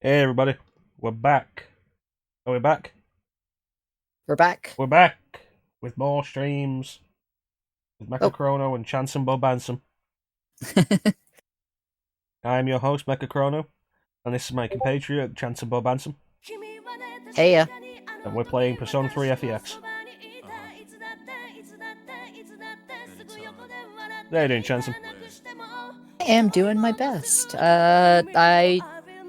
Hey everybody, we're back. Are we back? We're back. We're back with more streams with Oh, mecha-chrono and ChanceEm Bob Ansem. I am your host, mecha-chrono, and this is my compatriot, ChanceEm Bob Ansem, hey ya. and we're playing Persona 3 FES. How you doing, ChanceEm? I am doing my best. I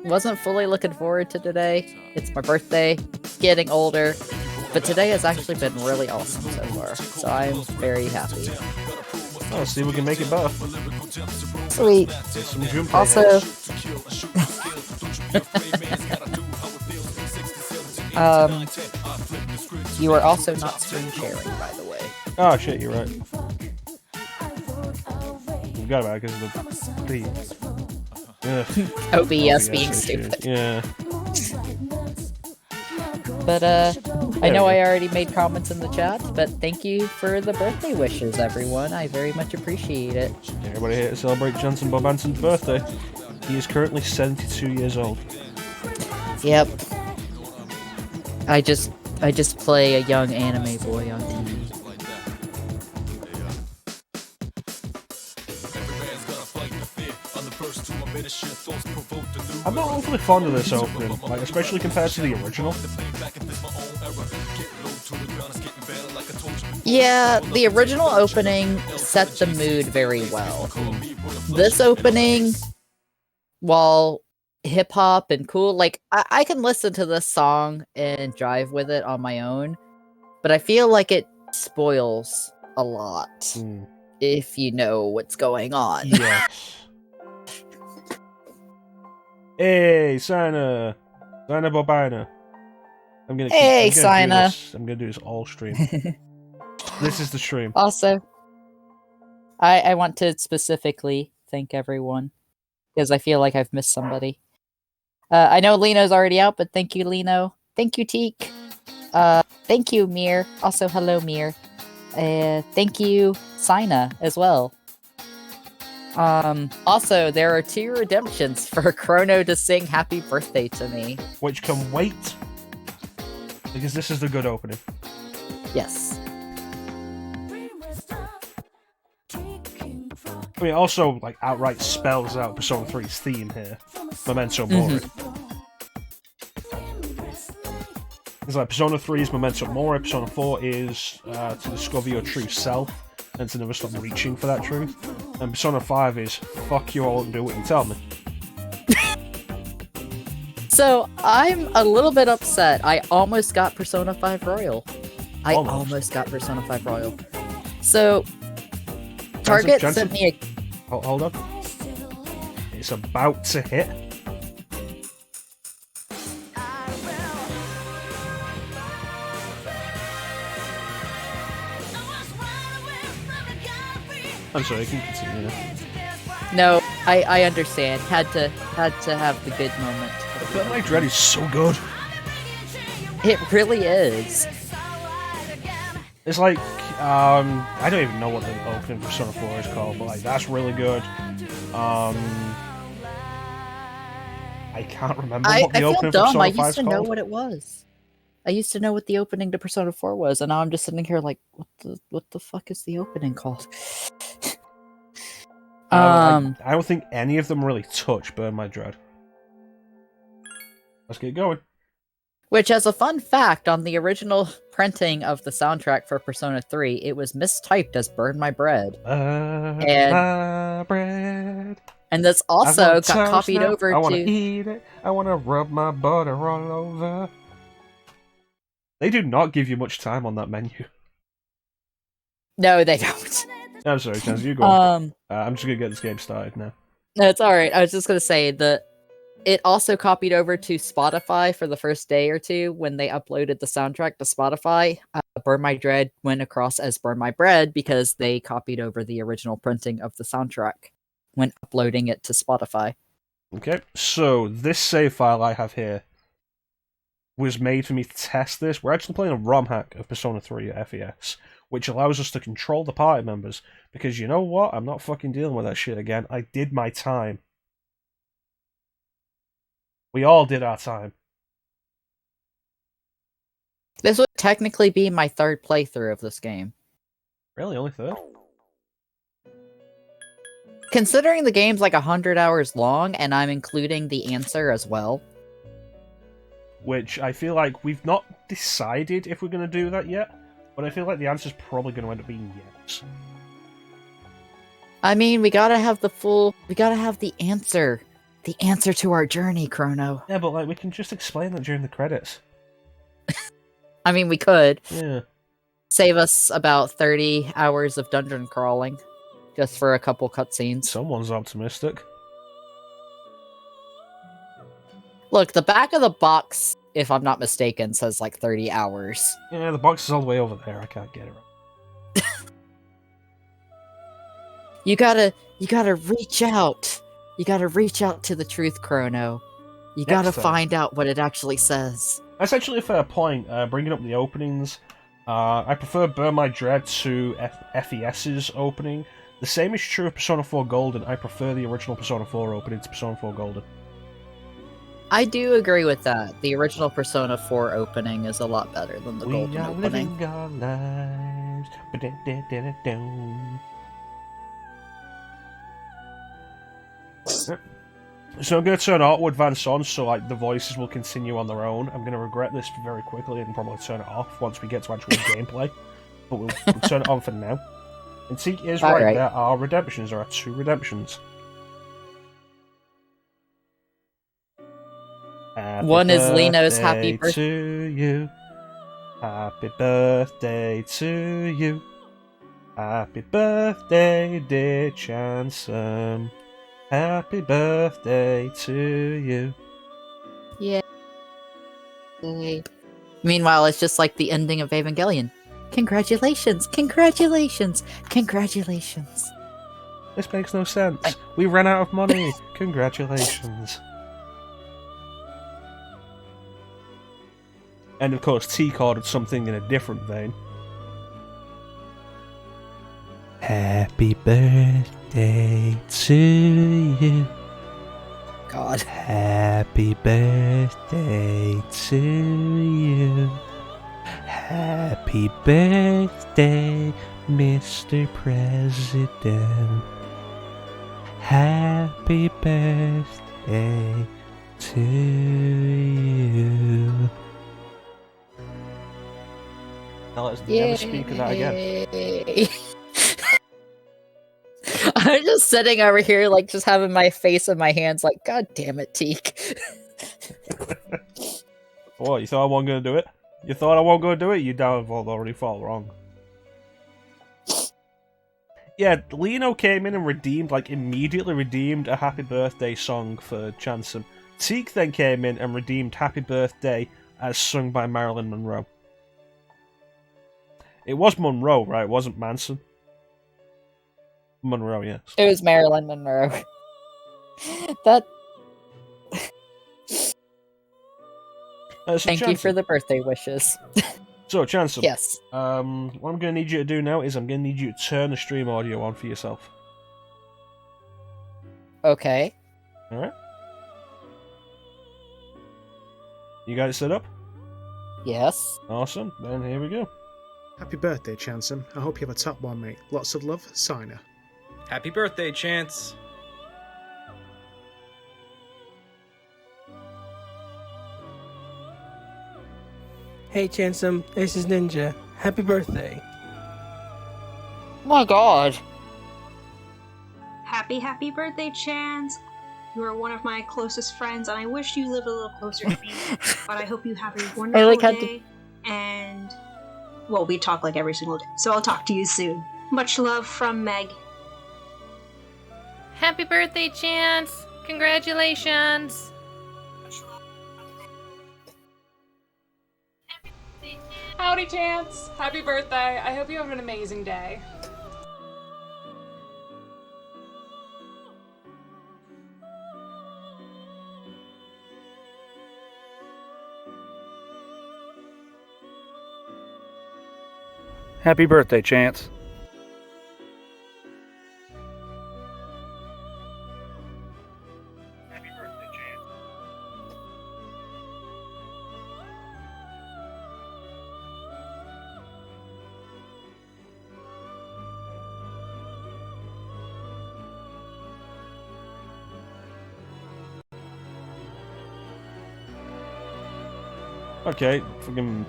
wasn't fully looking forward to today. It's my birthday, getting older, but today has actually been really awesome so far. So I'm very happy. Oh, see if we can make it better. Sweet. Get some Junpei Also, you are also not screen sharing, by the way. Oh shit, you're right. Forgot about it because of the OBS being issues. stupid. Yeah. But I There know we go. I already made comments in the chat, but thank you for the birthday wishes, everyone. I very much appreciate it. Everybody here to celebrate ChanceEm Bob Anson's birthday. He is currently 72 years old. Yep. I just play a young anime boy on TV. I'm not overly fond of this opening, like especially compared to the original. Yeah, the original opening set the mood very well. This opening, while hip hop and cool, like I can listen to this song and drive with it on my own, but I feel like it spoils a lot if you know what's going on. Yes. Hey, Sina Bobina. I'm gonna Hey, do Sina. this. I'm gonna do this all stream. This is the stream. Also, I want to specifically thank everyone because I feel like I've missed somebody. I know Lino's already out, but thank you, Lino. Thank you, Teak. Thank you, Mir. Also, hello, Mir. Thank you, Sina, as well. Also, there are 2 redemptions for Chrono to sing happy birthday to me. Which can wait. Because this is the good opening. Yes. I mean, it also, like, outright spells out Persona 3's theme here. Memento Mori. It's like Persona 3 is Memento Mori, Persona 4 is to discover your true self and to never stop reaching for that truth. And Persona 5 is fuck you all and do what you tell me. So, I'm a little bit upset. I almost got Persona 5 Royal. I Almost. almost got Persona 5 Royal. So, Target sent me a... Hold on. It's about to hit. I'm sorry, I can continue now. No, I understand. Had to have the good moment. But my Dread is so good. It really is. It's like, I don't even know what the opening Persona 4 is called, but like, that's really good. I can't remember what the I feel opening dumb. Persona I 5 used is to know called. what it was. I used to know what the opening to Persona 4 was, and now I'm just sitting here like, what the fuck is the opening called? I don't think any of them really touch Burn My Dread. Let's get going. Which, as a fun fact, on the original printing of the soundtrack for Persona 3, it was mistyped as Burn My Bread. My bread. And this also got copied over I want to... to eat it. I want to rub my butter all over. They do not give you much time on that menu. No, they don't. I'm sorry, Chance, you go on. I'm just going to get this game started now. No, it's alright. I was just going to say that it also copied over to Spotify for the first day or two when they uploaded the soundtrack to Spotify. Burn My Dread went across as Burn My Bread because they copied over the original printing of the soundtrack when uploading it to Spotify. Okay, so this save file I have here was made for me to test this. We're actually playing a ROM hack of Persona 3 FES, which allows us to control the party members, because you know what? I'm not fucking dealing with that shit again. I did my time. We all did our time. This would technically be my third playthrough of this game. Really, only third? Considering the game's like 100 hours long, and I'm including the answer as well. Which I feel like we've not decided if we're going to do that yet, but I feel like the answer's probably going to end up being yes. I mean, we gotta have the answer. The answer to our journey, Chrono. Yeah, but like we can just explain that during the credits. I mean, we could. Yeah. Save us about 30 hours of dungeon crawling. Just for a couple cutscenes. Someone's optimistic. Look, the back of the box, if I'm not mistaken, says like 30 hours. Yeah, the box is all the way over there. I can't get it right. You gotta reach out. You gotta reach out to the truth, Chrono. You gotta find out what it actually says. That's actually a fair point. Bringing up the openings, I prefer Burn My Dread to FES's opening. The same is true of Persona 4 Golden. I prefer the original Persona 4 opening to Persona 4 Golden. I do agree with that. The original Persona 4 opening is a lot better than the Golden opening. We are living our lives. So I'm going to turn Auto Advance on, so like the voices will continue on their own. I'm going to regret this very quickly and probably turn it off once we get to actual gameplay. But we'll turn it on for now. And see, is right, there are redemptions. There are 2 redemptions. One is Lino's happy birthday to you. Happy birthday to you. Happy birthday, dear ChanceEm. Happy birthday to you. Yeah. Meanwhile, it's just like the ending of Evangelion. Congratulations! Congratulations! Congratulations! This makes no sense. We ran out of money. Congratulations. And of course, T carded something in a different vein. Happy birthday to you. God. Happy birthday to you. Happy birthday, Mr. President. Happy birthday to you. Now let's never speak of that again. I'm just sitting over here, like, just having my face in my hands, like, God damn it, Teak. What, you thought I wasn't going to do it? You thought I wasn't going to do it? You damn well already thought wrong. Yeah, Lino came in and immediately redeemed a happy birthday song for ChanceEm. Teak then came in and redeemed Happy Birthday as sung by Marilyn Monroe. It was Monroe, right? It wasn't Manson. Monroe, yes. It was Marilyn Monroe. That. Thank you for the birthday wishes. So, ChanceEm. Yes. What I'm going to need you to do now is I'm going to need you to turn the stream audio on for yourself. Okay. Alright. You got it set up? Yes. Awesome. Then here we go. Happy birthday, ChanceEm. I hope you have a top one, mate. Lots of love, Signer. Happy birthday, Chance. Hey ChanceEm, this is Ninja. Happy birthday. Oh my god. Happy birthday, Chance. You are one of my closest friends, and I wish you lived a little closer to me. But I hope you have a wonderful day. And, well, we talk like every single day, so I'll talk to you soon. Much love from Meg. Happy birthday, Chance! Congratulations! Howdy, Chance! Happy birthday. I hope you have an amazing day. Happy birthday, Chance. Okay, fucking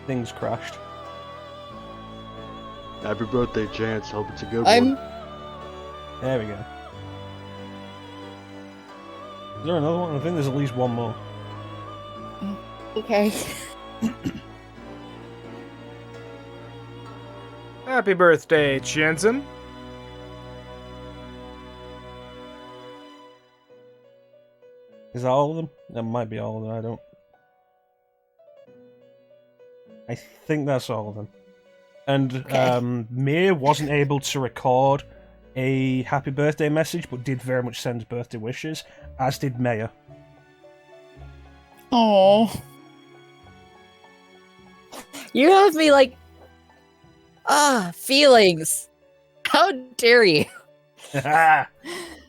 things crashed. Happy birthday, Chance. Hope it's a good I'm. one. There we go. Is there another one? I think there's at least one more. Okay. Happy birthday, ChanceEm. Is that all of them? That might be all of them, I don't... I think that's all of them. And Okay. Mir wasn't able to record a happy birthday message, but did very much send birthday wishes, as did Maya. Oh. You have me like... feelings. How dare you? My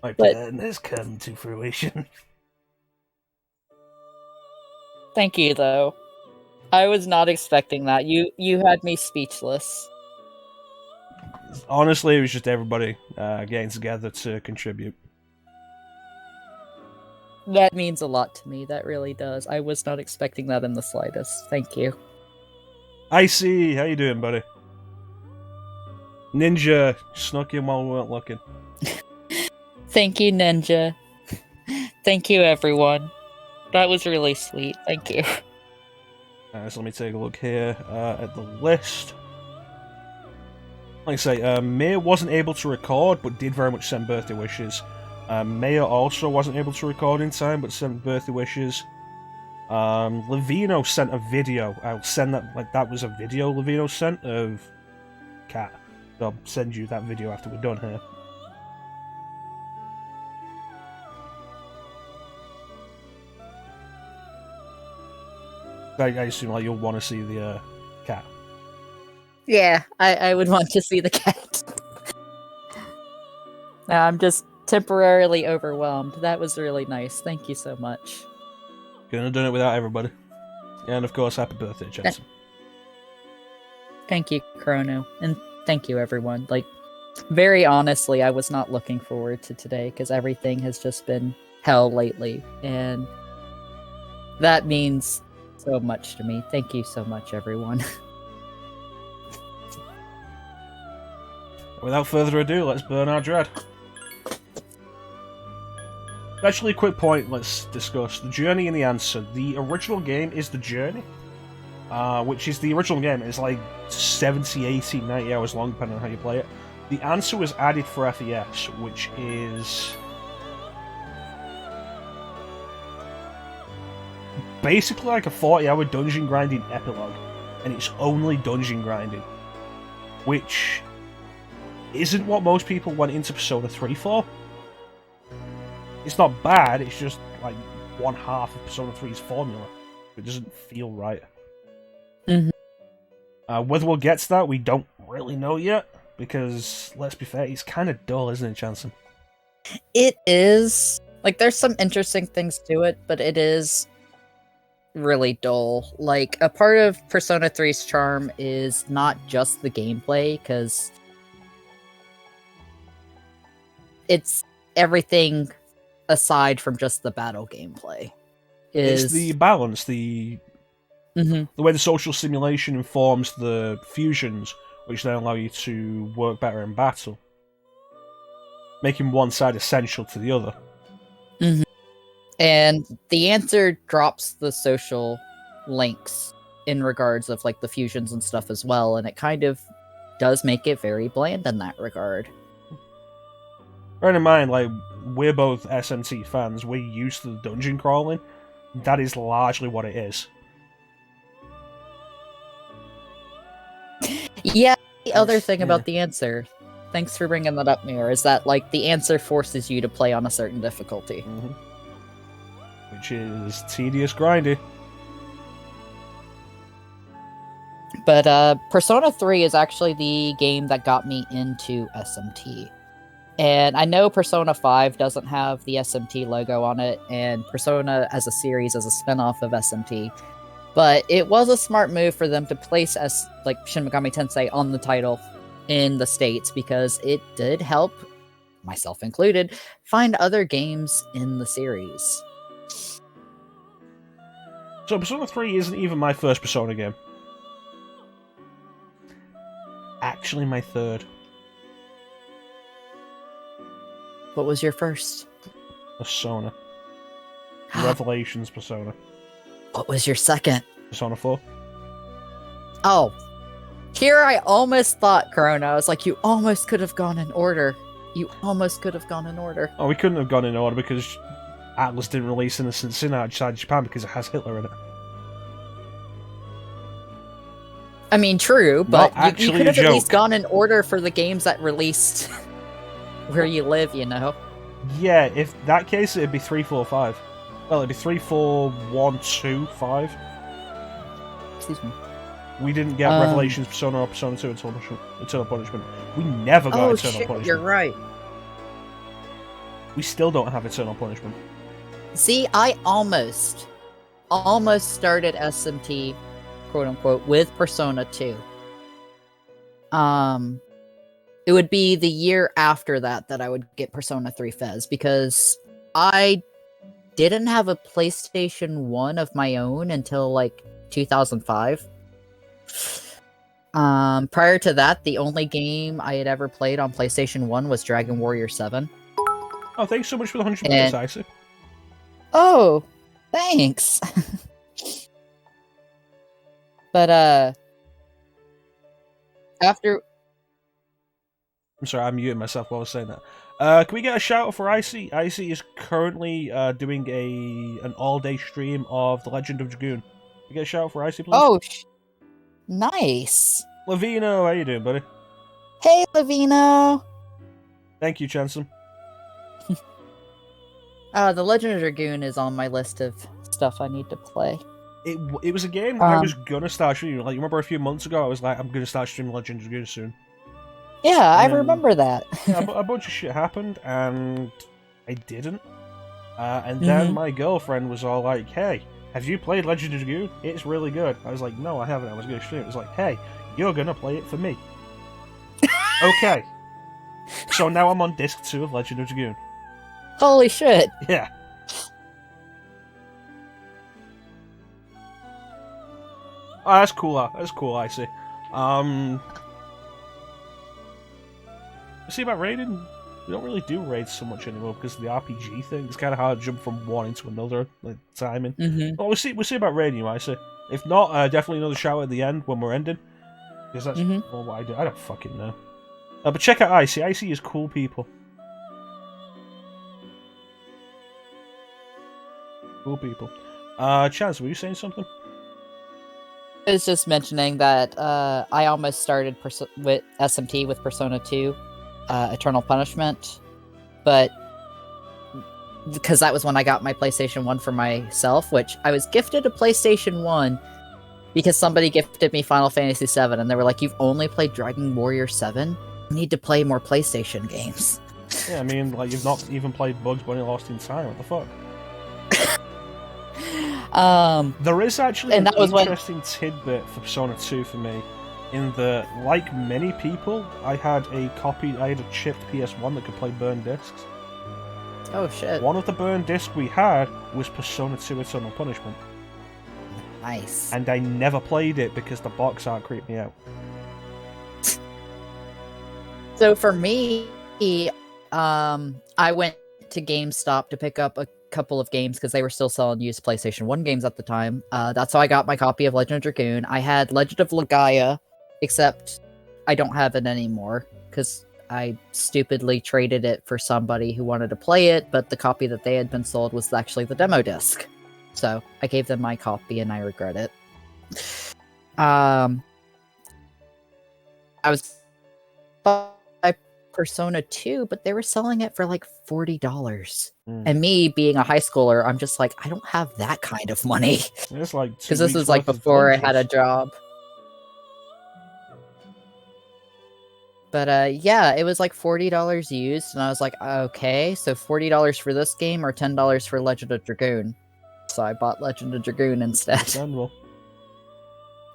But- plan has come to fruition. Thank you, though. I was not expecting that. You had me speechless. Honestly, it was just everybody getting together to contribute. That means a lot to me. That really does. I was not expecting that in the slightest. Thank you. I see. How you doing, buddy? Ninja snuck in while we weren't looking. Thank you, Ninja. Thank you, everyone. That was really sweet. Thank you. So let me take a look here at the list. Like I say, Maya wasn't able to record, but did very much send birthday wishes. Maya also wasn't able to record in time, but sent birthday wishes. Lavino sent a video. I'll send that, like, that was a video Lavino sent of Cat. So I'll send you that video after we're done here. I assume like you'll want to see the cat. Yeah, I would want to see the cat. Now I'm just temporarily overwhelmed. That was really nice. Thank you so much. Couldn't have done it without everybody. And of course, happy birthday, ChanceEm. Thank you, Chrono. And thank you, everyone. Like, very honestly, I was not looking forward to today because everything has just been hell lately. And that means so much to me. Thank you so much, everyone. Without further ado, let's burn our dread. Actually, a quick point, let's discuss the journey and the answer. The original game is the journey, which is the original game. It's like 70, 80, 90 hours long, depending on how you play it. The answer was added for FES, which is basically like a 40-hour dungeon grinding epilogue, and it's only dungeon grinding, which isn't what most people went into Persona 3 for. It's not bad, it's just like one half of Persona 3's formula. It doesn't feel right. Mm-hmm. Whether we'll get to that, we don't really know yet, because, let's be fair, it's kind of dull, isn't it, ChanceEm? It is. Like, there's some interesting things to it, but it is really dull. Like, a part of Persona 3's charm is not just the gameplay, because it's everything aside from just the battle gameplay. It's the balance, the way the social simulation informs the fusions, which then allow you to work better in battle, making one side essential to the other. Mm-hmm. And the answer drops the social links in regards of like the fusions and stuff as well, and it kind of does make it very bland in that regard. Bear in mind, like, we're both SMT fans, we're used to the dungeon crawling. That is largely what it is. Yeah, the other thing about the answer, thanks for bringing that up, Mir, is that, like, the answer forces you to play on a certain difficulty. Which is tedious grindy. But Persona 3 is actually the game that got me into SMT. And I know Persona 5 doesn't have the SMT logo on it, and Persona as a series as a spin-off of SMT. But it was a smart move for them to place Shin Megami Tensei on the title in the States, because it did help, myself included, find other games in the series. So Persona 3 isn't even my first Persona game. Actually, my third. What was your first? Persona. Revelations Persona. What was your second? Persona 4. Oh. Here I almost thought Chrono. I was like, you almost could have gone in order. You almost could have gone in order. Oh, we couldn't have gone in order because Atlas didn't release Innocent Sin outside Japan because it has Hitler in it. I mean, true, but you could have at least joke. gone in order for the games that released where you live, you know? Yeah, if that case, it'd be 3, 4, 5. Well, it'd be 3, 4, 1, 2, 5. Excuse me. We didn't get Revelations Persona or Persona 2 Eternal Punishment. We never got Eternal Punishment. You're right. We still don't have Eternal Punishment. See, I almost started SMT, quote unquote, with Persona 2. It would be the year after that I would get Persona 3 FES because I didn't have a PlayStation 1 of my own until like 2005. Prior to that, the only game I had ever played on PlayStation 1 was Dragon Warrior 7. Oh, thanks so much for the 100 minutes, Isaac. Oh, thanks. But, after... I'm sorry, I'm muting myself while I was saying that. Can we get a shout out for Icy? Icy is currently doing an all-day stream of The Legend of Dragoon. Can we get a shout out for Icy, please? Oh, nice. Lavino, how you doing, buddy? Hey, Lavino. Thank you, ChanceEm. The Legend of Dragoon is on my list of stuff I need to play. It was a game I was gonna start streaming. Like, you remember a few months ago, I was like, I'm gonna start streaming Legend of Dragoon soon. Yeah, I remember that. A bunch of shit happened, and I didn't. And then my girlfriend was all like, hey, have you played Legend of Dragoon? It's really good. I was like, no, I haven't. I was going to stream it. It was like, hey, you're going to play it for me. Okay. So now I'm on disc 2 of Legend of Dragoon. Holy shit. Yeah. Oh, that's cool. That's cool, I see. See about raiding? We don't really do raids so much anymore because of the RPG thing. It's kind of hard to jump from one into another, like timing. Well, we'll see about raiding you, I see. If not, definitely another shout at the end when we're ending, because that's more what I do. I don't fucking know. But check out Icy. Icy is cool people. Cool people. Chance, were you saying something? I was just mentioning that I almost started with SMT with Persona 2. Eternal Punishment, but because that was when I got my PlayStation 1 for myself, which I was gifted a PlayStation 1 because somebody gifted me Final Fantasy 7, and they were like, you've only played Dragon Warrior 7? You need to play more PlayStation games. Yeah, I mean, like, you've not even played Bugs Bunny Lost in Time, what the fuck? There is actually an interesting tidbit for Persona 2 for me. In that, like many people, I had a chipped PS1 that could play burned discs. Oh shit. One of the burned discs we had was Persona 2 Eternal Punishment. Nice. And I never played it because the box art creeped me out. So for me, I went to GameStop to pick up a couple of games because they were still selling used PlayStation 1 games at the time. That's how I got my copy of Legend of Dragoon. I had Legend of Legaia, except I don't have it anymore because I stupidly traded it for somebody who wanted to play it, but the copy that they had been sold was actually the demo disc. So I gave them my copy and I regret it. I was by Persona 2, but they were selling it for like $40. And me being a high schooler, I'm just like, I don't have that kind of money. It's like because this is like before I had a job. But yeah, it was like $40 used, and I was like, okay, so $40 for this game or $10 for Legend of Dragoon. So I bought Legend of Dragoon instead.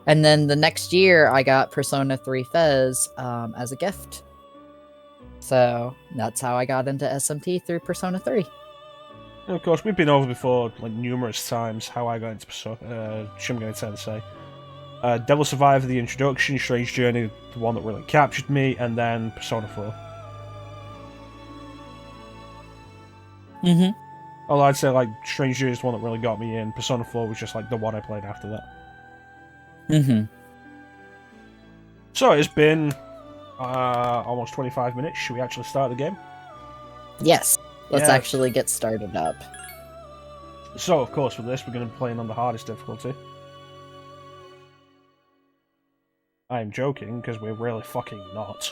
And then the next year, I got Persona 3 FES as a gift. So that's how I got into SMT through Persona 3. And of course, we've been over before, like, numerous times, how I got into Shin Megami Tensei. Devil Survivor, the introduction, Strange Journey, the one that really captured me, and then Persona 4. Mm-hmm. Although I'd say, like, Strange Journey is the one that really got me in. Persona 4 was just, like, the one I played after that. Mm-hmm. So, it's been almost 25 minutes. Should we actually start the game? Yes. Let's Yes. actually get started up. So, of course, with this, we're going to be playing on the hardest difficulty. I'm joking, because we're really fucking not.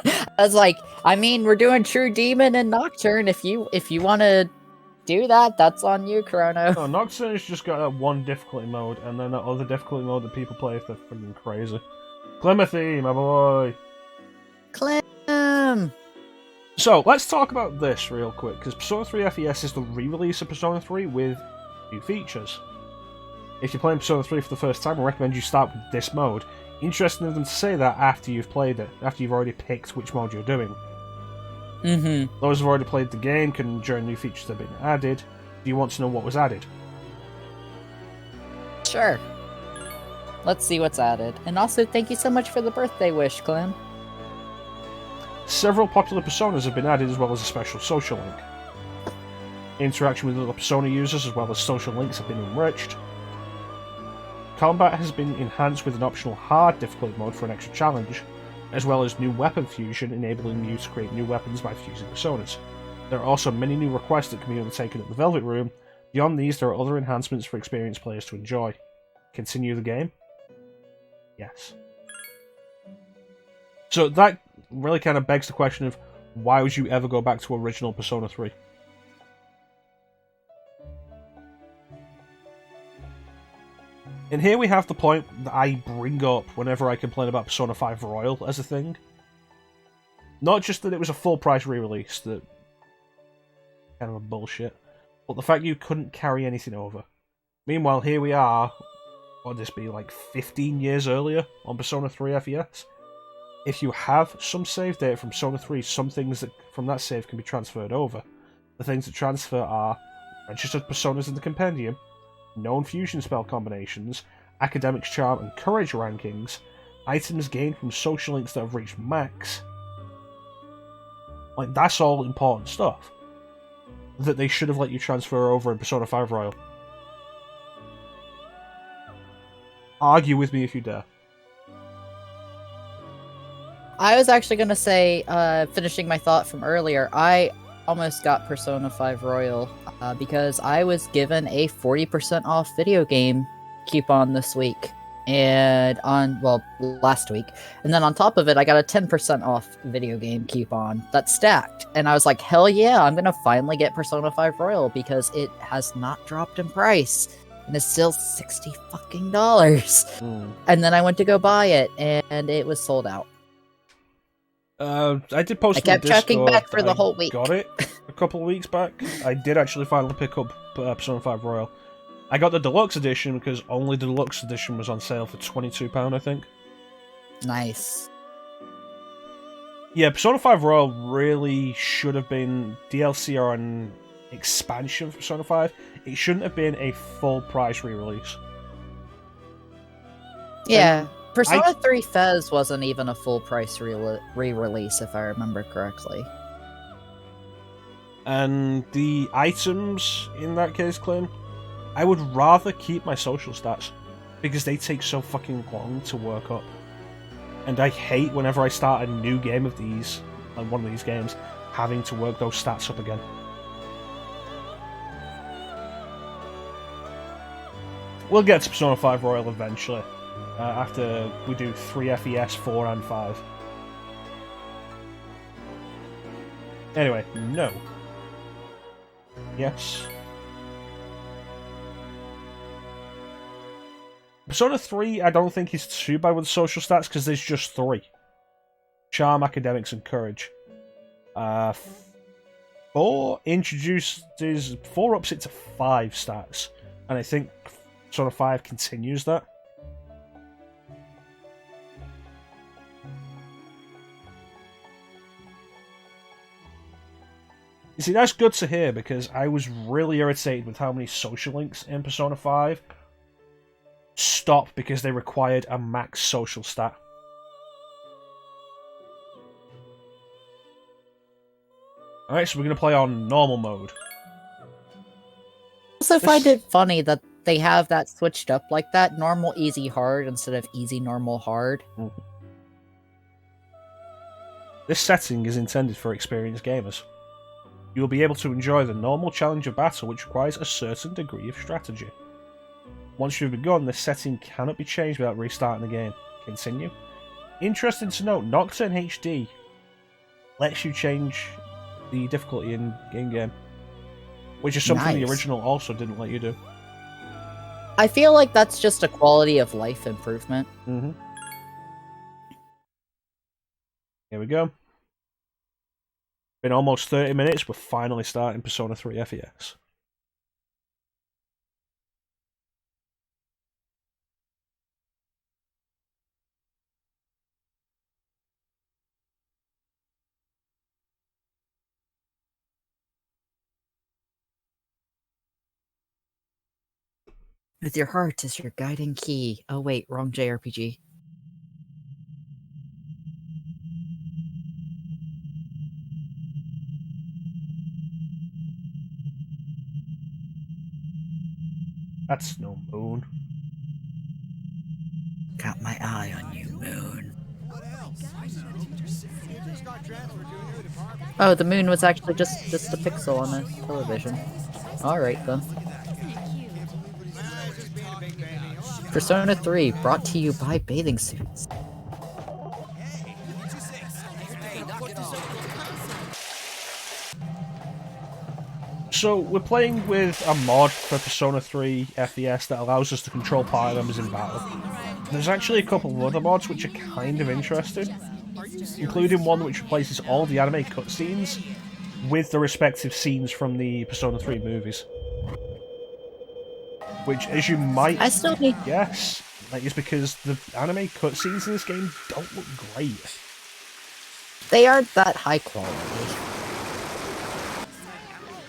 I was like, I mean, we're doing True Demon and Nocturne. If you want to do that, that's on you, Chrono. No, Nocturne's just got that one difficulty mode, and then that other difficulty mode that people play if they're fucking crazy. Clemothy, my boy! Clem! So, let's talk about this real quick, because Persona 3 FES is the re-release of Persona 3 with new features. If you're playing Persona 3 for the first time, I recommend you start with this mode. Interesting of them to say that after you've played it, after you've already picked which mode you're doing. Mm-hmm. Those who've already played the game can join new features that have been added. Do you want to know what was added? Sure. Let's see what's added. And also, thank you so much for the birthday wish, Clem. Several popular personas have been added, as well as a special social link. Interaction with other Persona users, as well as social links, have been enriched. Combat has been enhanced with an optional hard difficulty mode for an extra challenge, as well as new weapon fusion, enabling you to create new weapons by fusing personas. There are also many new requests that can be undertaken at the Velvet Room. Beyond these, there are other enhancements for experienced players to enjoy. Continue the game? Yes. So that really kind of begs the question of, why would you ever go back to original Persona 3? And here we have the point that I bring up whenever I complain about Persona 5 Royal as a thing. Not just that it was a full price re-release, that kind of a bullshit, but the fact you couldn't carry anything over. Meanwhile, here we are, what would this be, like 15 years earlier on Persona 3 FES? If you have some save data from Persona 3, some things that from that save can be transferred over. The things that transfer are registered personas in the compendium, known fusion spell combinations, academics charm and courage rankings, items gained from social links that have reached max. Like, that's all important stuff that they should have let you transfer over in Persona 5 Royal. Argue with me if you dare. I was actually going to say, finishing my thought from earlier, I almost got Persona 5 Royal because I was given a 40% off video game coupon this week. And last week. And then on top of it, I got a 10% off video game coupon that's stacked. And I was like, hell yeah, I'm going to finally get Persona 5 Royal because it has not dropped in price. And it's still $60 fucking dollars. And then I went to go buy it and it was sold out. I did post. I kept checking back for the whole week. Got it a couple of weeks back. I did actually finally pick up Persona 5 Royal. I got the deluxe edition because only the deluxe edition was on sale for £22, I think. Nice. Yeah, Persona 5 Royal really should have been DLC or an expansion for Persona 5. It shouldn't have been a full price re-release. Yeah. Persona 3 FES wasn't even a full price re-release, if I remember correctly. And the items in that case, Clem, I would rather keep my social stats because they take so fucking long to work up. And I hate whenever I start a new game of these, like one of these games, having to work those stats up again. We'll get to Persona 5 Royal eventually. After we do 3 FES, 4 and 5. Anyway, no. Yes. Persona 3, I don't think is too bad with social stats, because there's just 3. Charm, Academics, and Courage. 4 introduces... 4 ups it to 5 stats. And I think Persona 5 continues that. You see, that's good to hear, because I was really irritated with how many social links in Persona 5 stopped because they required a max social stat. Alright, so we're going to play on normal mode. I also find it funny that they have that switched up like that. Normal, easy, hard instead of easy, normal, hard. This setting is intended for experienced gamers. You will be able to enjoy the normal challenge of battle, which requires a certain degree of strategy. Once you've begun, this setting cannot be changed without restarting the game. Continue. Interesting to note, Nocturne HD lets you change the difficulty in game, which is something the original also didn't let you do. I feel like that's just a quality of life improvement. Here we go. Been almost 30 minutes, we're finally starting Persona 3 FES. With your heart as your guiding key. Oh wait, wrong JRPG. That's no moon. Got my eye on you, moon. Oh, the moon was actually just a pixel on a television. Alright then. Persona 3, brought to you by bathing suits. So, we're playing with a mod for Persona 3 FES that allows us to control party members in battle. There's actually a couple of other mods which are kind of interesting, including one which replaces all the anime cutscenes with the respective scenes from the Persona 3 movies. Which, as you might guess, is because the anime cutscenes in this game don't look great. They aren't that high quality.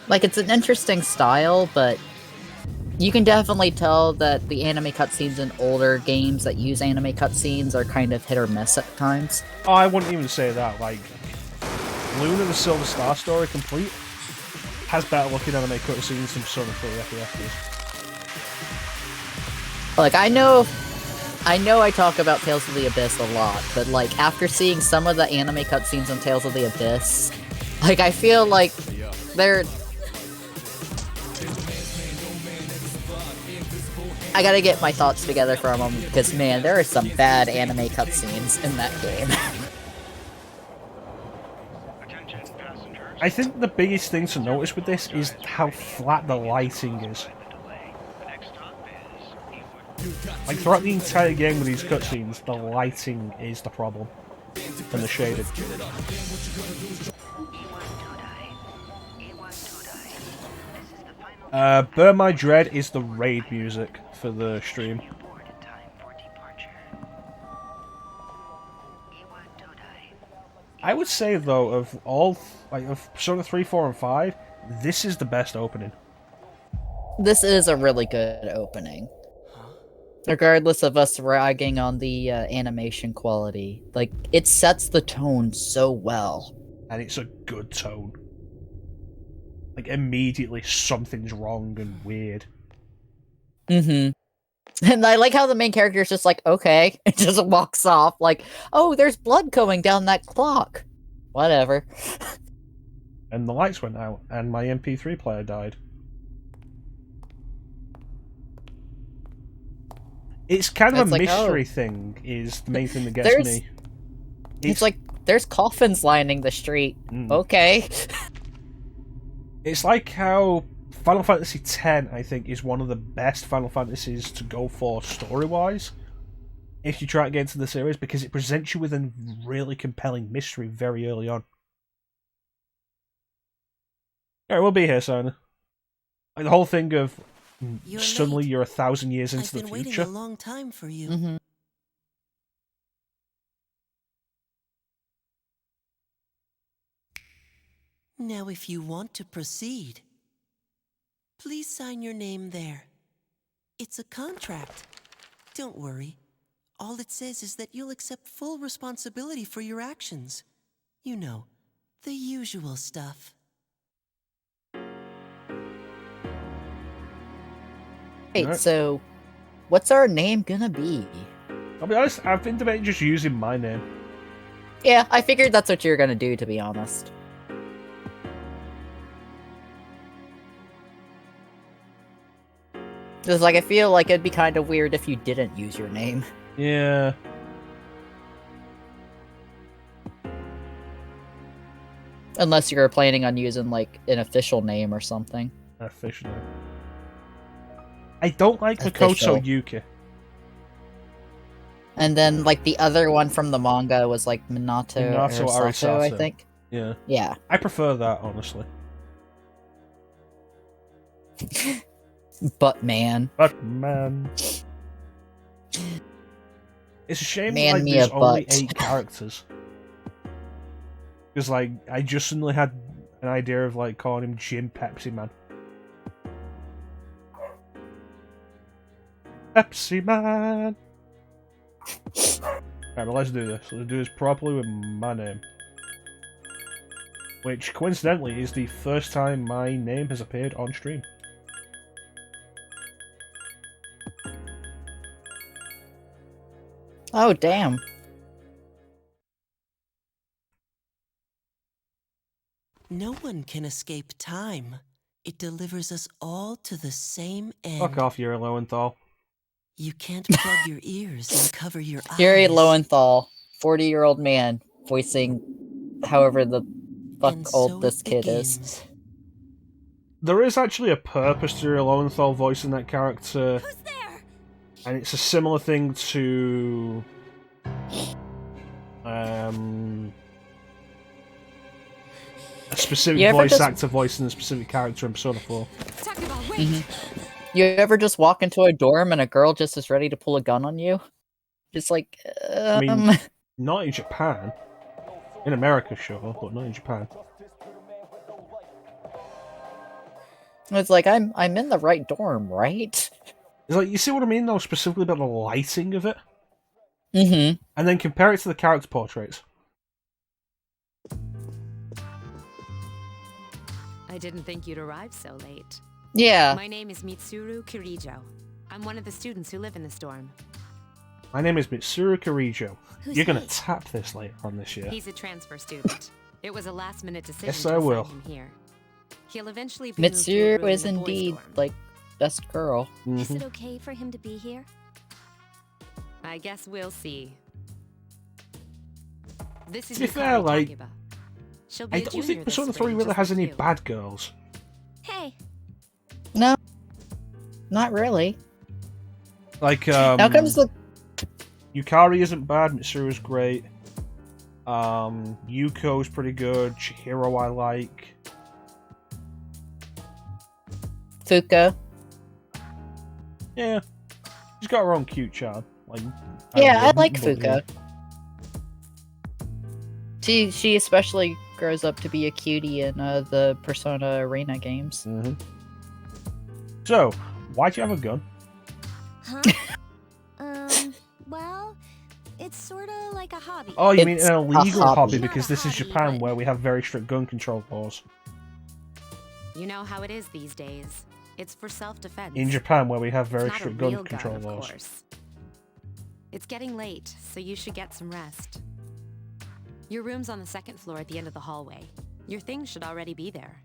Like, it's an interesting style, but you can definitely tell that the anime cutscenes in older games that use anime cutscenes are kind of hit or miss at times. Oh, I wouldn't even say that. Like, Luna the Silver Star story complete has better looking anime cutscenes than Persona 3 FES. Like, I know I talk about Tales of the Abyss a lot, but like, after seeing some of the anime cutscenes on Tales of the Abyss, like, I feel like they're... I gotta get my thoughts together for a moment, because man, there are some bad anime cutscenes in that game. I think the biggest thing to notice with this is how flat the lighting is. Like, throughout the entire game with these cutscenes, the lighting is the problem. And the shading. Burn My Dread is the raid music for the stream. I would say, though, of all, like, of Persona 3, 4, and 5, this is the best opening. This is a really good opening. Regardless of us ragging on the animation quality. Like, it sets the tone so well. And it's a good tone. Like, immediately something's wrong and weird. And I like how the main character is just like, okay, it just walks off, like, oh, there's blood going down that clock. Whatever. And the lights went out, and my MP3 player died. It's kind of a mystery thing, is the main thing that gets me. It's like, there's coffins lining the street. Okay. It's like how Final Fantasy X, I think, is one of the best Final Fantasies to go for story-wise, if you try to get into the series, because it presents you with a really compelling mystery very early on. Alright, we'll be here, Sana. Like, the whole thing of suddenly you're 1,000 years into the future. I've been waiting a long time for you. Now if you want to proceed, please sign your name there. It's a contract. Don't worry. All it says is that you'll accept full responsibility for your actions. You know, the usual stuff. Wait, Alright. so what's our name gonna be? I'll be honest, I've been debating just using my name. Yeah, I figured that's what you're gonna do, to be honest. Just like, I feel like it'd be kind of weird if you didn't use your name. Yeah. Unless you're planning on using, like, an official name or something. Official name. I don't like Official. Makoto Yuki. And then, like, the other one from the manga was, like, Minato Arisato, I think. Yeah. Yeah. I prefer that, honestly. But man. It's a shame Man like me there's a only butt. 8 characters. Because like I just suddenly had an idea of like calling him Jim Pepsi Man. Pepsi Man. Alright, but let's do this. Let's do this properly with my name. Which coincidentally is the first time my name has appeared on stream. Oh, damn. No one can escape time. It delivers us all to the same end. Fuck off, Yuri Lowenthal. You can't plug your ears and cover your eyes. Yuri Lowenthal, 40-year-old man, voicing however the fuck And old so this it kid begins. is. There is actually a purpose to Yuri Lowenthal voicing that character. Who's there? And it's a similar thing to a specific voice actor voicing a specific character in Persona 4. You ever just walk into a dorm and a girl just is ready to pull a gun on you? Just like, I mean, not in Japan. In America, sure, but not in Japan. It's like, I'm in the right dorm, right? It's like, you see what I mean, though, specifically about the lighting of it? Mm-hmm. And then compare it to the character portraits. I didn't think you'd arrive so late. Yeah. My name is Mitsuru Kirijo. I'm one of the students who live in this dorm. My name is Mitsuru Kirijo. Who's You're going he? to tap this later on this year. He's a transfer student. It was a last-minute decision Yes, to I assign will. him here. He'll eventually be moved to a room Mitsuru is in the boys' indeed, dorm. like, best girl. Is it okay for him to be here? I guess we'll see. This is To be fair, Yukari like, Takeba. She'll be I a don't junior think this Persona 3 spring, really just has like any you. bad girls. Hey. No. Not really. Like, Now comes the... Yukari isn't bad, Mitsuru's great. Yuko's pretty good, Chihiro I like. Fuka. Yeah. She's got her own cute charm. Like, Yeah, I don't know, like but yeah. Fuka. She especially grows up to be a cutie in the Persona Arena games. Mm-hmm. So, why'd you have a gun? Huh? Well, it's sort of like a hobby. Oh, you mean It's an a illegal hobby. hobby Not because a this is hobby, Japan but- where we have very strict gun control laws. You know how it is these days. It's for self-defense. In Japan where we have very It's not strict a gun real control gun, of laws. course. It's getting late, so you should get some rest. Your room's on the second floor at the end of the hallway. Your things should already be there.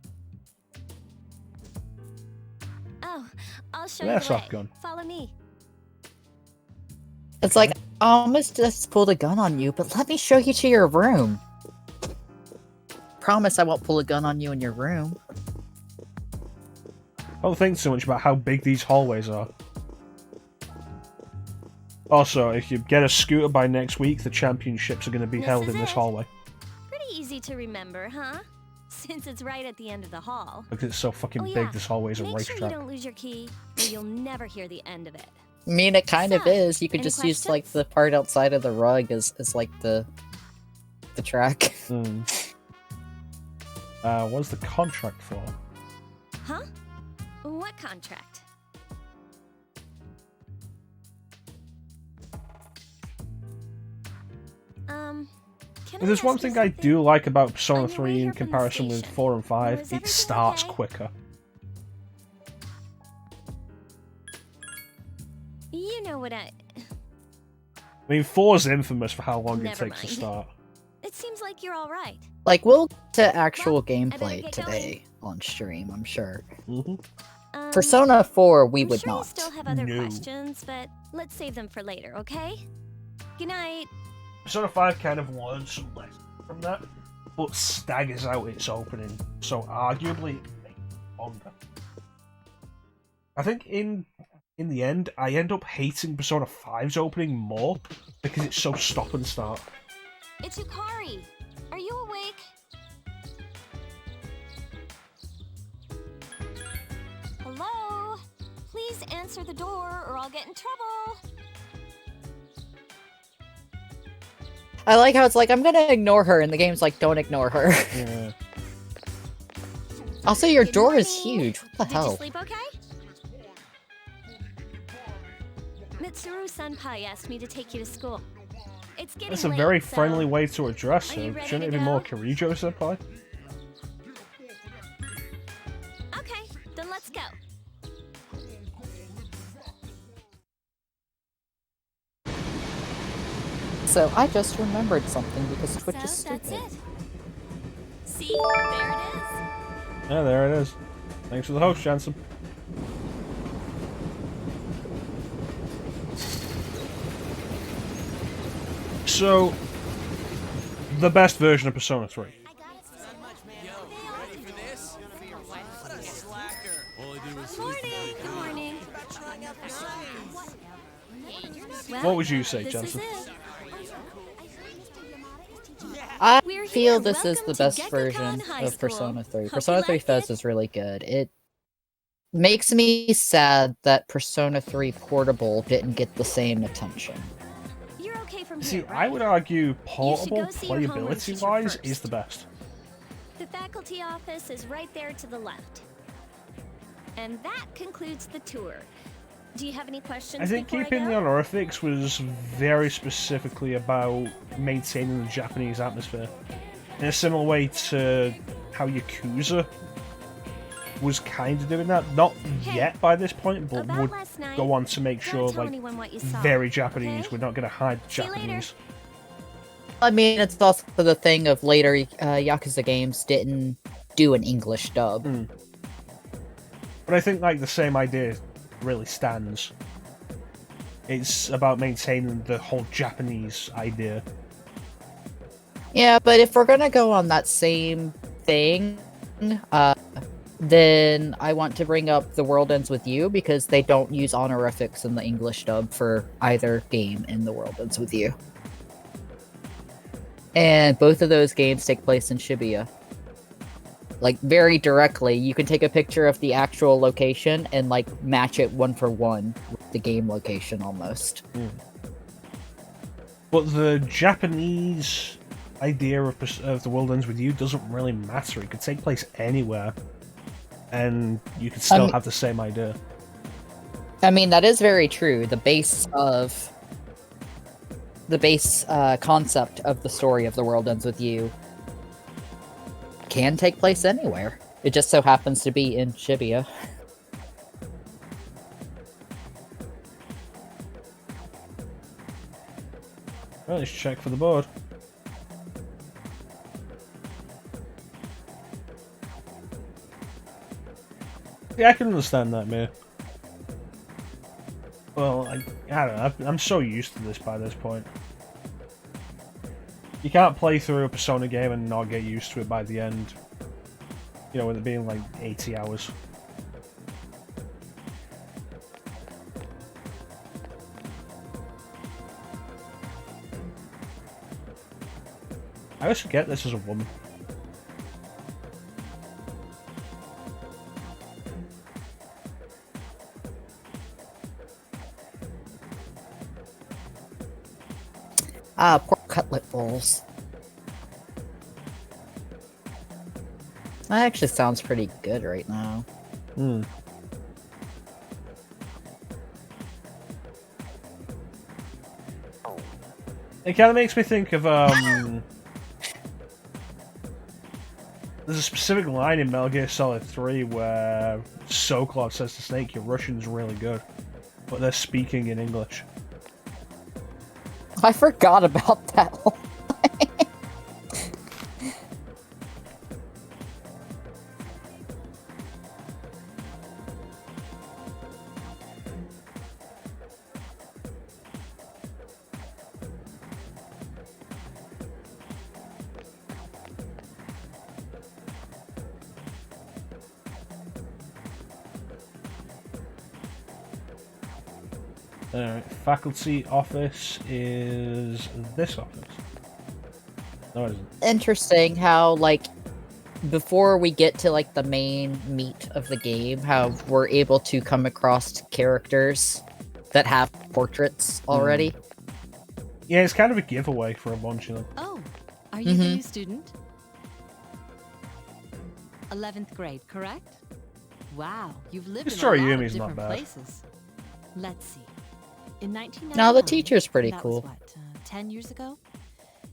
Oh, I'll show Yeah, you the soft way. gun. Follow me. It's like, I almost just pulled a gun on you, but let me show you to your room. Promise I won't pull a gun on you in your room. Don't think so much about how big these hallways are. Also, if you get a scooter by next week, the championships are going to be This held is in this it. hallway. Pretty easy to remember, huh? Since it's right at the end of the hall. Because it's so fucking Oh, big, yeah. this hallway is a Make sure you racetrack. don't lose your key, or you'll never hear the end of it. I mean, it kind of So, is. You could any just use, like, questions? the part outside of the rug as like, the track. Mm. What's the contract for? Huh? What contract? If there's one thing I do like about Persona 3 in comparison with 4 and 5, it starts quicker. You know what I mean, 4's infamous for how long it takes to start. It seems like you're all right. Like, we'll get to actual gameplay today on stream, I'm sure. Persona 4, we would sure not. You still have other questions, but let's save them for later, okay? Good night. Persona 5 kind of learns some lessons from that, but staggers out its opening, so arguably it makes it longer. I think in the end, I end up hating Persona 5's opening more because it's so stop and start. It's Yukari. Are you awake? Hello? Please answer the door or I'll get in trouble. I like how it's like, I'm gonna ignore her, and the game's like, don't ignore her. Yeah. Also, your door is huge. What the hell? Did you sleep okay? Mitsuru Senpai asked me to take you to school. It's getting That's a late, very so friendly way to address are you her. ready Shouldn't to it be go? more Kirijo Senpai? Okay, then let's go. So, I just remembered something because Twitch is So stupid. that's it. See, there it is. Yeah, there it is. Thanks for the host, ChanceEm. So, the best version of Persona 3. Good morning. Well, What would you say, this is ChanceEm? it. I We're feel here. this is the Welcome to best Gekkoukan version High of School. Persona 3. Hope Persona you 3 liked FES it. is really good. It makes me sad that Persona 3 Portable didn't get the same attention. You're okay from See, here, I right? would argue portable, go see your homeroom teacher playability-wise, first. is the best. The faculty office is right there to the left. And that concludes the tour. Do you have any questions? I think before keeping I the go? honorifics was very specifically about maintaining the Japanese atmosphere. In a similar way to how Yakuza was kind of doing that. Not yet by this point, but about would last night, go on to make don't sure, tell like, anyone what you saw, very Japanese. okay? We're not going to hide the See you later. Japanese. I mean, it's also the thing of later Yakuza games didn't do an English dub. But I think, like, the same idea really stands. It's about maintaining the whole Japanese idea. Yeah, but if we're gonna go on that same thing, then I want to bring up The World Ends With You, because they don't use honorifics in the English dub for either game in The World Ends With You. And both of those games take place in Shibuya. Like, very directly, you can take a picture of the actual location and, like, match it one for one with the game location, almost. But the Japanese idea of The World Ends With You doesn't really matter. It could take place anywhere, and you could still have the same idea. I mean, that is very true. The base concept of the story of The World Ends With You can take place anywhere. It just so happens to be in Shibuya. Well, let's check for the board. Yeah, I can understand that, man. Well, I don't know. I'm so used to this by this point. You can't play through a Persona game and not get used to it by the end. You know, with it being like 80 hours. I always forget this is a woman. Pork cutlet bowls. That actually sounds pretty good right now. Hmm. It kind of makes me think of there's a specific line in Metal Gear Solid 3 where Sokolov says to Snake, "Your Russian's really good," but they're speaking in English. I forgot about that one. Faculty office is this office. No, it isn't. Interesting how, like, before we get to, like, the main meat of the game, how we're able to come across characters that have portraits already. Yeah, it's kind of a giveaway for a bunch of them. Oh, are you the new student? 11th grade, correct? Wow, you've lived in a lot of Yumi's not different bad. places. Let's see. In 1999, Now the teacher's pretty that cool. was what, 10 years ago?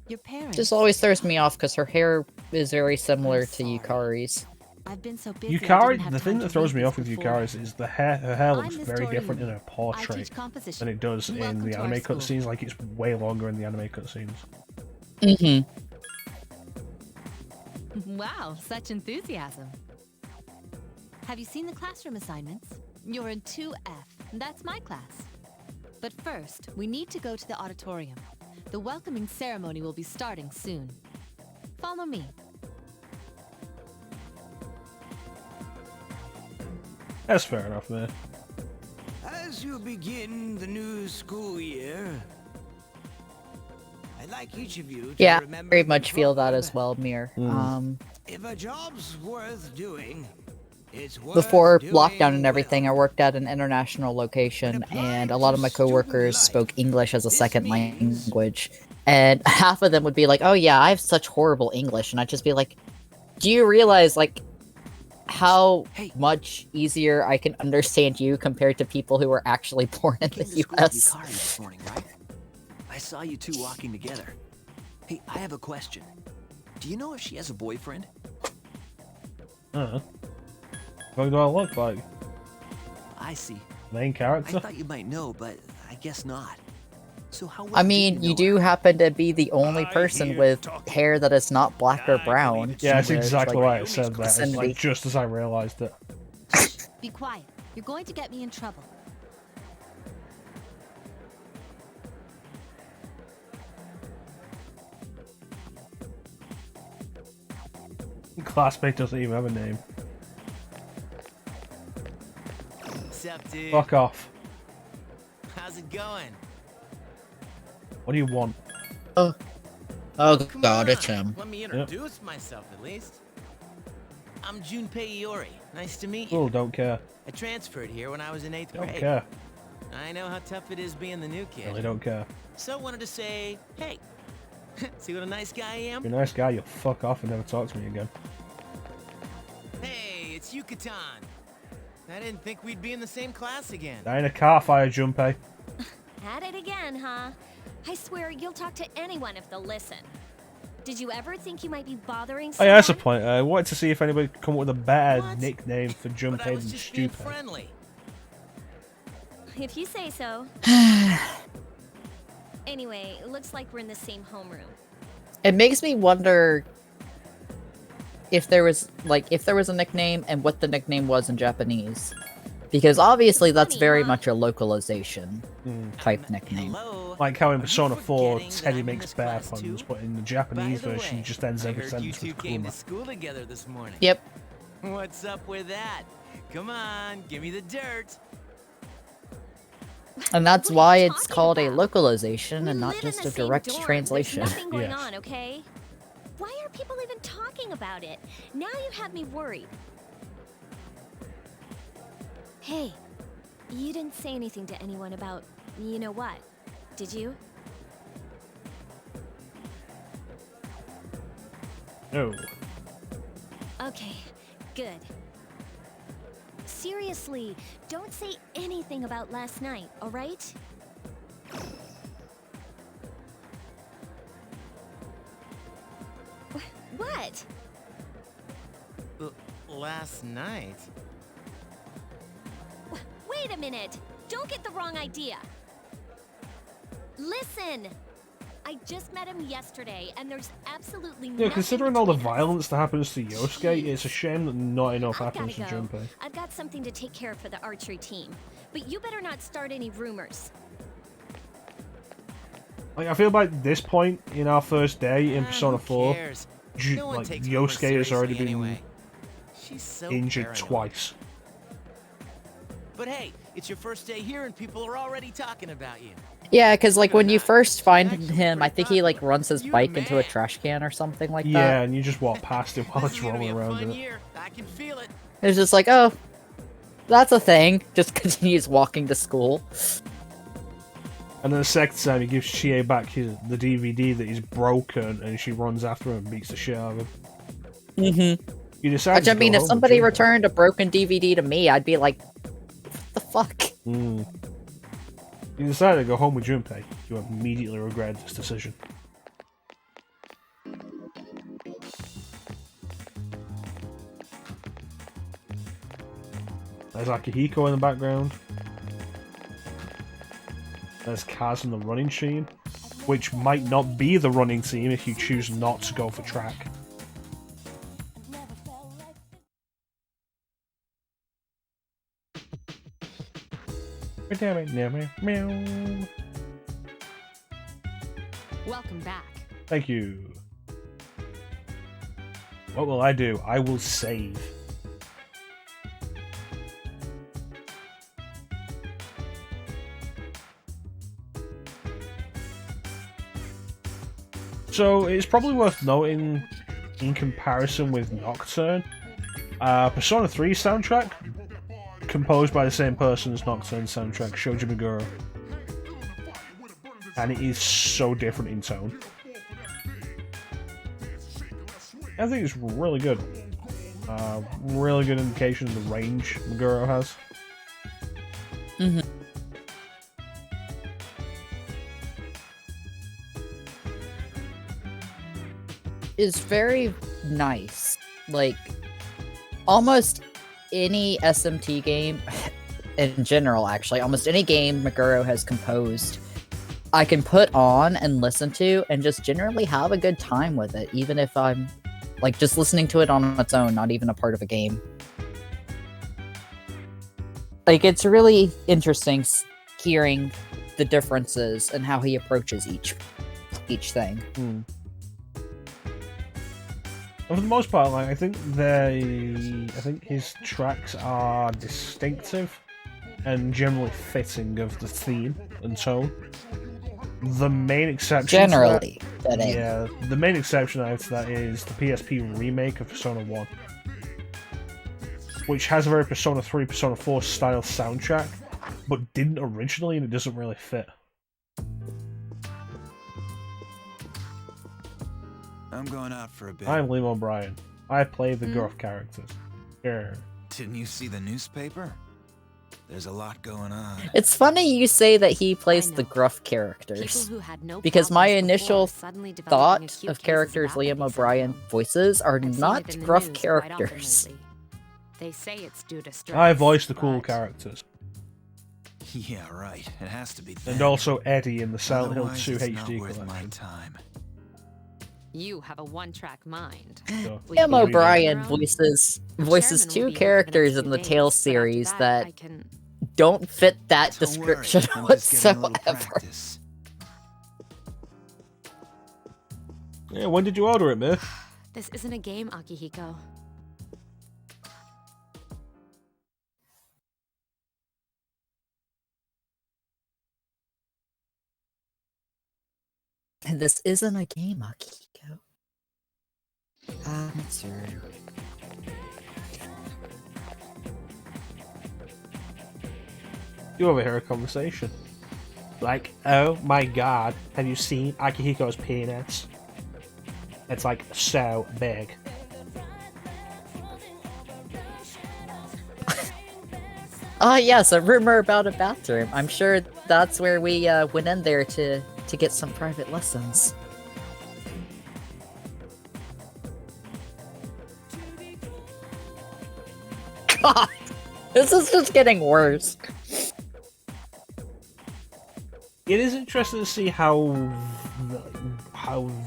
Your parents... Just always throws me off because her hair is very similar to Yukari's. I've been so busy, I Yukari, didn't have the time thing to that throws read me this off with before. Yukari's is the hair. Her hair looks I'm Miss very different in Doreen. her portrait teach composition. than it does in Welcome the to our anime school. cutscenes. Like, it's way longer in the anime cutscenes. Mm-hmm. Wow, such enthusiasm. Have you seen the classroom assignments? You're in 2F. That's my class. But first, we need to go to the auditorium. The welcoming ceremony will be starting soon. Follow me. That's fair enough, man. As you begin the new school year, I'd like each of you to Yeah, remember very the much feel that proverb, as well, Mir. if a job's worth doing, it's worth Before doing lockdown and everything, I worked at an international location, and a lot of my coworkers spoke English as a second language. And half of them would be like, "Oh yeah, I have such horrible English," and I'd just be like, "Do you realize like how much easier I can understand you compared to people who were actually born in the U.S.?" Yukari this morning, right? I saw you two walking together. Hey, I have a question. Do you know if she has a boyfriend? What do I look like? I see. Main character? I thought you might know, but I guess not. So how well I do mean, you you know do her? happen to be the only person with hair that is not black or brown. Yeah, that's in the, exactly like, why I said that. It's vicinity. like just as I realized it. Be quiet. You're going to get me in trouble. Classmate doesn't even have a name. Sup, dude? Fuck off. How's it going? What do you want? Oh Come god, on, it's him. Let me introduce myself at least. I'm Junpei Iori. Nice to meet you. Oh, don't care. I transferred here when I was in 8th Don't grade. care. I know how tough it is being the new kid. Really don't care. So wanted to say, hey, see what a nice guy I am? If you're a nice guy, you'll fuck off and never talk to me again. Hey, it's Yucatan. I didn't think we'd be in the same class again. I ain't a car fire, Junpei. At it again, huh? I swear you'll talk to anyone if they'll listen. Did you ever think you might be bothering Oh someone? yeah, that's a point. I wanted to see if anybody could come up with a better What? nickname for But I Junpei was than just being Stupid. friendly. If you say so. Anyway, it looks like we're in the same homeroom. It makes me wonder if there was a nickname and what the nickname was in Japanese. Because obviously that's very much a localization type nickname. Like how in Persona 4, Teddy makes bear puns, but in the Japanese version, he just ends every You sentence two with came to Kuma. school together this morning. Yep. What's up with that? Come on, give me the dirt. And that's why it's called a localization and not just a direct translation. There's nothing going on, okay? Why are people even talking about it? Now you have me worried. Hey, you didn't say anything to anyone about, you know what, did you? No. Okay, good. Seriously, don't say anything about last night, alright? What? Last night? Wait a minute! Don't get the wrong idea! Listen! I just met him yesterday, and there's absolutely nothing. Yeah, considering all the violence that happens to Yosuke, it's a shame that not enough happens to Gotta go. Junpei. I've got something to take care of for the archery team, but you better not start any rumors. Like, I feel like this point in our first day in Persona 4, like, Yosuke has already been She's so injured paranoid. twice. But hey, it's your first day here and people are already talking about you. Yeah, because like when you first find him, I think he like runs his bike into a trash can or something like that. Yeah, and you just walk past him while it's rolling around in it. I can feel it. It's just like, oh, that's a thing. Just continues walking to school. And then the second time he gives Chie back the DVD that is broken, and she runs after him and beats the shit out of him. Mm-hmm. You decide. Which, I mean, if somebody returned a broken DVD to me, I'd be like, what the fuck? Mm. You decide to go home with Junpei. You immediately regret this decision. There's Akihiko in the background. There's Kaz in the running team, which might not be the running team if you choose not to go for track. Welcome back. Thank you. What will I do? I will save. So it's probably worth noting, in comparison with Nocturne, Persona 3 soundtrack, composed by the same person as Nocturne soundtrack, Shoji Meguro. And it is so different in tone. I think it's really good. Really good indication of the range Meguro has. Mm-hmm. Is very nice. Like, almost any SMT game, in general actually, almost any game Meguro has composed, I can put on and listen to and just generally have a good time with it, even if I'm like just listening to it on its own, not even a part of a game. Like, it's really interesting hearing the differences and how he approaches each thing. And for the most part, like, I think his tracks are distinctive and generally fitting of the theme and tone. The main exception Generally, to that, yeah, the main exception out to that is the PSP remake of Persona 1, which has a very Persona 3, Persona 4 style soundtrack, but didn't originally, and it doesn't really fit. I'm going out for a bit. I'm Liam O'Brien. I play the gruff characters. Yeah. Didn't you see the newspaper? There's a lot going on. It's funny you say that he plays the gruff characters, because my initial thought of characters Liam O'Brien voices are not gruff characters. They say it's due to stress. I voice the cool characters. Yeah, right. It has to be. And also Eddie in the Silent Hill 2 Otherwise, it's HD not worth my collection. time. You have a one-track mind. Liam O'Brien voices two characters in the Tales series that don't fit that description whatsoever. Yeah, when did you order it, Myth? This isn't a game, Akihiko. And this isn't a game, Akihiko. Answer. You overhear a conversation. Like, oh my god, have you seen Akihiko's penis? It's like so big. Oh yes, a rumor about a bathroom. I'm sure that's where we went in there to get some private lessons. God, this is just getting worse. It is interesting to see how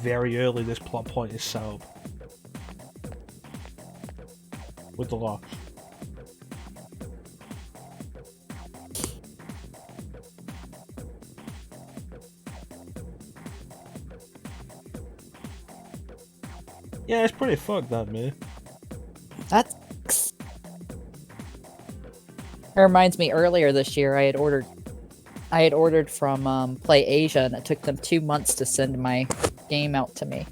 very early this plot point is set up with the lock. Yeah, it's pretty fucked, that, man. That's... It reminds me, earlier this year I had ordered from Play Asia, and it took them 2 months to send my game out to me.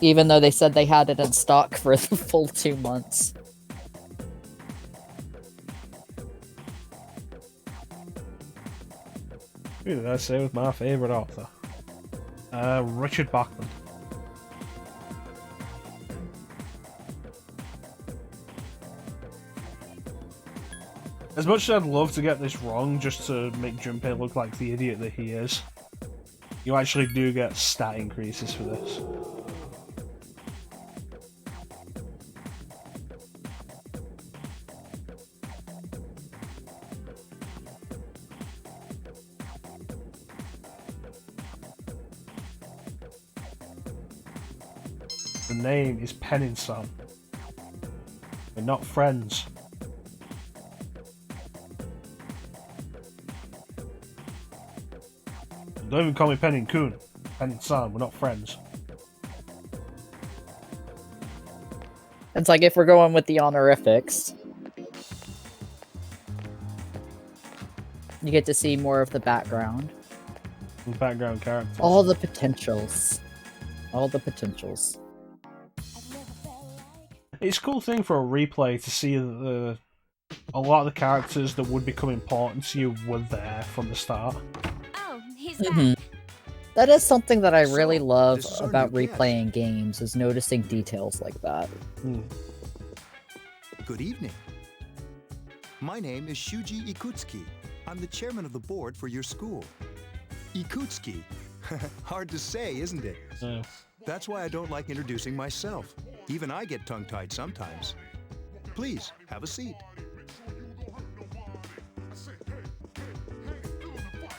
Even though they said they had it in stock for the full 2 months. Who did I say was my favourite author? Richard Bachman. As much as I'd love to get this wrong just to make Junpei look like the idiot that he is, you actually do get stat increases for this. The name is Pennin-san. We're not friends. Don't even call me Pennin-kun. Pennin-san, we're not friends. It's like if we're going with the honorifics. You get to see more of the background. The background characters. All the potentials. All the potentials. It's a cool thing for a replay to see that a lot of the characters that would become important to you were there from the start. That is something that I really love about replaying games, is noticing details like that. Good evening. My name is Shuji Ikutsuki. I'm the chairman of the board for your school. Ikutsuki. Hard to say, isn't it? Yeah. That's why I don't like introducing myself. Even I get tongue-tied sometimes. Please, have a seat.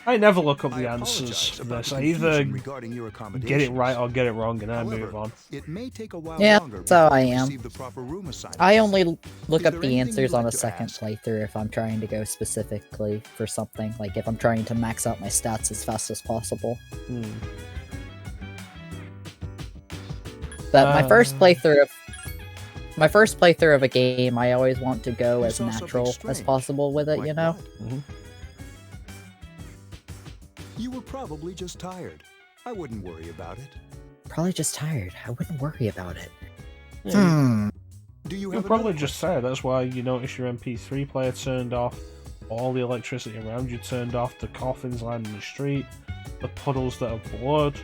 I never look up the answers for this. I either get it right or get it wrong, and I move on. It may take a while Yeah, longer that's how I before you am. receive the proper room assignment. I only look up there the anything answers you'd on like a to second ask? playthrough if I'm trying to go specifically for something. Like if I'm trying to max out my stats as fast as possible. But my first playthrough of a game, I always want to go as natural as possible with it, you know? You were probably just tired. I wouldn't worry about it. Probably just tired. I wouldn't worry about it. Do you You're have probably just tired. That's why you notice your MP3 player turned off, all the electricity around you turned off, the coffins lying in the street, the puddles that are blood.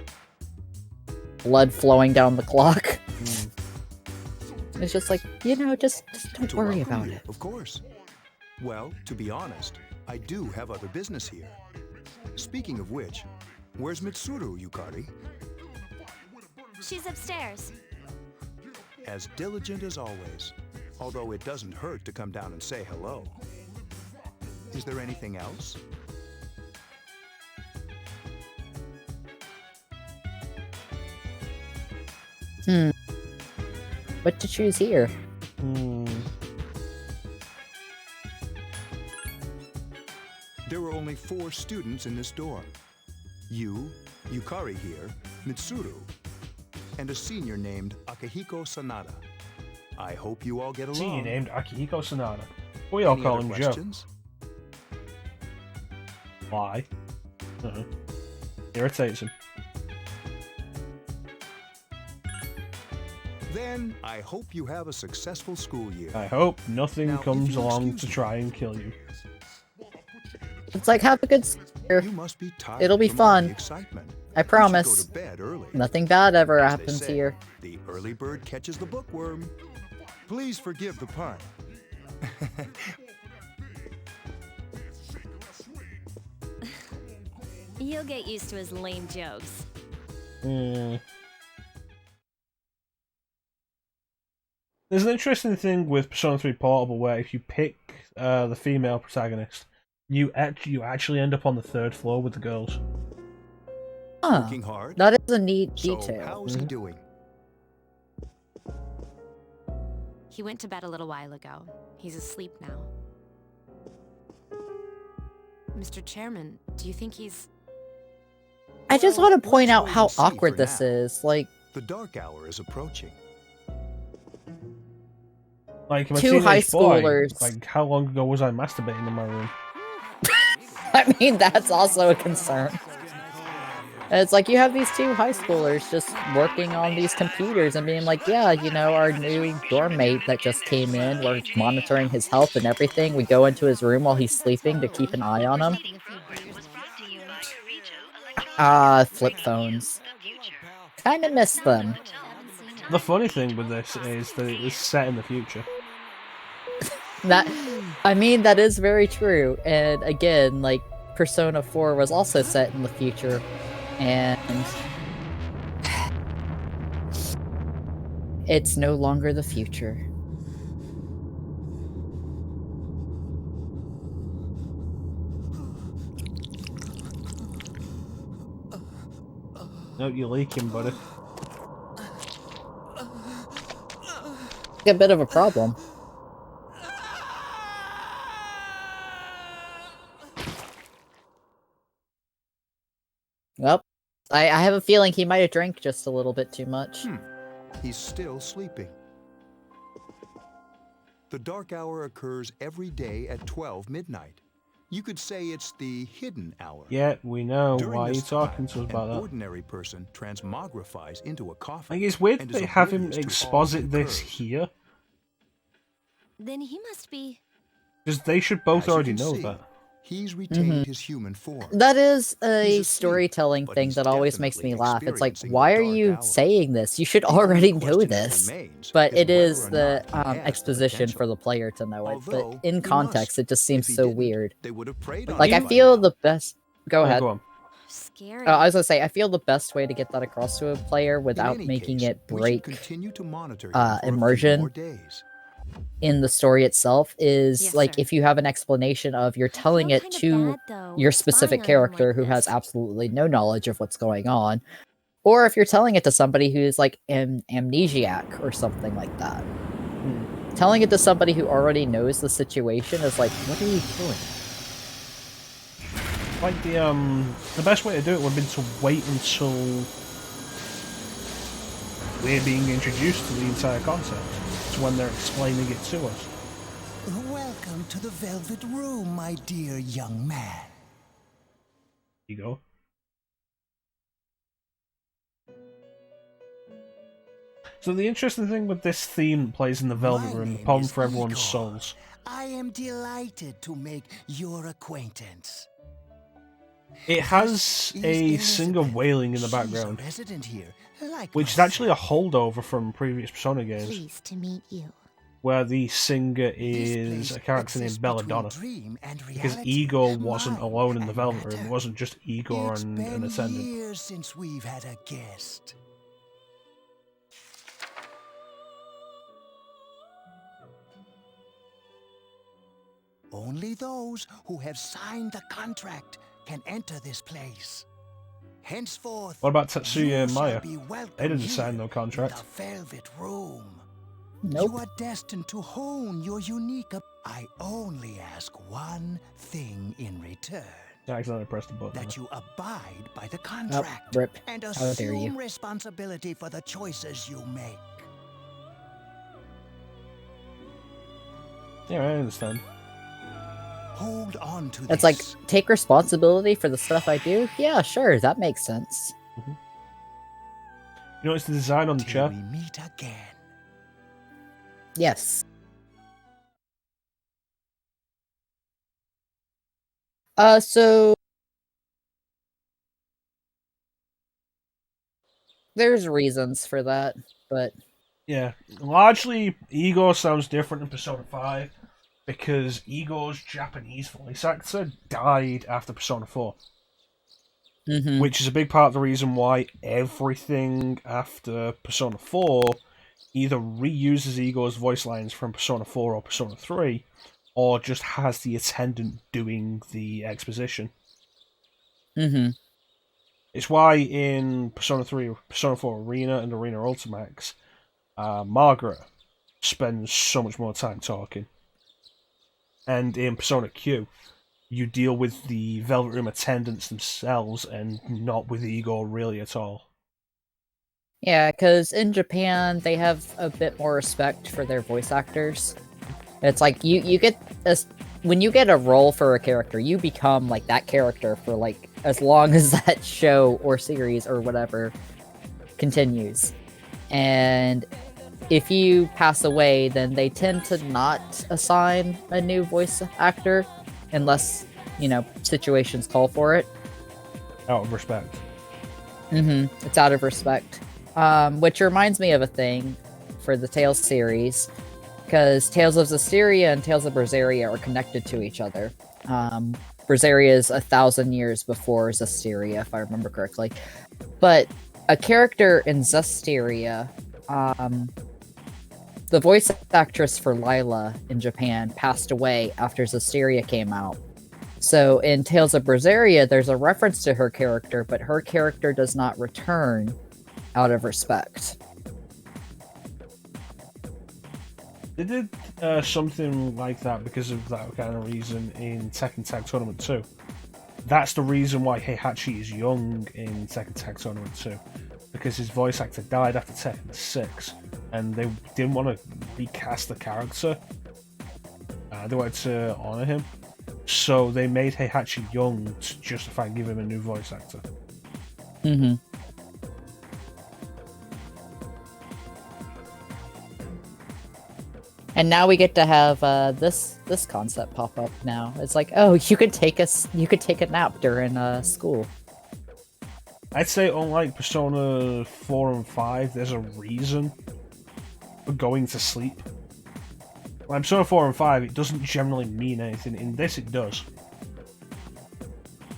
Blood flowing down the clock. It's just like, you know, just don't worry about it. Of course. Well, to be honest, I do have other business here. Speaking of which, where's Mitsuru, Yukari? She's upstairs. As diligent as always, although it doesn't hurt to come down and say hello. Is there anything else? What to choose here? There were only 4 students in this dorm. You, Yukari here, Mitsuru, and a senior named Akihiko Sanada. I hope you all get along. Senior named Akihiko Sanada. We all Any call other him questions? Joe. Why? Irritates him. Then I hope you have a successful school year. I hope nothing Now, comes if you'll along excuse to try and kill you. It's like, have a good year. You must be tired It'll be from all the fun. excitement. I promise. Go to bed early. Nothing bad ever As they happens say, here. The early bird catches the bookworm. Please forgive the pun. You'll get used to his lame jokes. There's an interesting thing with Persona 3 Portable where if you pick the female protagonist, you actually end up on the 3rd floor with the girls. Working hard. That is a neat detail. How's he doing? He went to bed a little while ago. He's asleep now. Mr. Chairman, do you think he's... I just want to point out how awkward this is. Like, the dark hour is approaching. Like, I'm a 2 high teenage boy. schoolers. Like, how long ago was I masturbating in my room? I mean, that's also a concern. It's like you have these 2 high schoolers just working on these computers and being like, yeah, you know, our new dorm mate that just came in, we're monitoring his health and everything. We go into his room while he's sleeping to keep an eye on him. Flip phones. Kinda miss them. The funny thing with this is that it is set in the future. I mean, that is very true. And again, like, Persona 4 was also set in the future. And it's no longer the future. No, you're leaking, buddy. A bit of a problem. Well, I have a feeling he might have drank just a little bit too much. He's still sleeping. The dark hour occurs every day at 12 midnight. You could say it's the hidden hour. Yeah, we know. During Why are you this talking time, to us about an that? ordinary person transmogrifies into a coffin. Like, it's weird and that is they have him oblivious to all exposit that this occurs. here. Then he must be... Because they should both As you already can know see, that. He's retained his human form. That is a He's asleep, storytelling but thing he's that always makes me definitely laugh. It's like, experiencing why the are dark you hour. saying this? You should The only already know question that this. remains But is it is whether or the not he has the exposition potential. for the player to know it. But Although in he context, must. it just If seems he so didn't, weird. They would have preyed on Like, him I by feel now. the best... Go ahead. Go on. Scary. I was gonna say, I feel the best way to get that across to a player without any making case, it we should break continue to monitor him for a few immersion more days. in the story itself is Yes, like sir. if you have an explanation of you're telling it kinda to bad, though, your spying specific on him character like who has this. absolutely no knowledge of what's going on, or if you're telling it to somebody who's like an amnesiac or something like that. Telling it to somebody who already knows the situation is like, what are you doing? Like the best way to do it would have been to wait until we're being introduced to the entire concept. It's when they're explaining it to us. Welcome to the Velvet Room, my dear young man. You go. So the interesting thing with this theme that plays in the Velvet Room, the poem for everyone's souls. I am delighted to make your acquaintance. It has a singer wailing in the background, Resident here, like which is actually a holdover from previous Persona games, Pleased to meet you. where the singer is a character named Belladonna. Because Igor wasn't alone in the Velvet Room, it wasn't just Igor and an attendant. years since we've had a guest. Only those who have signed the contract can enter this place. Henceforth, What about Tetsuya and you shall Maya? be welcome They didn't here sign no in contract. the Velvet Room. Nope. You are destined to hone your unique. I only ask one thing in return: I accidentally pressed the button. that you abide by the contract rip. and How dare assume you. responsibility for the choices you make. Yeah, I understand. Hold on to It's this. like, take responsibility for the stuff I do? Yeah, sure, that makes sense. You notice the design on the chair? We meet again. Yes. So... there's reasons for that, but... Yeah, largely Igor sounds different in Persona 5 because Igor's Japanese voice actor died after Persona 4. which is a big part of the reason why everything after Persona 4 either reuses Igor's voice lines from Persona 4 or Persona 3, or just has the attendant doing the exposition. It's why in Persona 3, Persona 4 Arena and Arena Ultimax, Margaret spends so much more time talking. And in Persona Q, you deal with the Velvet Room attendants themselves and not with Igor really at all. Yeah, because in Japan, they have a bit more respect for their voice actors. It's like, you get when you get a role for a character, you become like that character for like as long as that show or series or whatever continues. And if you pass away, then they tend to not assign a new voice actor unless, situations call for it. Out of respect. It's out of respect. Which reminds me of a thing for the Tales series, because Tales of Zestiria and Tales of Berseria are connected to each other. Berseria is 1,000 years before Zestiria, if I remember correctly. But a character in Zestiria, the voice actress for Lila in Japan passed away after Zestiria came out. So in Tales of Berseria, there's a reference to her character, but her character does not return out of respect. They did something like that because of that kind of reason in Tekken Tag Tournament 2. That's the reason why Heihachi is young in Tekken Tag Tournament 2. Because his voice actor died after Tekken 6, and they didn't want to recast the character. They wanted to honour him. So they made Heihachi young to justify giving him a new voice actor. And now we get to have this concept pop up now. It's like, oh, you could take a nap during school. I'd say unlike Persona 4 and 5, there's a reason for going to sleep. Like Persona 4 and 5, it doesn't generally mean anything. In this, it does.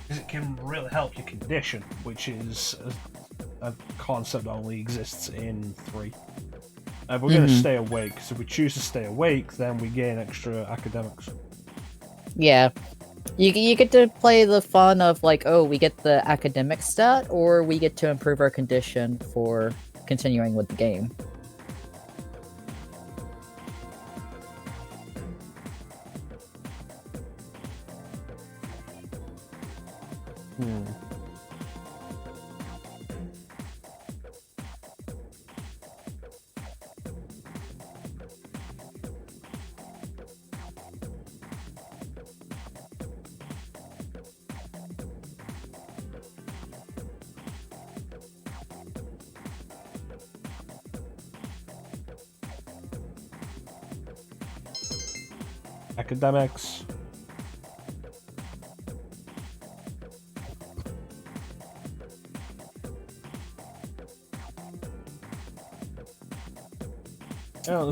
Because it can really help your condition, which is a concept that only exists in 3. We're going to stay awake, so if we choose to stay awake, then we gain extra academics. Yeah. You get to play the fun of like, oh, we get the academic stat, or we get to improve our condition for continuing with the game. Academics.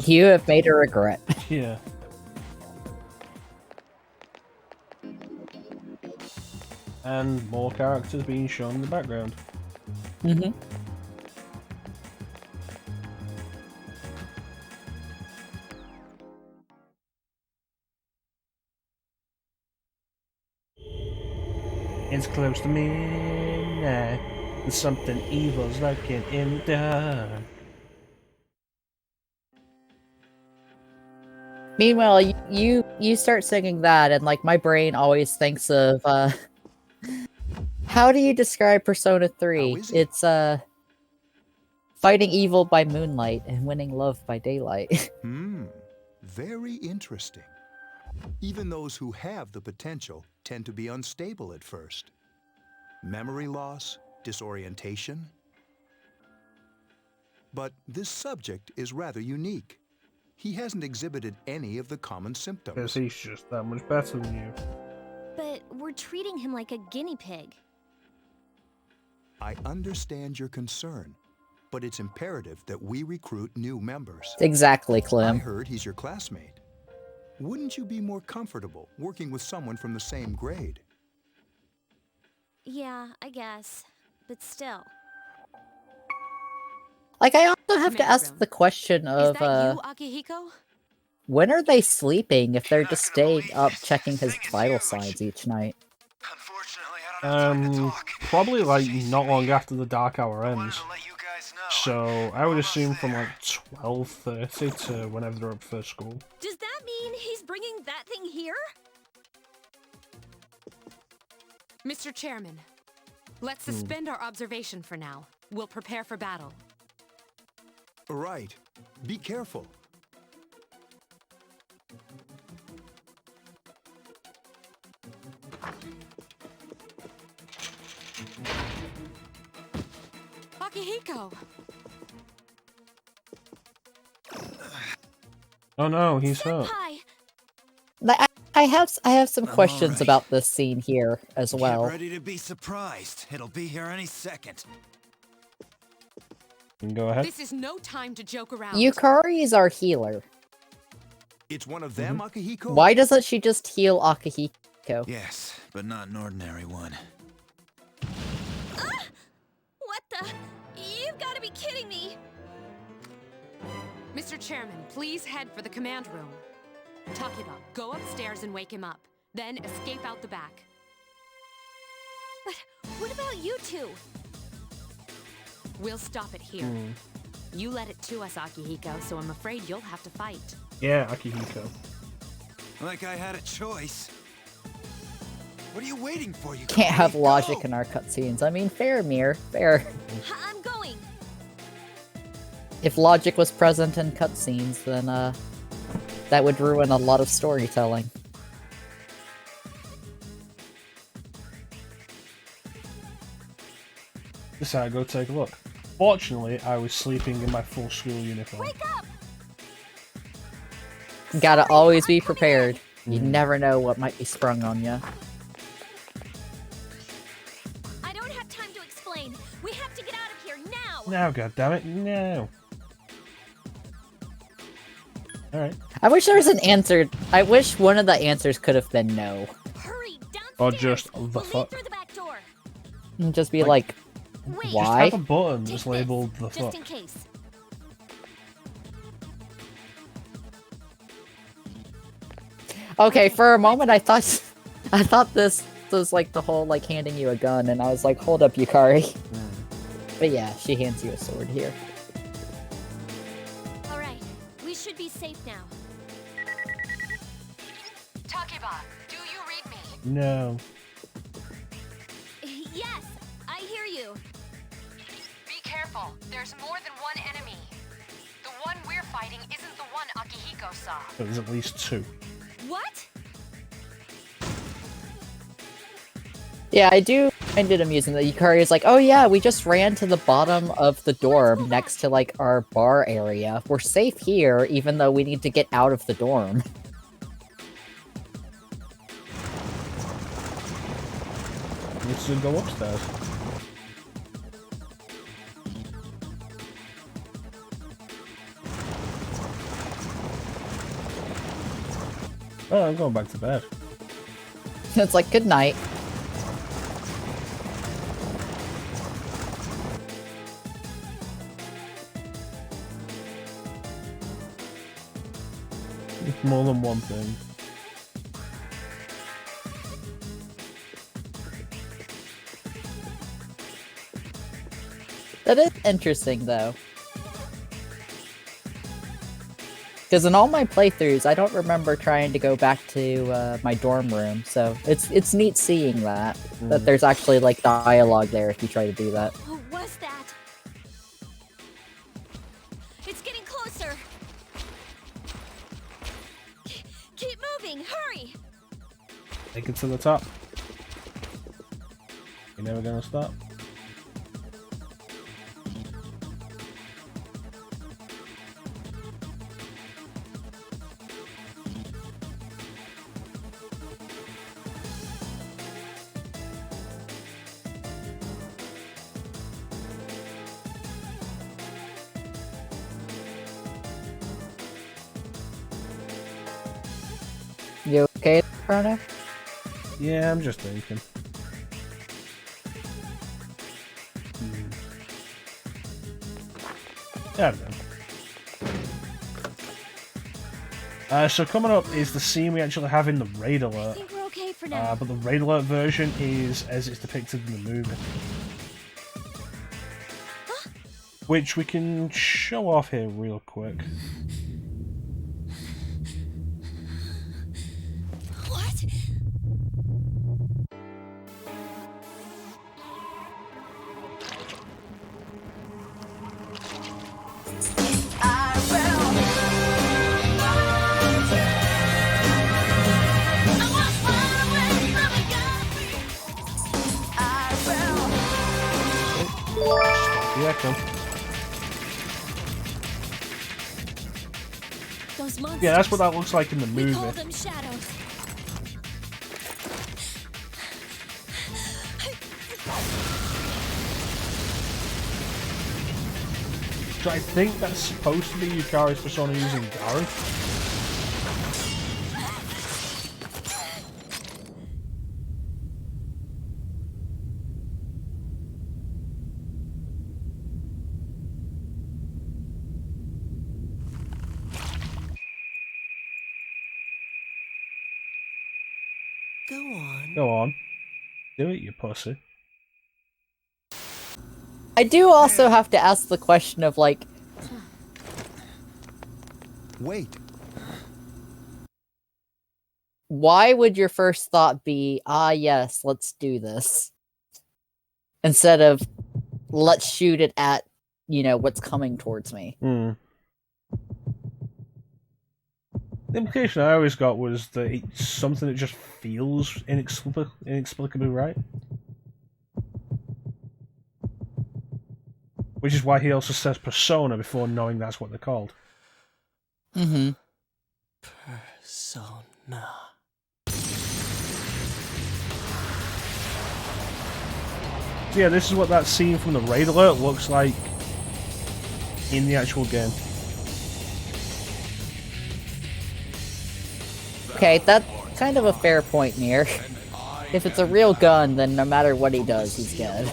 You have made a regret. Yeah. And more characters being shown in the background. It's close to midnight, and something evil's lurking in the dark. Meanwhile, you start singing that, and like my brain always thinks of how do you describe Persona 3? It's fighting evil by moonlight and winning love by daylight. Very interesting. Even those who have the potential tend to be unstable at first. Memory loss, disorientation. But this subject is rather unique. He hasn't exhibited any of the common symptoms. Because he's just that much better than you. But we're treating him like a guinea pig. I understand your concern, but it's imperative that we recruit new members. Exactly, Clem. I heard he's your classmate. Wouldn't you be more comfortable working with someone from the same grade? Yeah, I guess. But still. Like, I also have to Command ask room. the question Is of, that you, Akihiko? when are they sleeping if they're just staying up checking his vital signs each night? Probably like not long after the dark hour ends. So I would assume from like 12:30 to whenever they're up for school. Does that mean he's bringing that thing here? Mr. Chairman, let's suspend our observation for now. We'll prepare for battle. Right. Be careful. Akihiko! Oh no, he's hurt. I have some questions about this scene here as well. Get ready to be surprised. It'll be here any second. Go ahead. This is no time to joke around. Yukari is our healer. It's one of them, Akihiko? Why doesn't she just heal Akihiko? Yes, but not an ordinary one. What the? You've got to be kidding me! Mr. Chairman, please head for the command room. Takiba, go upstairs and wake him up. Then escape out the back. But what about you two? We'll stop it here. You led it to us, Akihiko, so I'm afraid you'll have to fight. Yeah, Akihiko. Like I had a choice. What are you waiting for? You Can't have logic in our cutscenes. I mean, fair, Mir, fair. I'm going. If logic was present in cutscenes, then that would ruin a lot of storytelling. Decided to go take a look. Fortunately, I was sleeping in my full school uniform. Wake up! Gotta always be prepared. You never know what might be sprung on you. I don't have time to explain. We have to get out of here now. Now, goddammit, no. Alright. I wish there was an answer. I wish one of the answers could have been no. Hurry, downstairs. Or just the fuck. Through the back door. And just be like, Wait, why? Just have a button just labeled the fuck. Just in case. Okay, for a moment I thought this was like the whole like handing you a gun, and I was like, hold up, Yukari. But yeah, she hands you a sword here. All right, we should be safe now. Takiba, do you read me? No. Yes, I hear you. Be careful. There's more than one enemy. The one we're fighting isn't the one Akihiko saw. There's at least two. What? Yeah, I do find it amusing that Yukari is like, oh yeah, we just ran to the bottom of the dorm next to like our bar area. We're safe here, even though we need to get out of the dorm. Let's just go upstairs. Oh, I'm going back to bed. It's like, good night. It's more than one thing. That is interesting, though. Because in all my playthroughs, I don't remember trying to go back to my dorm room, so it's neat seeing that. That there's actually, like, dialogue there if you try to do that. What was that? It's getting closer. Keep moving, hurry! Take it to the top. You're never gonna stop. You okay, Chrono? Yeah, I'm just thinking. Yeah, man. So coming up is the scene we actually have in the raid alert. I think we're okay for now. But the raid alert version is as it's depicted in the movie. Which we can show off here real quick. What? Yeah, come. Those monsters. Yeah, that's what that looks like in the movie. We call them shadows. So I think that's supposed to be Yukari's persona using Gary. Go on. Go on. Do it, you pussy. I do also have to ask the question of, like... Wait. Why would your first thought be, ah yes, let's do this? Instead of, let's shoot it at, you know, what's coming towards me. Hmm. The implication I always got was that it's something that just feels inexplicably right. Which is why he also says persona before knowing that's what they're called. Mm-hmm. Persona. So yeah, this is what that scene from the raid alert looks like in the actual game. Okay, that's kind of a fair point, Nier. If it's a real gun, then no matter what he does, he's dead.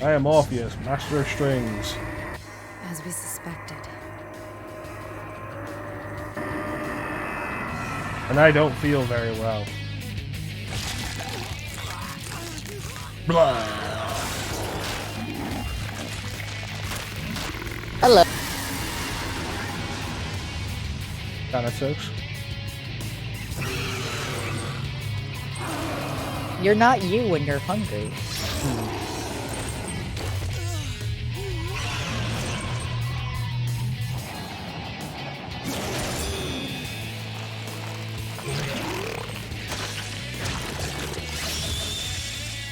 I am Orpheus, master of strings. As we suspected. And I don't feel very well. Blah. Hello. Thanatos. You're not you when you're hungry.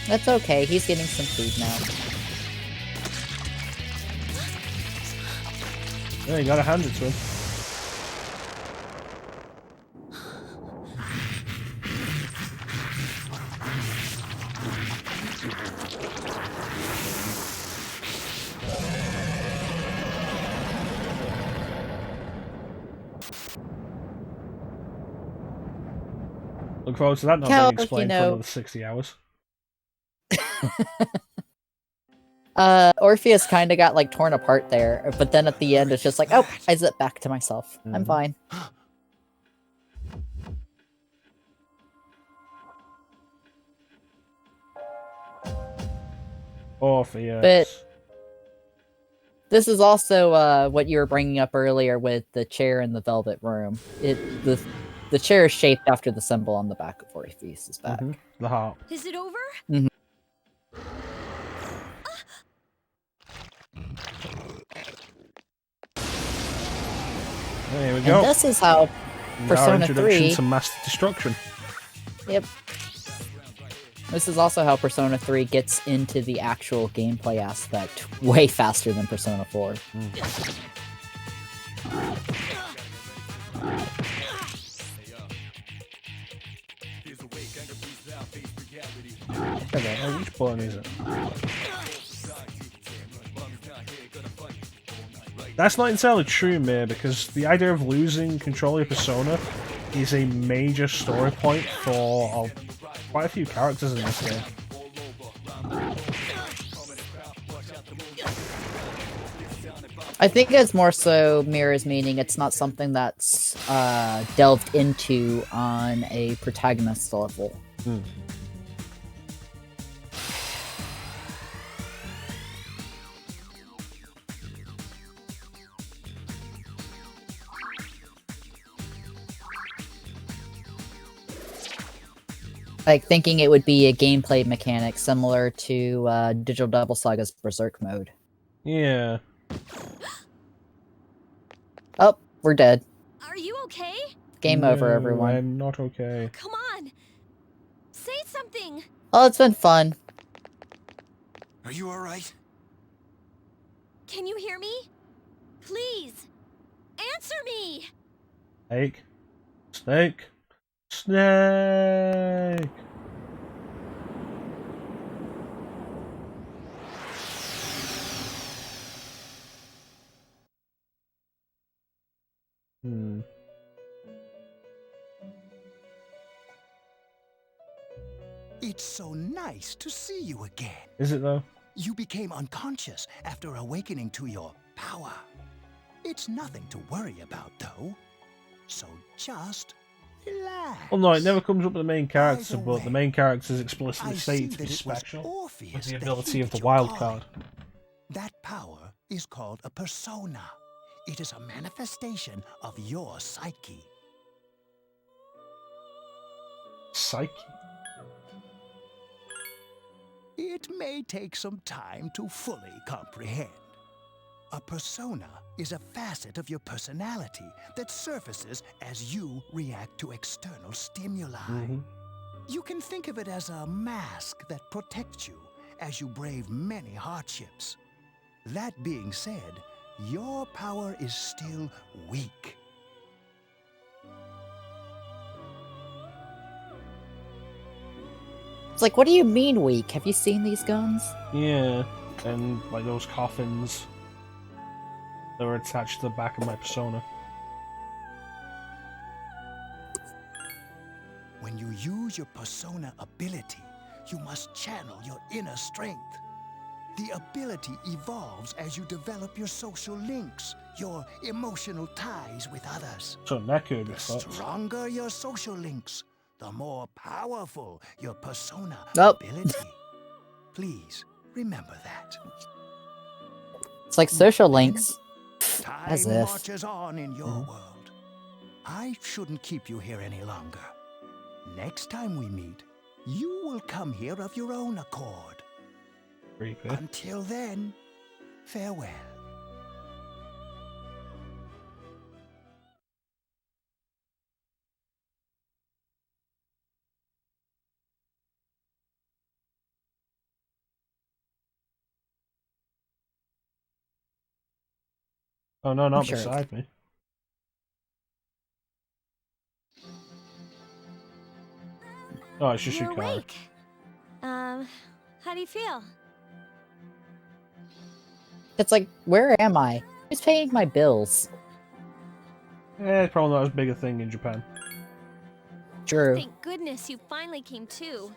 That's okay, he's getting some food now. Yeah, you gotta hand it to him. Look forward to that not being explained for another 60 hours. Orpheus kind of got like torn apart there, but then at the end it's just like, oh, I zip back to myself. I'm fine. Orpheus. But this is also what you were bringing up earlier with the chair in the velvet room. The chair is shaped after the symbol on the back of Orpheus's back. The heart. Is it over? Mm-hmm. There we go. And this is how Persona Our introduction 3... to Master Destruction. Yep. This is also how Persona 3 gets into the actual gameplay aspect way faster than Persona 4. Okay, which button is it? That's not entirely true, Mir, because the idea of losing control of your persona is a major story point for quite a few characters in this game. I think it's more so mirrors, meaning it's not something that's delved into on a protagonist level. Hmm. Like, thinking it would be a gameplay mechanic similar to Digital Devil Saga's Berserk mode. Yeah. Oh, we're dead. Are you okay? Game over, everyone. I'm not okay. Come on. Say something. Oh, it's been fun. Are you alright? Can you hear me? Please. Answer me. Snake. Snake. Snake. Hmm. It's so nice to see you again. Is it though? You became unconscious after awakening to your power. It's nothing to worry about, though. So just relax. Well, no, it never comes up with the main character, but the main character is explicitly stated to be special with the ability of the wild card. That power is called a persona. It is a manifestation of your psyche. Psyche? It may take some time to fully comprehend. A persona is a facet of your personality that surfaces as you react to external stimuli. You can think of it as a mask that protects you as you brave many hardships. That being said, your power is still weak. It's like, what do you mean weak? Have you seen these guns? Yeah, and like those coffins that were attached to the back of my persona. When you use your persona ability, you must channel your inner strength. The ability evolves as you develop your social links, your emotional ties with others. So that could be The fucked. stronger your social links, the more powerful your persona Nope. ability. Please remember that. It's like social links. As Time if. marches on in your world. I shouldn't keep you here any longer. Next time we meet, you will come here of your own accord. Creepy. Until then, farewell. Oh no, not sure beside me. Oh, it's just You're your car. awake. How do you feel? It's like, where am I? Who's paying my bills? It's probably not as big a thing in Japan. True. Thank goodness you finally came to.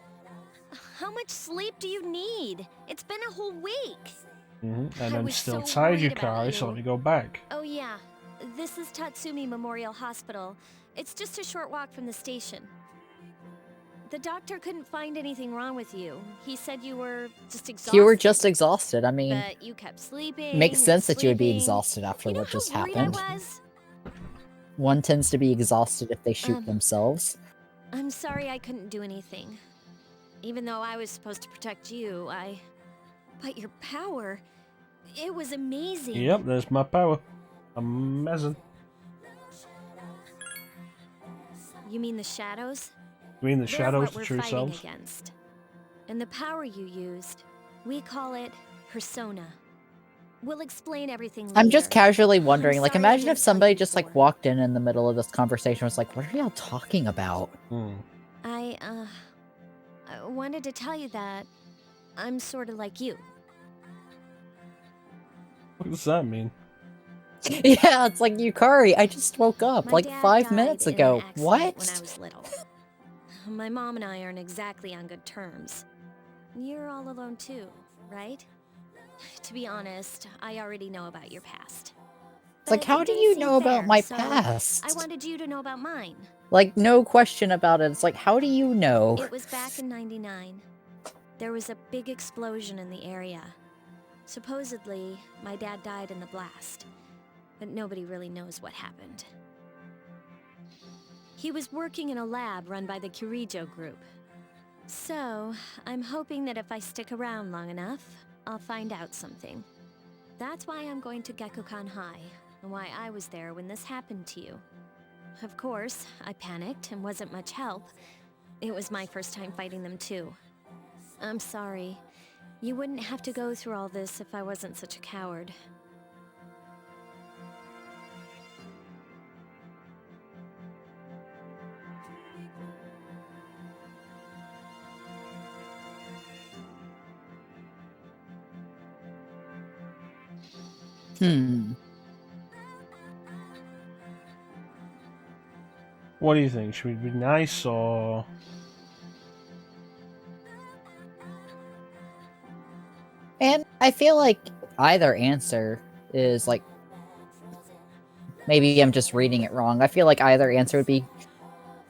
How much sleep do you need? It's been a whole week. And I I'm was still so tired, you worried about car, so you. let me go back. Oh yeah, this is Tatsumi Memorial Hospital. It's just a short walk from the station. The doctor couldn't find anything wrong with you. He said you were just exhausted. You were just exhausted. I mean, But you kept sleeping. makes sense and that you would be sleeping. exhausted after You know what just how worried happened. I was? One tends to be exhausted if they shoot themselves. I'm sorry I couldn't do anything. Even though I was supposed to protect you, But your power, it was amazing. Yep, there's my power. Amazing. You mean the shadows? You mean the They're shadows, what the we're true fighting selves? against. And the power you used, we call it persona. We'll explain everything later. I'm just casually wondering, like, sorry I imagine if didn't tell somebody you just, like, before. walked in the middle of this conversation and was like, what are y'all talking about? I wanted to tell you that I'm sort of like you. What does that mean? Yeah, it's like, Yukari, I just woke up, My like, dad 5 died minutes in an ago. accident What? When I was little. My mom and I aren't exactly on good terms. You're all alone too, right? To be honest, I already know about your past. It's like, how do you know about my past? I wanted you to know about mine. Like, no question about it. It's like, how do you know? It was back in '99. There was a big explosion in the area. Supposedly, my dad died in the blast, but nobody really knows what happened. He was working in a lab run by the Kirijo group. So, I'm hoping that if I stick around long enough, I'll find out something. That's why I'm going to Gekukan High, and why I was there when this happened to you. Of course, I panicked and wasn't much help. It was my first time fighting them too. I'm sorry. You wouldn't have to go through all this if I wasn't such a coward. What do you think? Should we be nice or... And I feel like either answer is like... Maybe I'm just reading it wrong. I feel like either answer would be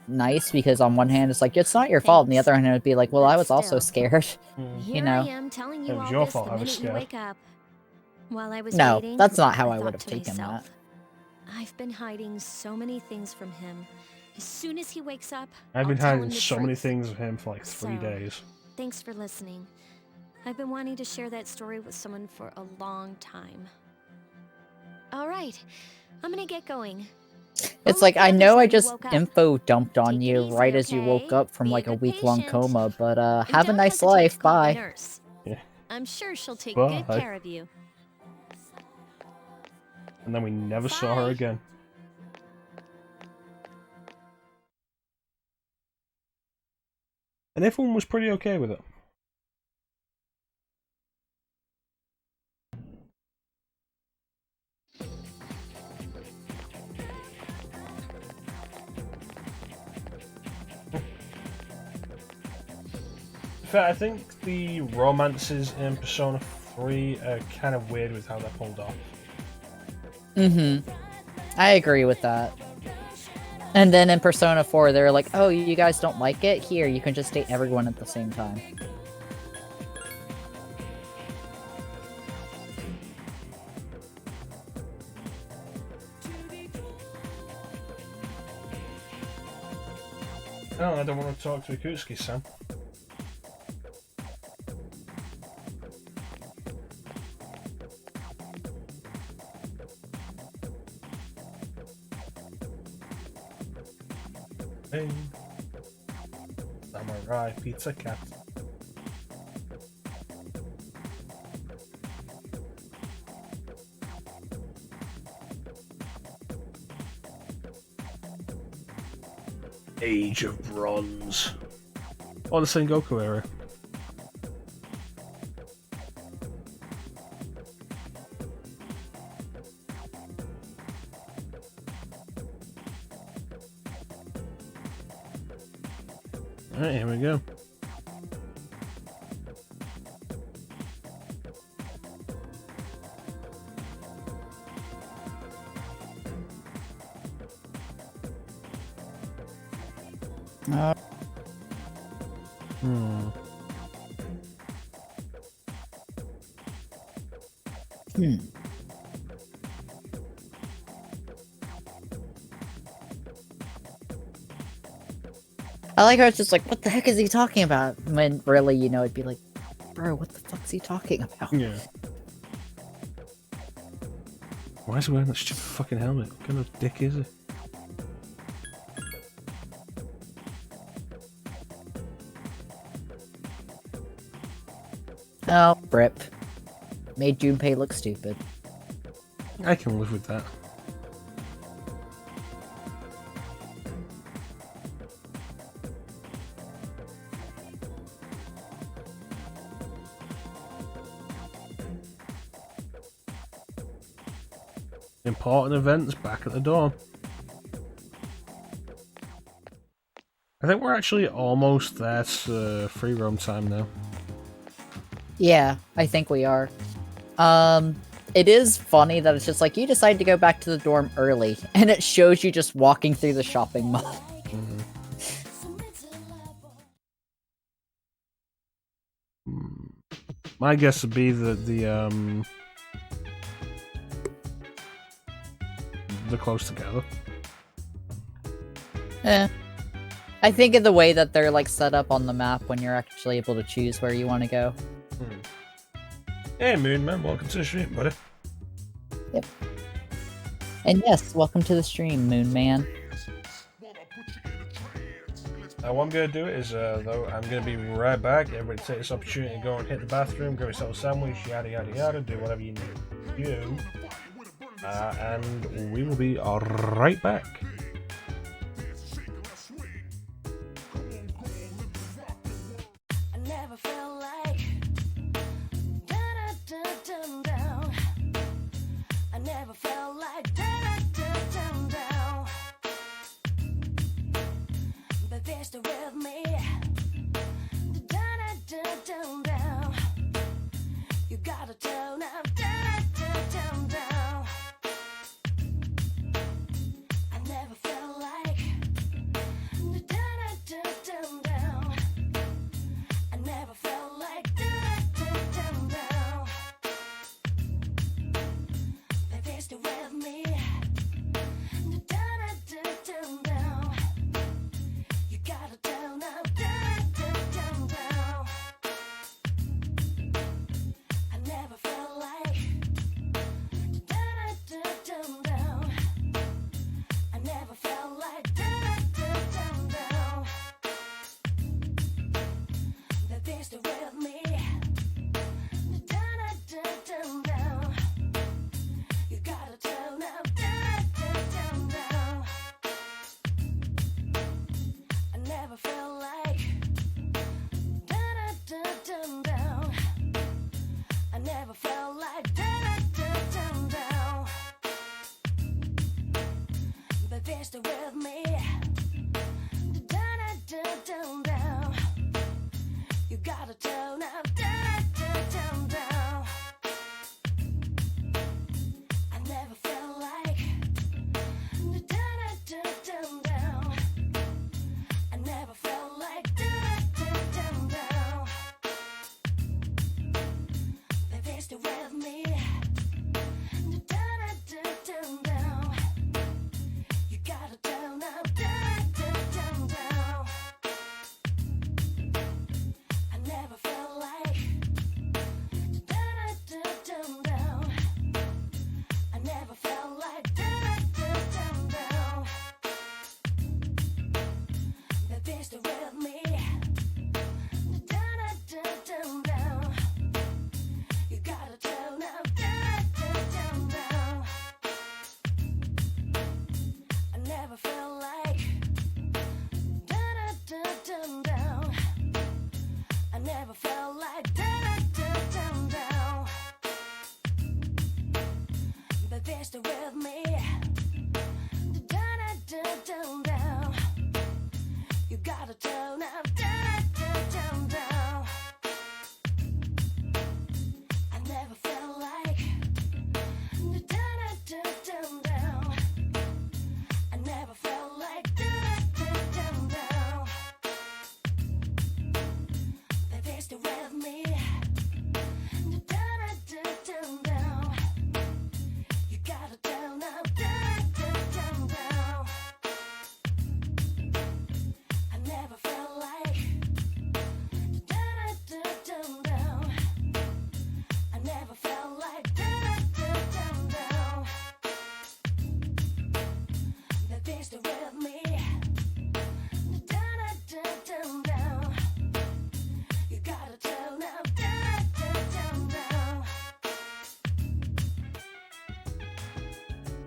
nice, because on one hand it's like, it's not your fault, and the other hand it would be like, well, I was also scared. You know? I am telling you It was all your this fault the I was minute you scared. wake up. While I was No, waiting, that's not how I thought would have to taken myself, that. I've been hiding so many things from him. As soon as he wakes up, I've been I'll tell him hiding the so many truth. things of him for like 3 So, days. Thanks for listening. I've been wanting to share that story with someone for a long time. All right, I'm gonna get going. It's like, I know I just woke up. info dumped on you easy, right as you woke okay? up from Be a like a good week-long patient. coma, but And have a don't nice hesitate life, to call the bye. nurse. Yeah. I'm sure she'll take Bye. good care of you. And then we never saw her again. And everyone was pretty okay with it. In fact, I think the romances in Persona 3 are kind of weird with how they're pulled off. I agree with that. And then in Persona 4, they're like, oh, you guys don't like it? Here, you can just date everyone at the same time. No, I don't want to talk to Ikutsuki-san. Hey. Samurai Pizza Cat. Age of Bronze. Oh, the Sengoku era. Alright, here we go. I like how it's just like, what the heck is he talking about? When really, you know, it'd be like, bro, what the fuck's he talking about? Yeah. Why is he wearing that stupid fucking helmet? What kind of dick is he? Oh, rip. Made Junpei look stupid. I can live with that. Important events back at the door. I think we're actually almost there to free roam time now. Yeah, I think we are. It is funny that it's just like, you decide to go back to the dorm early, and it shows you just walking through the shopping mall. My guess would be that they're close together. I think of the way that they're like set up on the map when you're actually able to choose where you want to go. Hey Moonman, welcome to the stream, buddy. Yep. And yes, welcome to the stream, Moonman. What I'm going to do is, though, I'm going to be right back. Everybody take this opportunity to go and hit the bathroom, go yourself a sandwich, yada yada yada, do whatever you need to do. And we will be right back.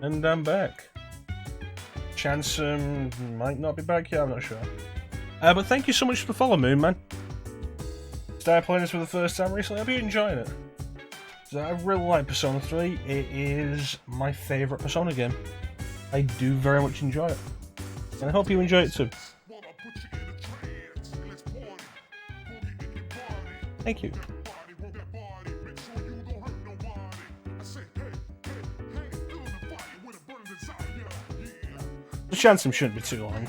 And I'm back. ChanceEm might not be back yet, I'm not sure. But thank you so much for the follow, Moon Man. Started playing this for the first time recently. I hope you're enjoying it. So I really like Persona 3. It is my favourite Persona game. I do very much enjoy it. And I hope you enjoy it too. Thank you. ChanceEm shouldn't be too long.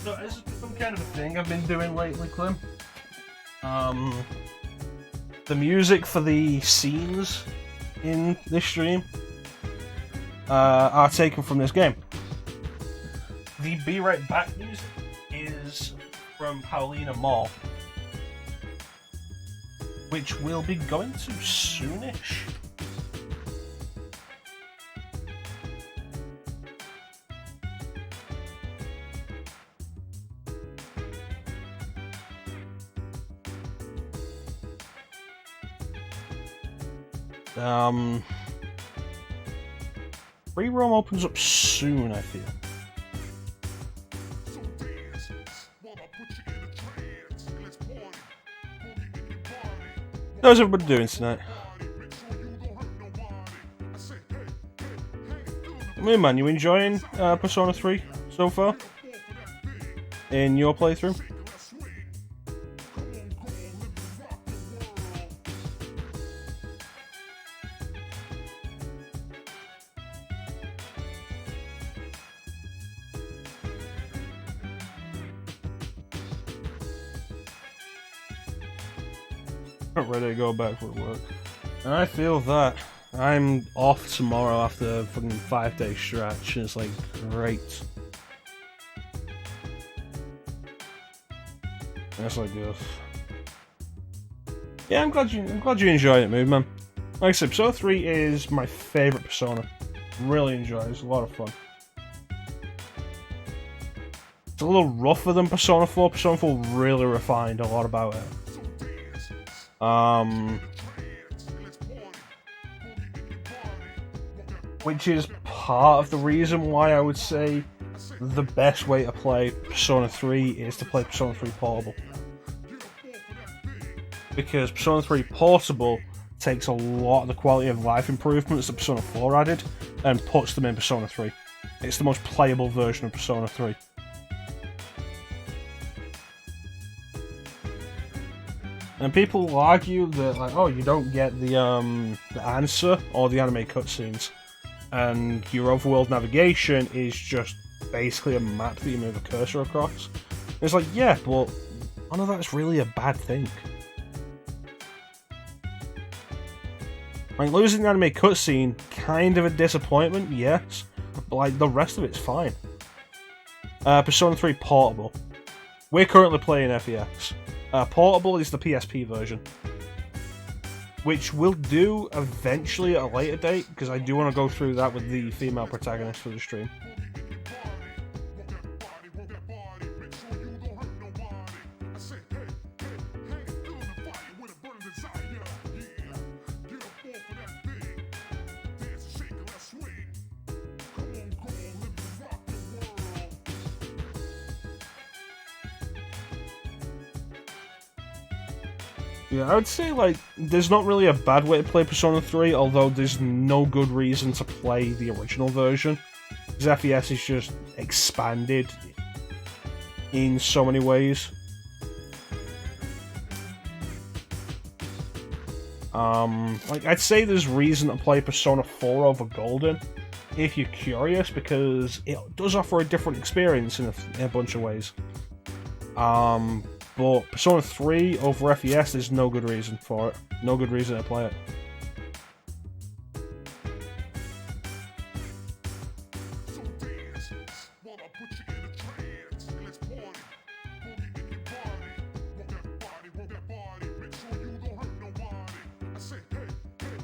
So this is some kind of a thing I've been doing lately, Clem. The music for the scenes in this stream are taken from this game. The Be Right Back music is from Paulina Mall, which we'll be going to soonish. Free roam opens up soon, I feel. How's everybody doing tonight? I mean, man, you enjoying Persona 3 so far? In your playthrough? Not ready to go back for work. And I feel that. I'm off tomorrow after a fucking 5-day stretch, and it's like, great. That's like this. Yeah, I'm glad you enjoy it, man. Like I said, Persona 3 is my favourite Persona. Really enjoy it, it's a lot of fun. It's a little rougher than Persona 4. Persona 4 really refined a lot about it. Which is part of the reason why I would say the best way to play Persona 3 is to play Persona 3 Portable. Because Persona 3 Portable takes a lot of the quality of life improvements that Persona 4 added and puts them in Persona 3. It's the most playable version of Persona 3. And people will argue that, like, oh, you don't get the answer or the anime cutscenes, and your overworld navigation is just basically a map that you move a cursor across. And it's like, yeah, but none of that's really a bad thing. Like, losing the anime cutscene, kind of a disappointment, yes, but like the rest of it's fine. Persona 3 Portable. We're currently playing FES. Portable is the PSP version, which we'll do eventually at a later date, because I do want to go through that with the female protagonist for the stream. Yeah, I would say, like, there's not really a bad way to play Persona 3, although there's no good reason to play the original version. Because FES is just expanded in so many ways. Like, I'd say there's reason to play Persona 4 over Golden, if you're curious, because it does offer a different experience in a bunch of ways. But Persona 3 over FES, there's no good reason for it. No good reason to play it.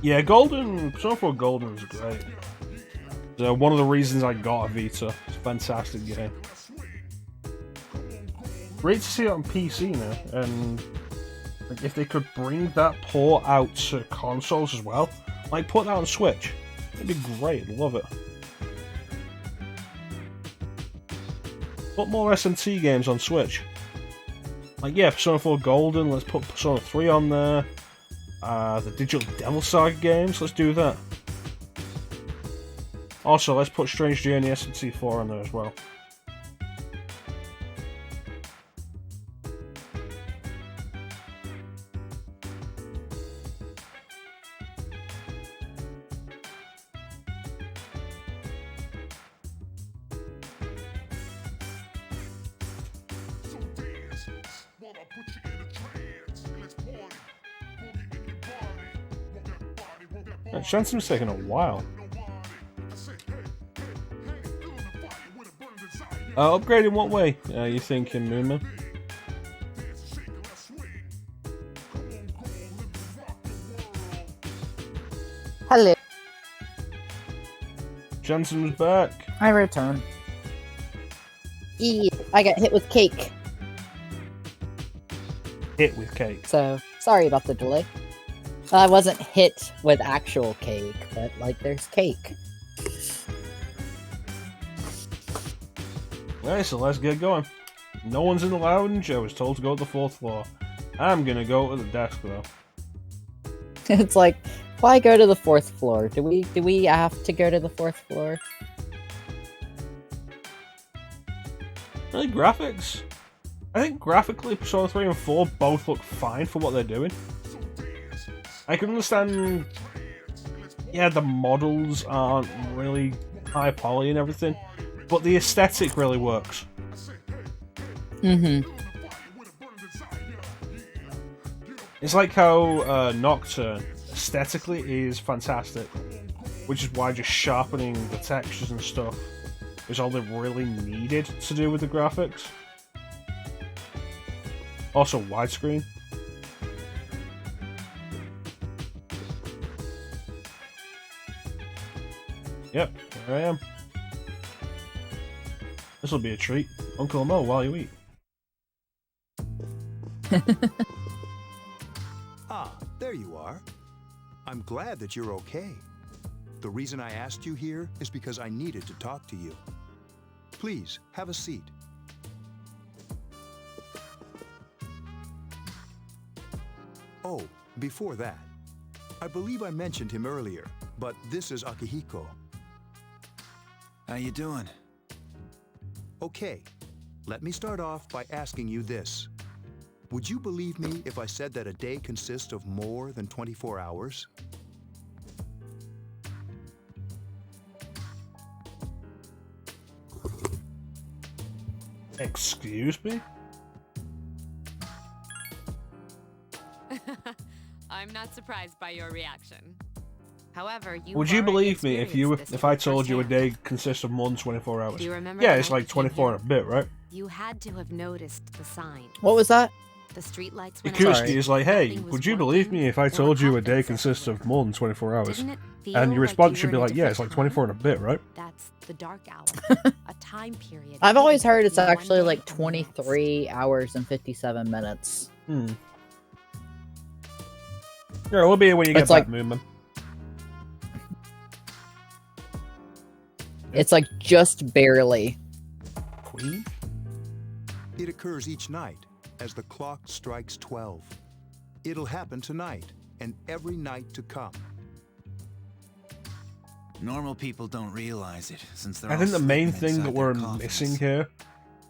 Yeah, Persona 4 Golden was great. So one of the reasons I got a Vita. It's a fantastic game. Great to see it on PC now, and like, if they could bring that port out to consoles as well, like put that on Switch, it'd be great. Love it. Put more SMT games on Switch. Like, yeah, Persona 4 Golden, let's put Persona 3 on there. The Digital Devil Saga games, let's do that. Also, let's put Strange Journey SMT 4 on there as well. ChanceEm's taking a while. Upgrade in what way are you thinking, Moonman? Hello. ChanceEm's back. I return. I got hit with cake. Hit with cake. So, sorry about the delay. I wasn't hit with actual cake, but, like, there's cake. Alright, so let's get going. No one's in the lounge. I was told to go to the 4th floor. I'm gonna go to the desk, though. It's like, why go to the 4th floor? Do we have to go to the 4th floor? Really, graphics? I think graphically Persona 3 and 4 both look fine for what they're doing. I can understand, yeah, the models aren't really high poly and everything, but the aesthetic really works. Mm-hmm. It's like how Nocturne aesthetically is fantastic, which is why just sharpening the textures and stuff is all they really needed to do with the graphics. Also widescreen. Yep, here I am. This'll be a treat. Uncle Mo while you eat. Ah, there you are. I'm glad that you're okay. The reason I asked you here is because I needed to talk to you. Please, have a seat. Oh, before that, I believe I mentioned him earlier, but this is Akihiko. How you doing? Okay, let me start off by asking you this. Would you believe me if I said that a day consists of more than 24 hours? Excuse me? I'm not surprised by your reaction. However, Would you believe me if I told you a day consists of more than 24 hours? Do you remember Yeah, the it's night like you came 24 here? and a bit, right? You had to have noticed the sign. What was that? The streetlights went Ikuski is like, hey, nothing was would you believe me if I told you a day consists of more than 24 hours? Didn't it feel And your like response you should were be in a like, yeah, it's like different 24 and a bit, right? That's the dark hour, a time period. I've always heard it's between one actually day like and the 23 hours and 57 minutes. Hmm. Yeah, we'll be here when you get It's back, like- Moonman. It's like just barely. Queen? It occurs each night as the clock strikes 12. It'll happen tonight and every night to come. Normal people don't realize it, since they're I think all the main sleeping thing that inside we're their coffins. missing here,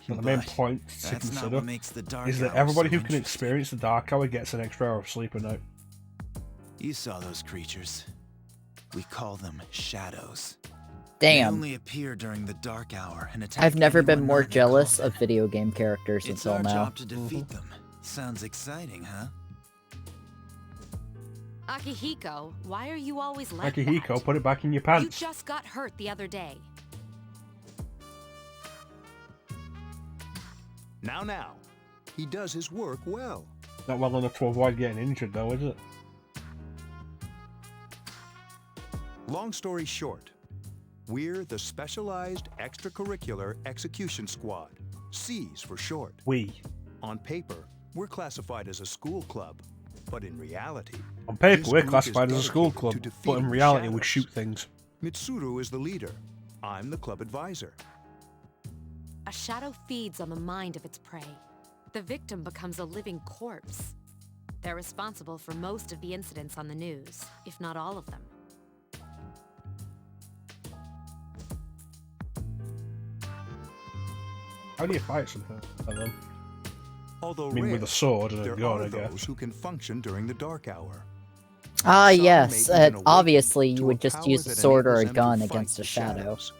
and the main But point to that's not consider, what makes the dark is that hour everybody so who can interesting. experience the dark hour gets an extra hour of sleep a night. You saw those creatures. We call them shadows. Damn. They only appear during the dark hour and attack I've never been anyone more not in jealous combat. of video game characters It's until our now. job to defeat them. Sounds exciting, huh? Akihiko, why are you always like Akihiko, that? put it back in your You pants. just got hurt the other day. Now, he does his work well. Not well enough to avoid getting injured, though, is it? Long story short, we're the Specialized Extracurricular Execution Squad, C's for short. On paper, we're classified as a school club, but in reality... On paper, this we're group is classified as a school dedicated club, to but in defeating reality, we shadows. shoot things. Mitsuru is the leader. I'm the club advisor. A shadow feeds on the mind of its prey. The victim becomes a living corpse. They're responsible for most of the incidents on the news, if not all of them. How do you fight something like them? Although I mean, rare, with a sword and a there gun, are I guess. those who can function during the dark hour. Ah, Some yes. may even awake obviously, to you a would just power use a that sword or a enables them to gun fight against a the shadow. shadows.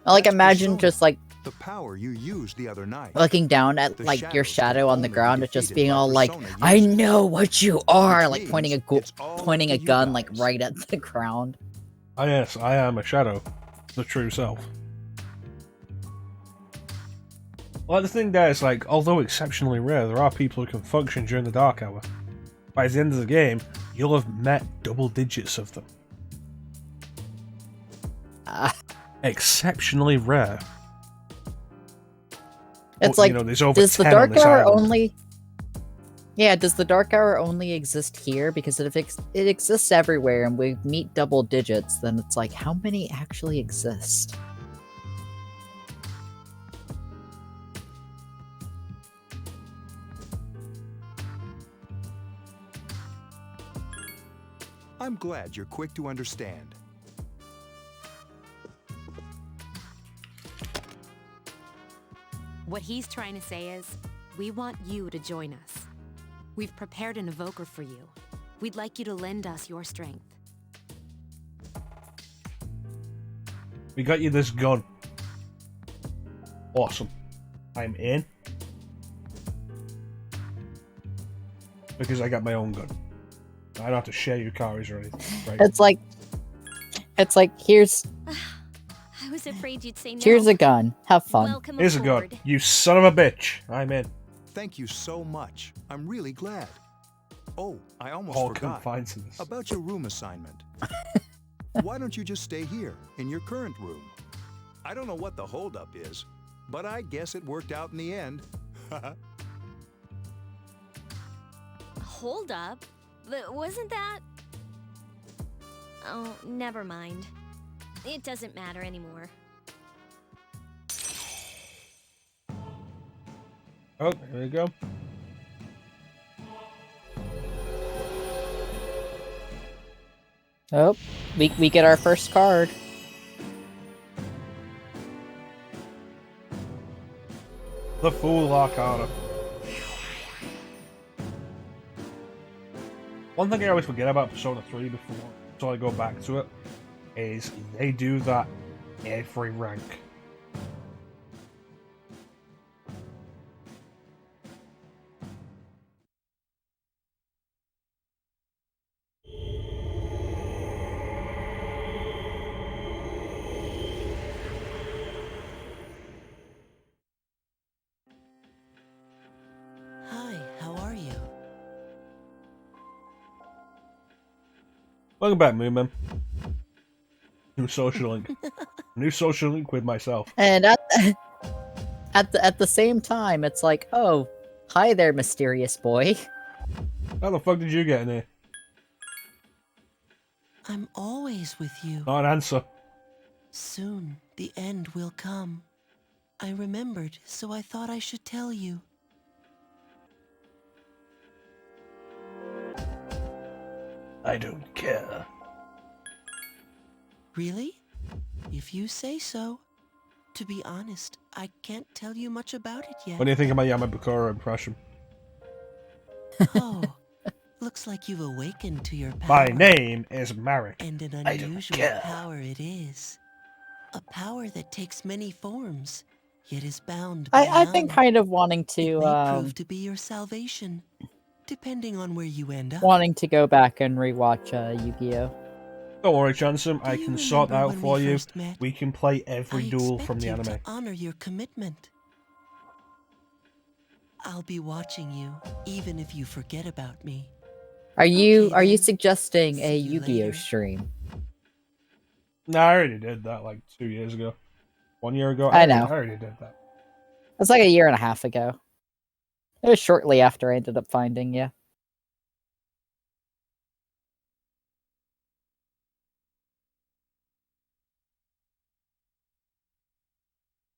Like, That's imagine Persona, just like The power you used the other night. Looking down at The like your shadows shadow on the only ground, be it's just defeated being by all like, persona "I users. know what you are," Which like pointing means it's all up pointing to a you gun like guys. right at the ground. Ah, yes, I am a shadow, the true self. Like, the thing there is, like, although exceptionally rare, there are people who can function during the dark hour. By the end of the game, you'll have met double digits of them. Exceptionally rare. It's But, like, you know, there's over does the 10 on dark this hour island. only? Yeah, does the dark hour only exist here? Because if it exists everywhere and we meet double digits, then it's like, how many actually exist? I'm glad you're quick to understand. What he's trying to say is, we want you to join us. We've prepared an evoker for you. We'd like you to lend us your strength. We got you this gun. Awesome. I'm in. Because I got my own gun. I don't have to share Yukari's or anything. Right? It's like, here's I was afraid you'd say no. here's a gun. Have fun. Welcome Here's a gun. aboard. You son of a bitch. I'm in. Thank you so much. I'm really glad. Oh, I almost All forgot confined to this. about your room assignment. Why don't you just stay here in your current room? I don't know what the holdup is, but I guess it worked out in the end. Hold up. Wasn't that? Oh, never mind. It doesn't matter anymore. Oh, there we go. Oh, we get our first card. The Fool Arcana. One thing I always forget about Persona 3 until I go back to it is they do that every rank. Hi, how are you? Welcome back, Moonman. New social link. New social link with myself. And at the same time, it's like, oh, hi there, mysterious boy. How the fuck did you get in here? I'm always with you. Not an answer. Soon, the end will come. I remembered, so I thought I should tell you. I don't care. Really? If you say so. To be honest, I can't tell you much about it yet. What do you think of my Yamabukuro impression? Oh, looks like you've awakened to your power. My name is Marek. And an I don't unusual care. power it is. A power that takes many forms, yet is bound by I've been none. kind of wanting It to may prove to be your salvation, depending on where you end up. wanting to go back and rewatch Yu-Gi-Oh. Don't worry, ChanceEm, I can sort that out when for we you. first met? We can play every I duel expect from the you anime. to honor your commitment. I'll be watching you, even if you forget about me. Are you then. suggesting a See you Yu-Gi-Oh later. stream? No, I already did that like 2 years ago. 1 year ago. I know. I already did that. It's like a year and a half ago. It was shortly after I ended up finding you.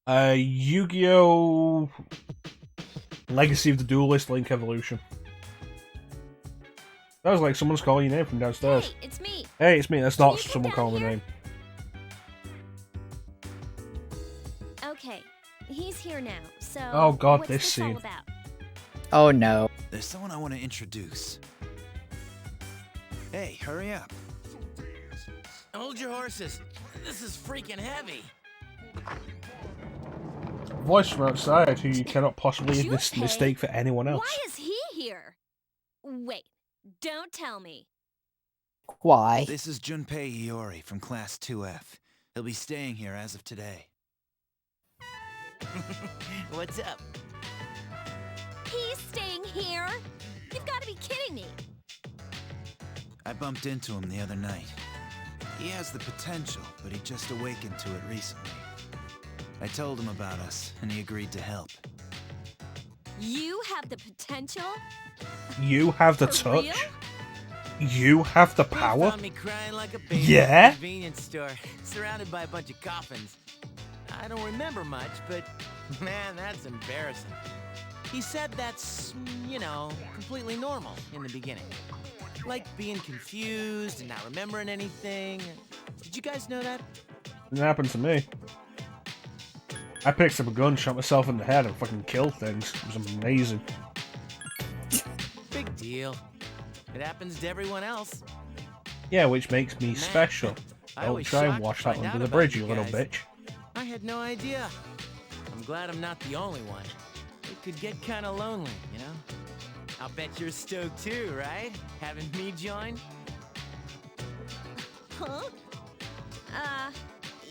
Yu-Gi-Oh! Legacy of the Duelist Link Evolution. That was like someone's calling your name from downstairs. Hey, it's me. Hey, it's me. That's not someone calling my name. Okay, he's here now. So. Oh, God, what's this all scene. about? Oh no. There's someone I want to introduce. Hey, hurry up. Hold your horses. This is freaking heavy. voice from outside who you cannot possibly mistake for anyone else. Why is he here? Wait, don't tell me. Why? This is Junpei Iori from Class 2F. He'll be staying here as of today. What's up? He's staying here? You've got to be kidding me. I bumped into him the other night. He has the potential, but he just awakened to it recently. I told him about us, and he agreed to help. You have the potential? You have the For real? touch? You have the power? Found me crying like a baby Yeah? at the convenience store, surrounded by a bunch of coffins. I don't remember much, but man, that's embarrassing. He said that's, you know, completely normal in the beginning. Like being confused and not remembering anything. Did you guys know that? It happened to me. I picked up a gun, shot myself in the head, and fucking killed things. It was amazing. Big deal. It happens to everyone else. Yeah, which makes me special. I Don't was try and shocked to wash that find under out the about bridge, you you little guys. bitch. I had no idea. I'm glad I'm not the only one. It could get kind of lonely, you know? I'll bet you're stoked too, right? Having me join? Huh?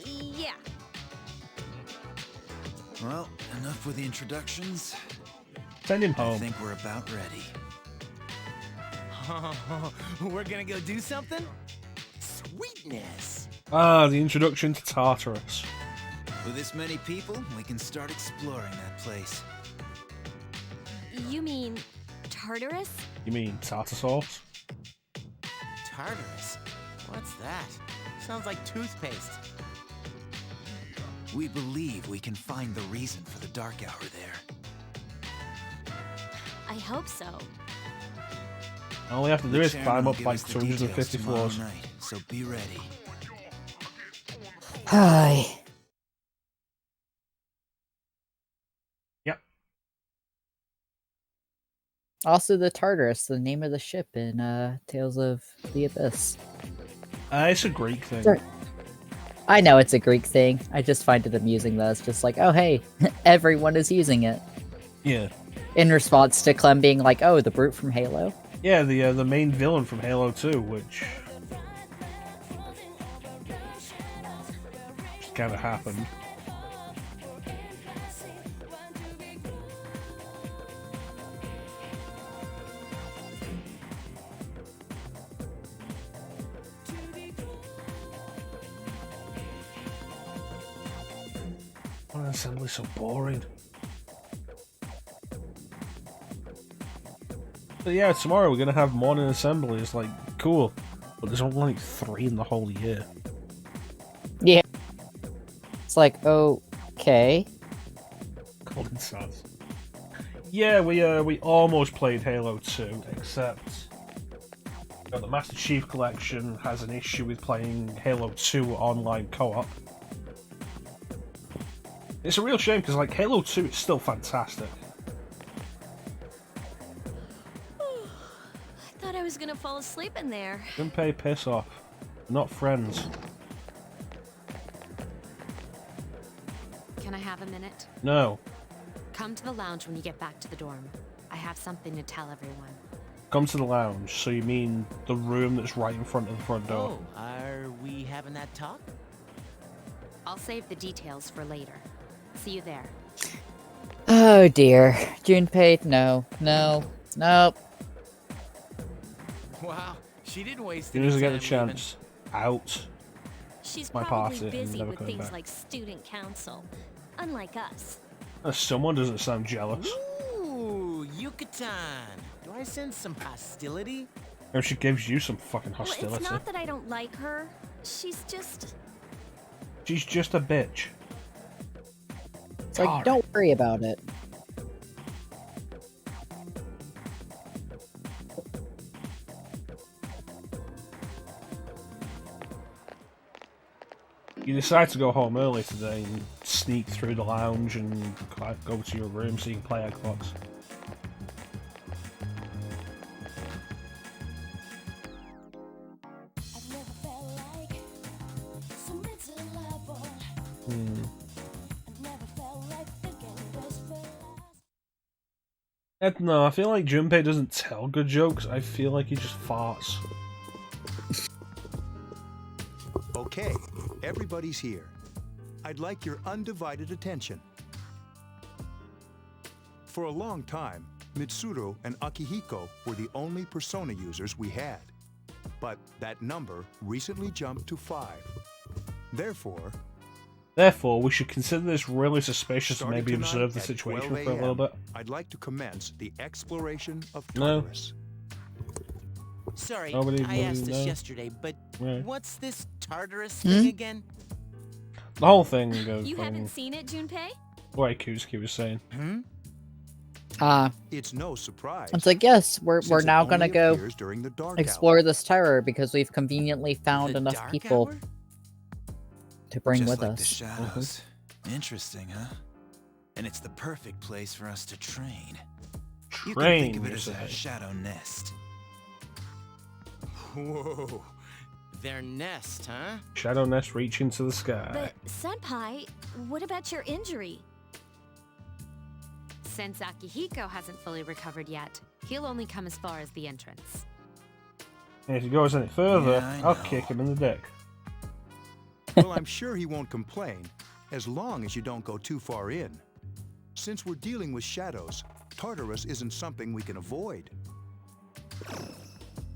Yeah. Well, enough with the introductions. Send him I home. think we're about ready. We're gonna go do something? Sweetness! Ah, the introduction to Tartarus. With this many people, we can start exploring that place. You mean Tartarus? You mean tartar sauce? Tartarus? What's that? Sounds like toothpaste. We believe we can find the reason for the dark hour there. I hope so. All we have to do The is chairman climb will up give like us the 250 details tomorrow floors. night, so be ready. Hi. Yep. Also, the Tartarus, the name of the ship in Tales of the Abyss. It's a Greek thing. Sorry. I know it's a Greek thing. I just find it amusing that it's just like, oh hey, everyone is using it. Yeah. In response to Clem being like, oh, the brute from Halo. Yeah, the main villain from Halo 2, which kind of happened. Morning assembly's so boring. But yeah, tomorrow we're gonna have morning assemblies. Like, cool, but there's only like 3 in the whole year. Yeah. It's like, okay. Golden Suns. Yeah, we almost played Halo 2, except the Master Chief Collection has an issue with playing Halo 2 online co-op. It's a real shame because like Halo 2 is still fantastic. I thought I was gonna fall asleep in there. Junpei, piss off. We're not friends. Can I have a minute? No. Come to the lounge when you get back to the dorm. I have something to tell everyone. Come to the lounge, so you mean the room that's right in front of the front door? Oh, are we having that talk? I'll save the details for later. See you there. Oh dear. Junpei, no. Nope. Wow, she didn't waste As soon any as I get time the chance, out. She's My probably party and busy never with coming things back. like student council. Unlike us. Someone doesn't sound jealous. Ooh, Yucatan. Do I sense some hostility? Or she gives you some fucking Well, hostility. it's not that I don't like her. She's just... She's just a bitch. It's like, don't worry about it. You decide to go home early today and sneak through the lounge and go to your room so you can play Xbox. No, I feel like Junpei doesn't tell good jokes. I feel like he just farts. Okay, everybody's here. I'd like your undivided attention. For a long time, Mitsuru and Akihiko were the only Persona users we had. But that number recently jumped to 5. Therefore, we should consider this really suspicious and maybe observe the situation for a little bit. I'd like to commence the exploration of Tartarus. Sorry, Nobody I asked this knows. yesterday, but Yeah. what's this Tartarus thing again? The whole thing of You haven't seen it, Junpei? what Kuzuki was saying. It's no surprise. It's like, yes, we're since it now only gonna go appears during the dark explore this tower because we've conveniently found The enough dark people hour? to bring Just with like us. the shadows. Interesting, huh? And it's the perfect place for us to train. You can Train, think of it you as a say. shadow nest. Whoa. Their nest, huh? Shadow Nest reach into the sky. But, Senpai, what about your injury? Since Akihiko hasn't fully recovered yet, he'll only come as far as the entrance. And if he goes any further, Yeah, I I'll know. kick him in the dick. Well, I'm sure he won't complain, as long as you don't go too far in. Since we're dealing with shadows, Tartarus isn't something we can avoid.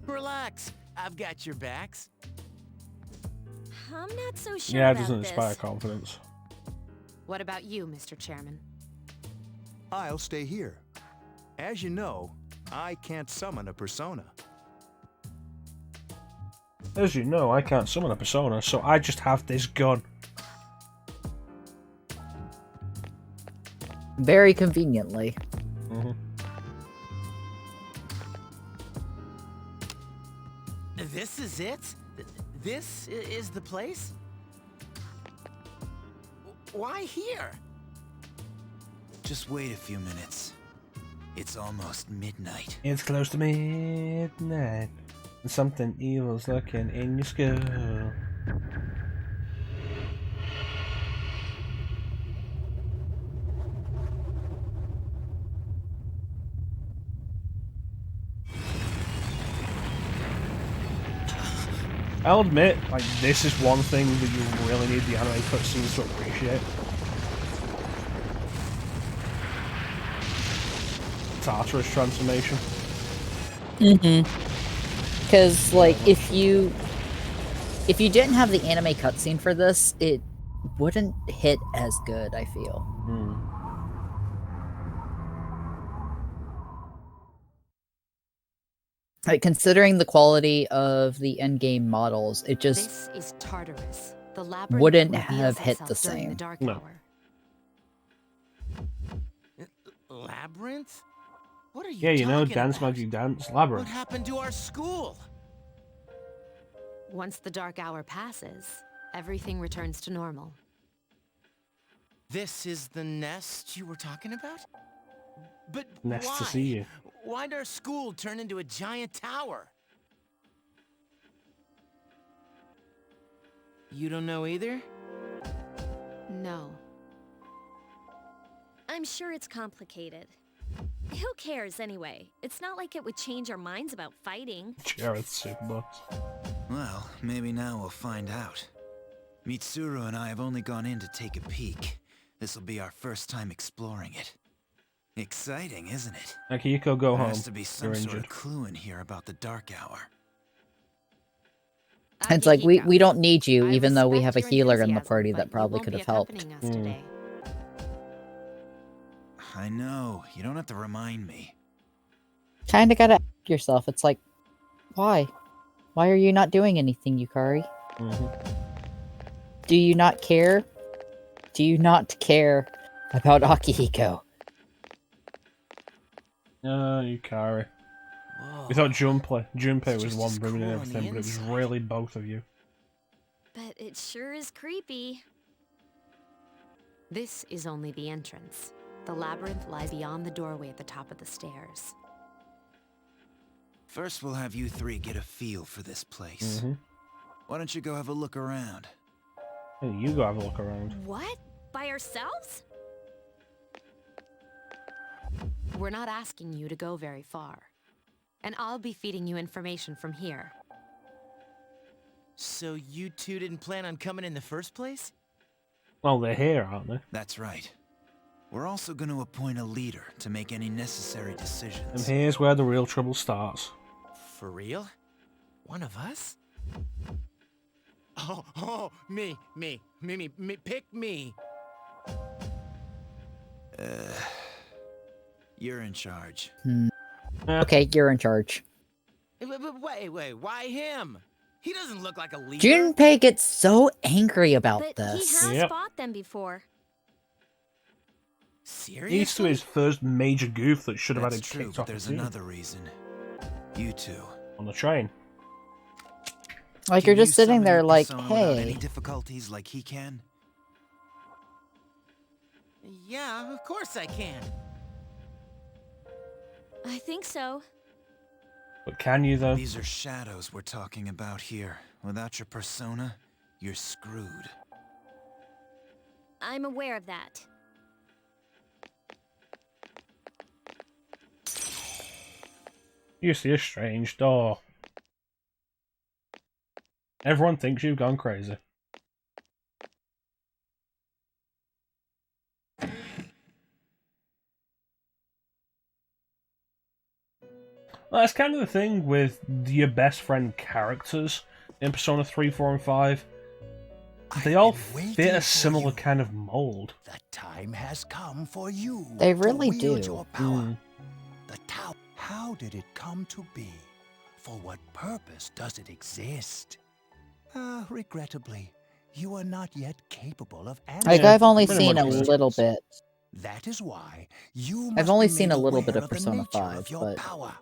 Relax, I've got your backs. I'm not so sure Yeah, it about doesn't this. inspire confidence. What about you, Mr. Chairman? I'll stay here. As you know, I can't summon a persona. As you know, I can't summon a persona, so I just have this gun. Very conveniently. This is it? This is the place? Why here? Just wait a few minutes. It's almost midnight. It's close to midnight, and something evil's lurking in your skull. I'll admit, like, this is one thing that you really need the anime cutscenes to appreciate. Tartarus transformation. Because, like, if you didn't have the anime cutscene for this, it wouldn't hit as good, I feel. Like, considering the quality of the endgame models, it just This is Tartarus, the labyrinth wouldn't that reveals have hit the itself during same. The dark No. hour. Labyrinth? What are you Yeah, you know, talking Dance about? Magic Dance What Labyrinth. happened to our school? Once the dark hour passes, everything returns to normal. This is the nest you were talking about? But Nice why? to see you. Why'd our school turn into a giant tower? You don't know either? No. I'm sure it's complicated. Who cares anyway? It's not like it would change our minds about fighting. Jared Superbox. Well, maybe now we'll find out. Mitsuru and I have only gone in to take a peek. This'll be our first time exploring it. Exciting, isn't it? Akihiko, go There home. has to be some You're sort injured. of clue in here about the dark hour. It's like, we don't need you, I even though we have a respect your healer in the enthusiasm, party but that you probably won't could be have helped. accompanying us today. I know, you don't have to remind me. Kinda gotta ask yourself, it's like, why? Why are you not doing anything, Yukari? Do you not care? Do you not care about Akihiko? Yukari. We thought Junpei was the one bringing in everything, but it was really both of you. But it sure is creepy. This is only the entrance. The labyrinth lies beyond the doorway at the top of the stairs. First, we'll have you three get a feel for this place. Why don't you go have a look around? Hey, you go have a look around. What? By ourselves? We're not asking you to go very far. And I'll be feeding you information from here. So you two didn't plan on coming in the first place? Well, they're here, aren't they? That's right. We're also going to appoint a leader to make any necessary decisions. And here's where the real trouble starts. For real? One of us? Me, pick me. You're in charge. Okay, you're in charge. Wait, why him? He doesn't look like a leader. Junpei gets so angry about But this. he has fought them before. Seriously? He's to his first major goof that should have had him That's true, kicked but off the there's team. another reason. You two. On the train. Like, Can you're just you sitting summon there your like, persona without any hey. difficulties like he can? Yeah, of course I can. I think so. But can you, though? These are shadows we're talking about here. Without your persona, you're screwed. I'm aware of that. You see a strange door. Everyone thinks you've gone crazy. Well, that's kind of the thing with your best friend characters in Persona 3, 4, and 5. They all fit a similar kind of mold. The time has come for you. They really to wield do. Your power. The tower. How did it come to be? For what purpose does it exist? Regrettably, you are not yet capable of answering. Like, I've only seen a little bit. That is why you I've must only be seen made a little aware bit of the Persona nature 5, of your but power.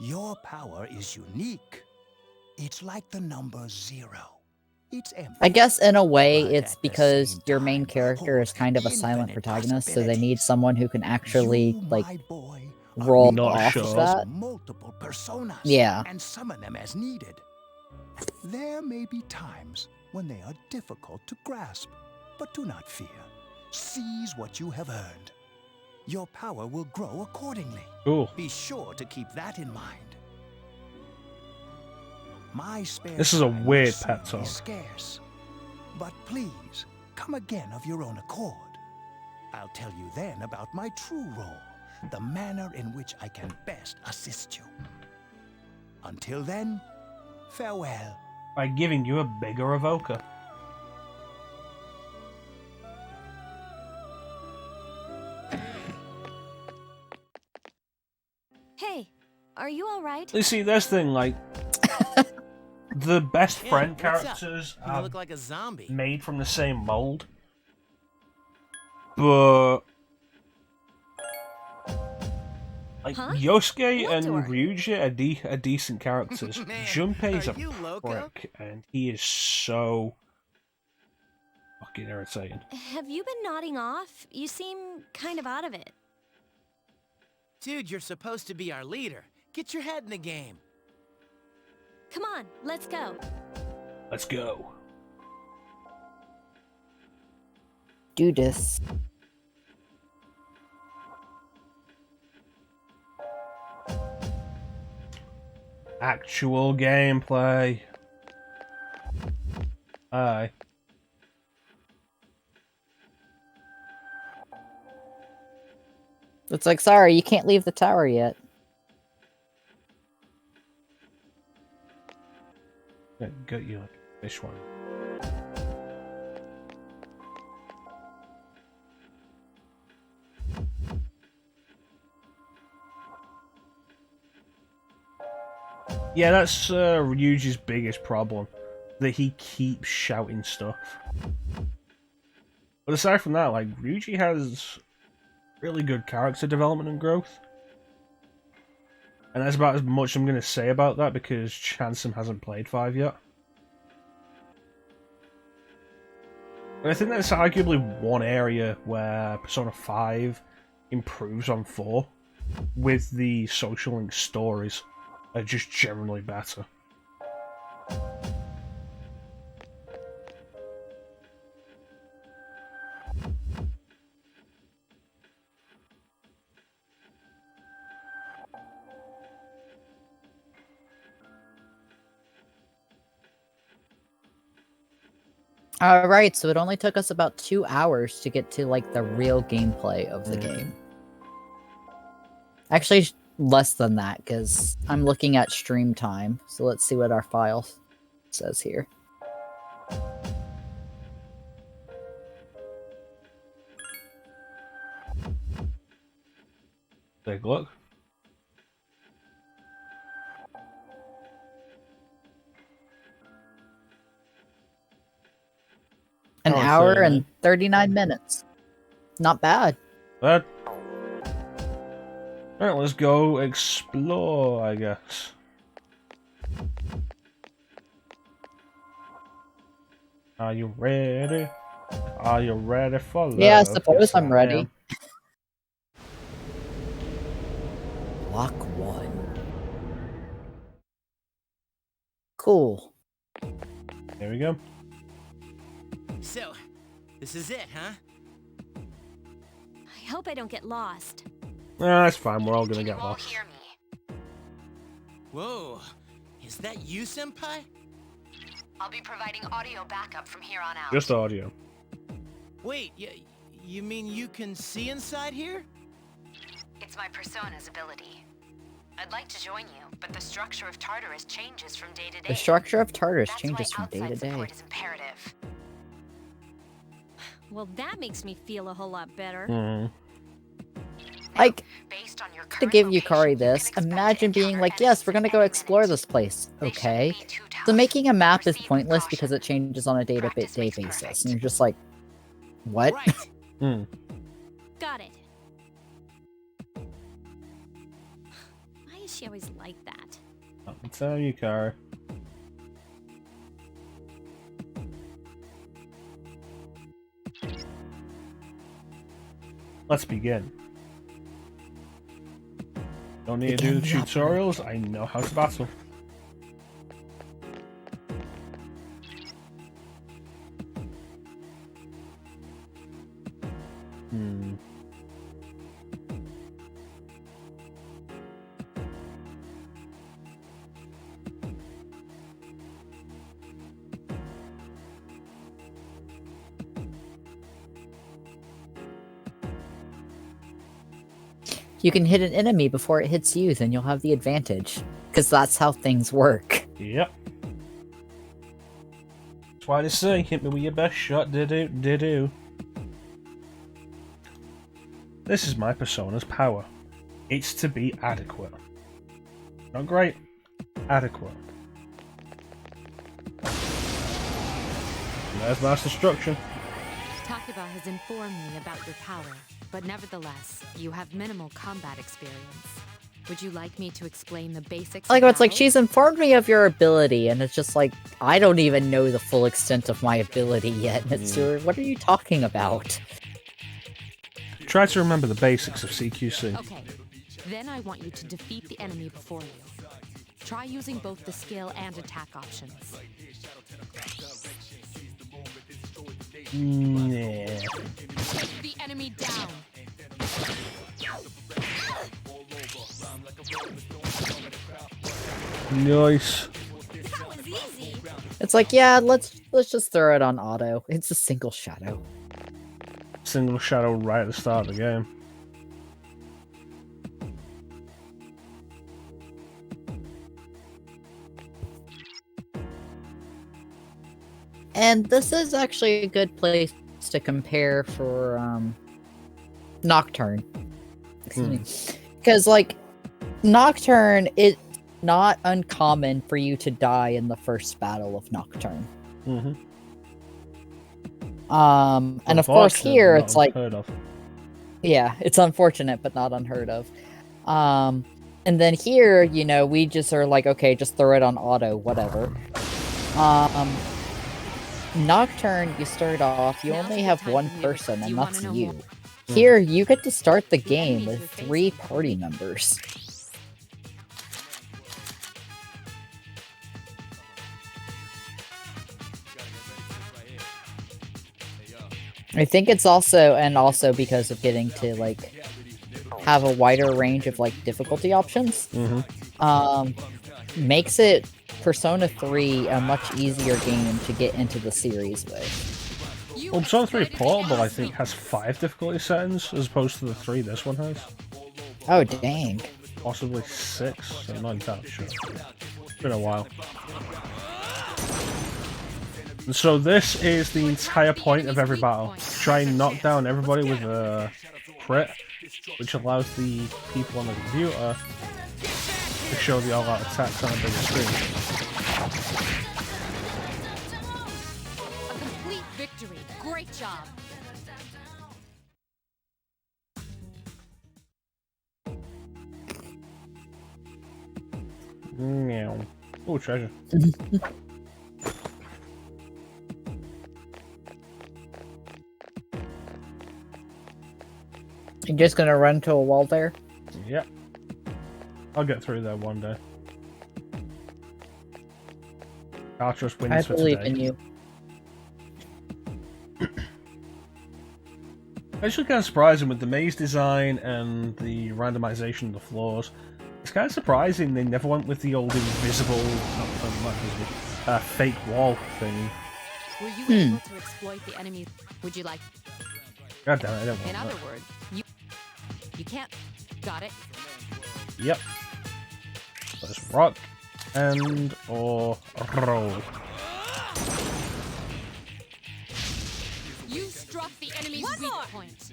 Your power is unique. It's like the number 0. It's empty. I guess in a way it's because your main character is kind of a silent protagonist, so they need someone who can actually, like, roll off of that. Multiple personas. Yeah. And summon them as needed. There may be times when they are difficult to grasp, but do not fear. Seize what you have earned. Your power will grow accordingly. Cool. Be sure to keep that in mind. My spare This is a time weird will pep soon be talk. scarce. But please, come again of your own accord. I'll tell you then about my true role, the manner in which I can best assist you. Until then, farewell. By giving you a bigger evoker. Hey, are you alright? You see, there's the thing, like, the best Yeah, friend what's up? characters You are look like a zombie. made from the same mold. But like Yosuke and Ryuji are decent characters. Man, Junpei's are a you loco? prick, and he is so fucking irritating. Have you been nodding off? You seem kind of out of it. Dude, you're supposed to be our leader. Get your head in the game. Come on, let's go. Let's go. Do this. Actual gameplay. Aye. It's like, sorry, you can't leave the tower yet. Got you this one. Yeah, that's Ryuji's biggest problem. That he keeps shouting stuff. But aside from that, like, Ryuji has really good character development and growth. And that's about as much I'm going to say about that because ChanceEm hasn't played 5 yet. But I think that's arguably one area where Persona 5 improves on 4, with the social link stories are just generally better. Alright, so it only took us about 2 hours to get to, like, the real gameplay of the game. Actually, less than that, because I'm looking at stream time. So let's see what our file says here. Take a look. An hour and 39 minutes. Not bad. Alright, let's go explore, I guess. Are you ready? Are you ready for love? Yeah, I suppose Yes, I'm I ready. am. Block 1. Cool. There we go. So, this is it, huh? I hope I don't get lost. That's fine, we're all gonna get lost. Whoa, is that you, Senpai? I'll be providing audio backup from here on out. Just audio. Wait, you mean you can see inside here? It's my persona's ability. I'd like to join you, but the structure of Tartarus changes from day to day. The structure of Tartarus That's changes why from day to outside day. support is imperative. Well, that makes me feel a whole lot better. Like, to give Yukari this, imagine being like, yes, we're gonna go explore this place. Okay. So making a map is pointless because it changes on a day-to-day basis. And you're just like, what? Got it. Why is she always like that? I'll tell you, Yukari. Let's begin. Don't need to do the tutorials, I know how to battle. You can hit an enemy before it hits you, then you'll have the advantage. Because that's how things work. Yep. That's why they say, hit me with your best shot, did-do. This is my persona's power. It's to be adequate. Not great, adequate. And there's Master Destruction. Takuba has informed me about your power, but nevertheless, you have minimal combat experience. Would you like me to explain the basics? Like, of it's like, battle? she's informed me of your ability, and it's just like, I don't even know the full extent of my ability yet. And it's what are you talking about? Try to remember the basics of CQC. Okay, then I want you to defeat the enemy before you. Try using both the skill and attack options. Yeah. Take the enemy down. Nice. It's like, yeah, let's just throw it on auto. It's a single shadow. Single shadow right at the start of the game. And this is actually a good place to compare for Nocturne. Because, like, Nocturne, it's not uncommon for you to die in the first battle of Nocturne. And of course here, it's like... Yeah, it's unfortunate, but not unheard of. And then here, you know, we just are like, okay, just throw it on auto, whatever. Nocturne, you start off, you only have one person, and that's you. Here, you get to start the game with 3 party members. I think it's also because of getting to, like, have a wider range of, like, difficulty options. makes it Persona 3 a much easier game to get into the series with. Well, Persona 3 Portable, I think, has 5 difficulty settings as opposed to the 3 this one has. Oh, dang. Possibly 6, I'm not entirely sure. It's been a while. And so this is the entire point of every battle. Try and knock down everybody with a crit, which allows the people on the computer to show the all-out attacks on a bigger screen. A complete victory. Great job. Meow. Oh, treasure. You're just gonna run to a wall there? Yep. I'll get through there one day. Archer's wins I for believe today. in you. Actually kind of surprising with the maze design and the randomization of the floors. It's kind of surprising they never went with the old invisible, not invisible, fake wall thing. Were you able to exploit the enemy? Would you like? God damn it, I don't want In that. other words, you can't. Got it. Yep. Let's rock and or roll. You struck the enemy's weak point.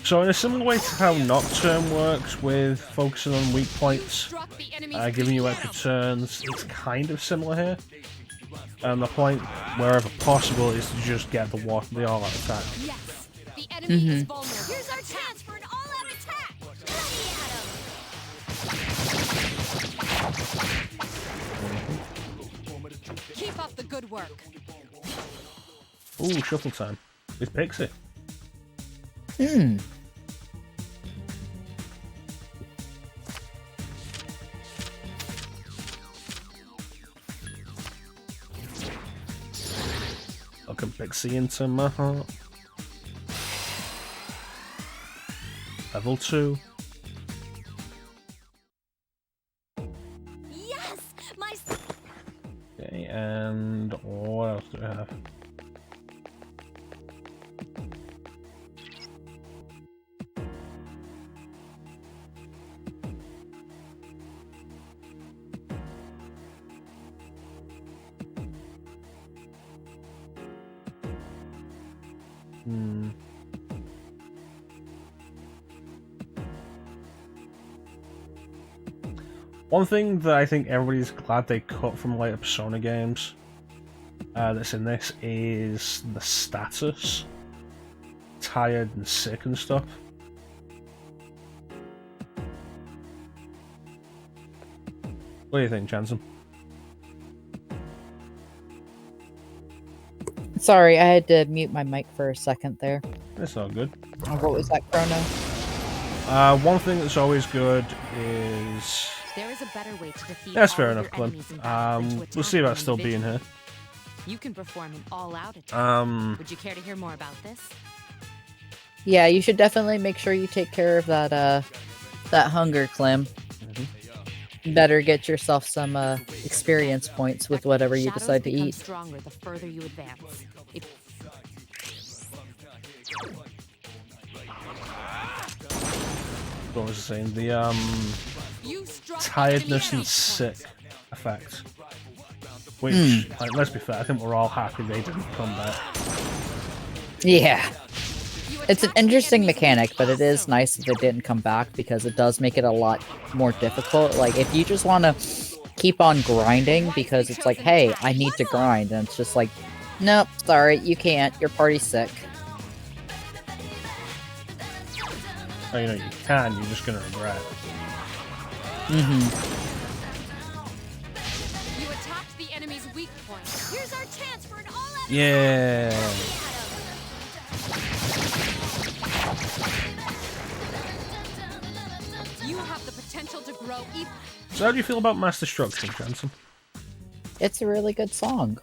So in a similar way to how Nocturne works with focusing on weak points, giving you extra turns, it's kind of similar here. And the point, wherever possible, is to just get the all-out attack. Yes, the enemy is vulnerable. Here's our chance for an all-out attack. Keep up the good work. Ooh, shuffle time. With Pixie. Welcome Pixie into my heart. Level 2. Yes, my. Okay, and what else do I have? One thing that I think everybody's glad they cut from later Persona games that's in this is the status. Tired and sick and stuff. What do you think, ChanceEm? Sorry, I had to mute my mic for a second there. That's all good. What was that, Chrono? One thing that's always good is... There is a better way to defeat That's all fair of enough, your Glenn. enemies in battle than to We'll attack see about them still being here. individually. You can perform an all-out attack. Would you care to hear more about this? Yeah, you should definitely make sure you take care of that that hunger, Clem. You better get yourself some experience points with whatever you Shadows decide to become eat. stronger the further you advance. What was I saying? The tiredness and sick effect. Which, like, let's be fair, I think we're all happy they didn't come back. Yeah. It's an interesting mechanic, but it is nice that they didn't come back because it does make it a lot more difficult. Like, if you just want to keep on grinding because it's like, hey, I need to grind, and it's just like, nope, sorry, you can't, your party's sick. Oh, you know, you can, you're just gonna regret it. You attacked the enemy's weak point. Here's our chance for an all-out. Yeah. You have the potential to grow even. So how do you feel about Mass Destruction, ChanceEm? It's a really good song.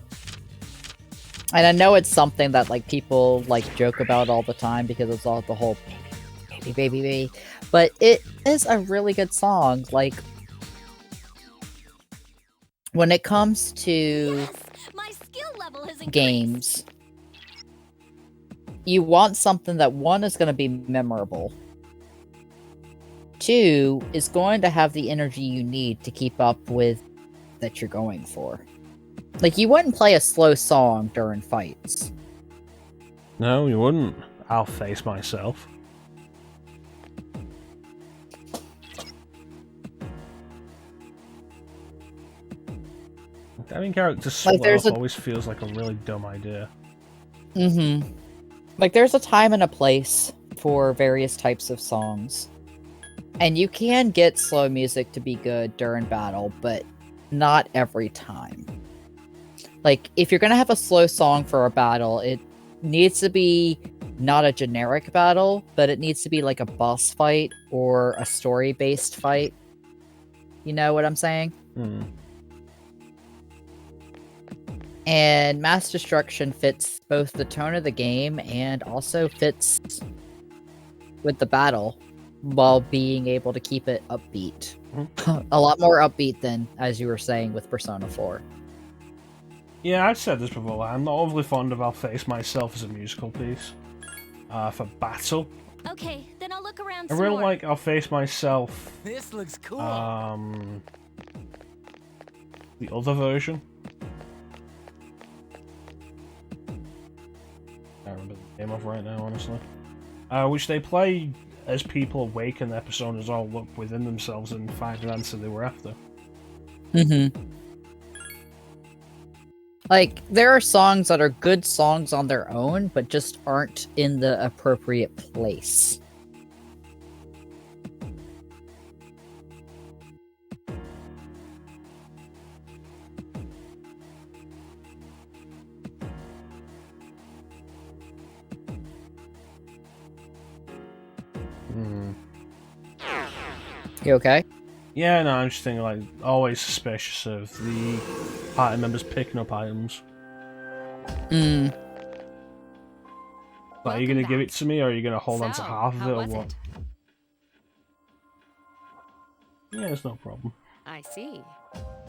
And I know it's something that, like, people, like, joke about all the time because it's all the whole baby, baby, baby. But it is a really good song. Like, when it comes to My skill level has increased. games, you want something that, one, is going to be memorable. 2, is going to have the energy you need to keep up with that you're going for. Like, you wouldn't play a slow song during fights. No, you wouldn't. I'll face myself. Having characters split up always feels like a really dumb idea. Mm-hmm. Like, there's a time and a place for various types of songs. And you can get slow music to be good during battle, but not every time. Like, if you're gonna have a slow song for a battle, it needs to be not a generic battle, but it needs to be like a boss fight or a story-based fight. You know what I'm saying? Hmm. And Mass Destruction fits both the tone of the game and also fits with the battle while being able to keep it upbeat. A lot more upbeat than, as you were saying, with Persona 4. Yeah, I've said this before, I'm not overly fond of I'll Face Myself as a musical piece. For battle. Okay, then I'll look around I some really more. like I'll Face Myself. This looks cool. The other version. I don't remember the name of right now, honestly. Which they play as people awaken their personas all look within themselves and find an answer they were after. Mm-hmm. Like, there are songs that are good songs on their own, but just aren't in the appropriate place. You okay? Yeah, no, I'm just thinking, like, always suspicious of the party members picking up items. Mm. Like, are you gonna give it to me, or are you gonna hold on to half of it, or what? Yeah, it's no problem. I see.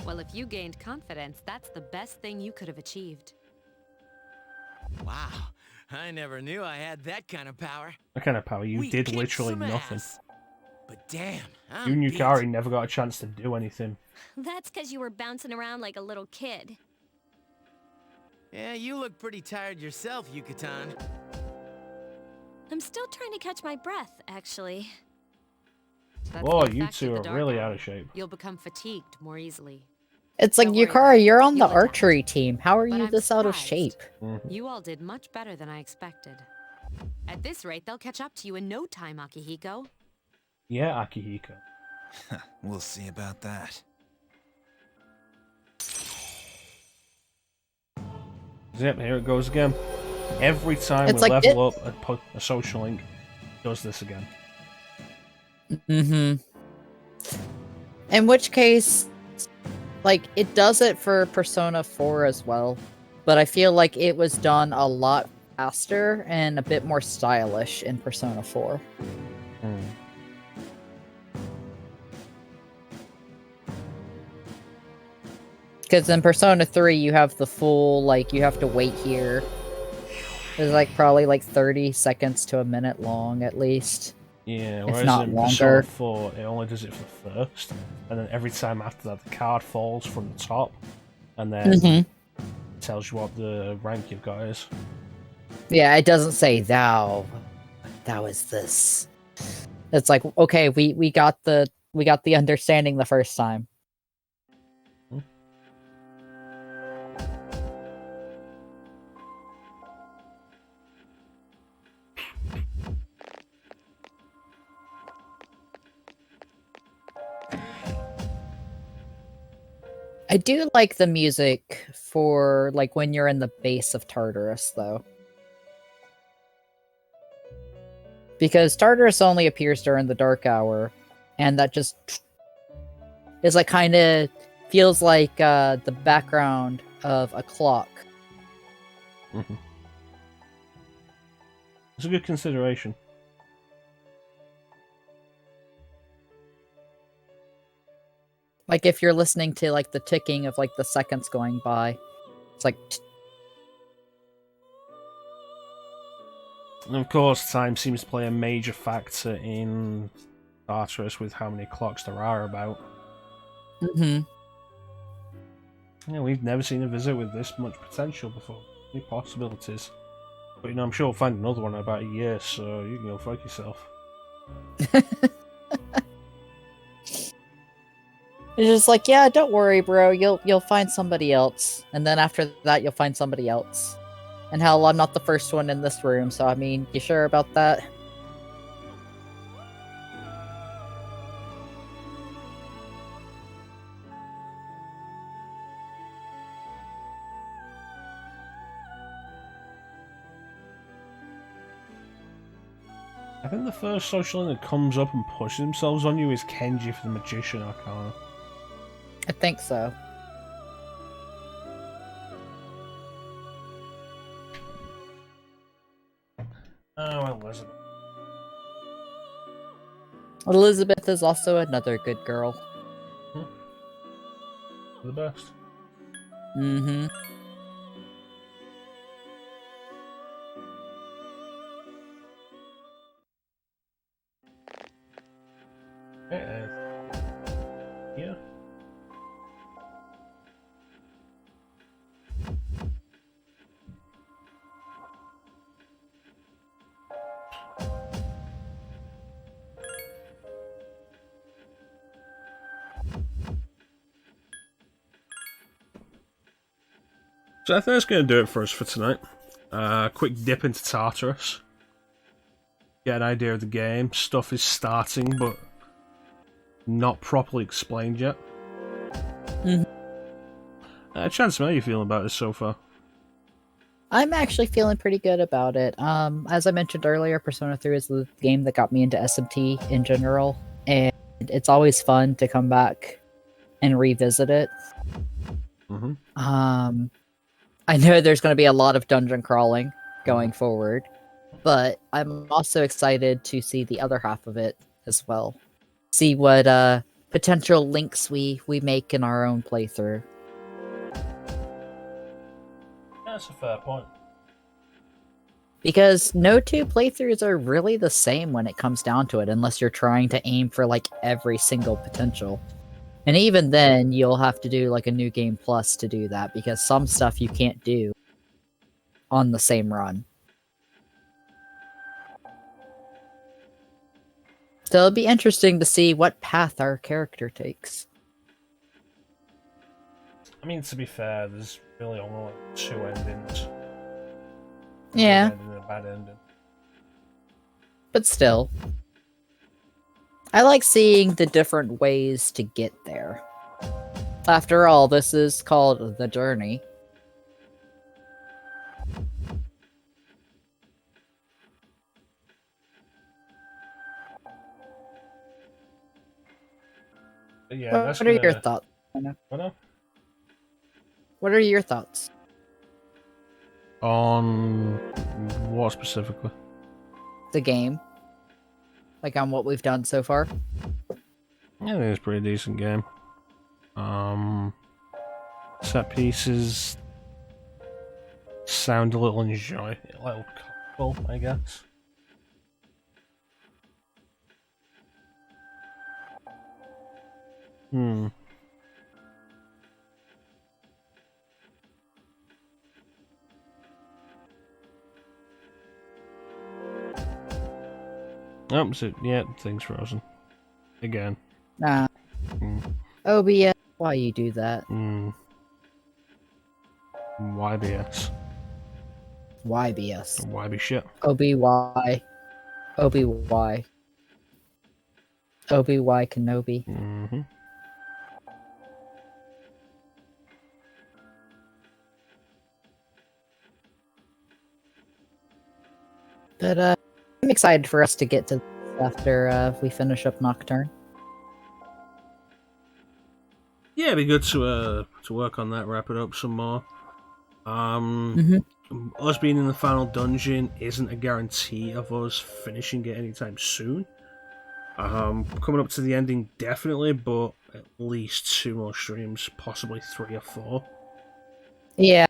Well, if you gained confidence, that's the best thing you could have achieved. Wow, I never knew I had that kind of power. What kind of power? You We did kicked literally some nothing. ass. But damn, You and I'm Yukari never got a chance to do anything. That's because you were bouncing around like a little kid. Yeah, you look pretty tired yourself, Yucatan. I'm still trying to catch my breath, actually. That's Whoa, the you effect of two the are dark really hour. out of shape. You'll become fatigued more easily. It's like, Don't worry Yukari, about it. you're on the You'll adapt. archery team. How are But you I'm this out of surprised. shape? You all did much better than I expected. At this rate, they'll catch up to you in no time, Akihiko. Yeah, Akihiko. We'll see about that. Yep, here it goes again. Every time It's we like level up and put a social link, it does this again. Mm-hmm. In which case, like, it does it for Persona 4 as well, but I feel like it was done a lot faster and a bit more stylish in Persona 4. Because in Persona 3, you have the full, like, you have to wait here. It's like probably like 30 seconds to a minute long, at least. Yeah, if whereas not in longer. Persona 4, it only does it for the first, and then every time after that, the card falls from the top, and then Mhm. tells you what the rank you've got is. Yeah, it doesn't say thou is this. It's like, okay, we got the understanding the first time. I do like the music for, like, when you're in the base of Tartarus, though. Because Tartarus only appears during the dark hour, and that just is like, kind of feels like the background of a clock. Mm-hmm. It's a good consideration. Like if you're listening to like the ticking of like the seconds going by, it's like. And of course, time seems to play a major factor in Tartarus with how many clocks there are about. Mm-hmm. Yeah, we've never seen a visit with this much potential before. Any possibilities? But you know, I'm sure we'll find another one in about a year, so you can go fuck yourself. It's just like, yeah, don't worry, bro. You'll find somebody else, and then after that, you'll find somebody else. And hell, I'm not the first one in this room, so I mean, you sure about that? I think the first social link that comes up and pushes themselves on you is Kenji for the Magician Arcana. I think so. Oh, Elizabeth. Elizabeth is also another good girl. The best. Mm-hmm. Yeah. So I think that's going to do it for us for tonight. Quick dip into Tartarus. Get an idea of the game. Stuff is starting, but not properly explained yet. Mm-hmm. ChanceEm, how are you feeling about this so far? I'm actually feeling pretty good about it. As I mentioned earlier, Persona 3 is the game that got me into SMT in general, and it's always fun to come back and revisit it. Mm-hmm. I know there's going to be a lot of dungeon crawling going forward, but I'm also excited to see the other half of it as well. See what potential links we make in our own playthrough. That's a fair point. Because no two playthroughs are really the same when it comes down to it, unless you're trying to aim for like every single potential. And even then, you'll have to do like a New Game Plus to do that, because some stuff you can't do on the same run. So it'll be interesting to see what path our character takes. I mean, to be fair, there's really only like 2 endings. Yeah. A good ending and a bad ending. But still. I like seeing the different ways to get there. After all, this is called The Journey. But yeah, What are your thoughts? What are your thoughts? On what specifically? The game. Like on what we've done so far? I think it's a pretty decent game. Set pieces sound a little colorful, I guess. Oh, so, yeah, thing's frozen. Again. Nah. OBS, why you do that? YBS. YBS. YB shit. OBY. OBY. OBY Kenobi. Mm-hmm. But I'm excited for us to get to this after we finish up Nocturne. Yeah, it'd be good to work on that, wrap it up some more. Us being in the final dungeon isn't a guarantee of us finishing it anytime soon. Coming up to the ending, definitely, but at least 2 more streams, possibly 3 or 4. Yeah,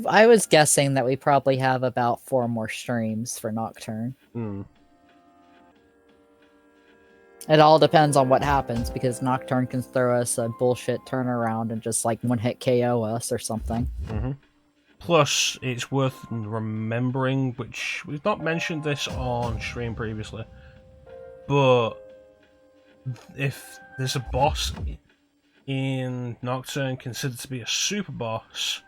I was guessing that we probably have about 4 more streams for Nocturne. It all depends on what happens, because Nocturne can throw us a bullshit turnaround and just like one-hit KO us or something. Plus, it's worth remembering, which we've not mentioned this on stream previously, but if there's a boss in Nocturne considered to be a super boss,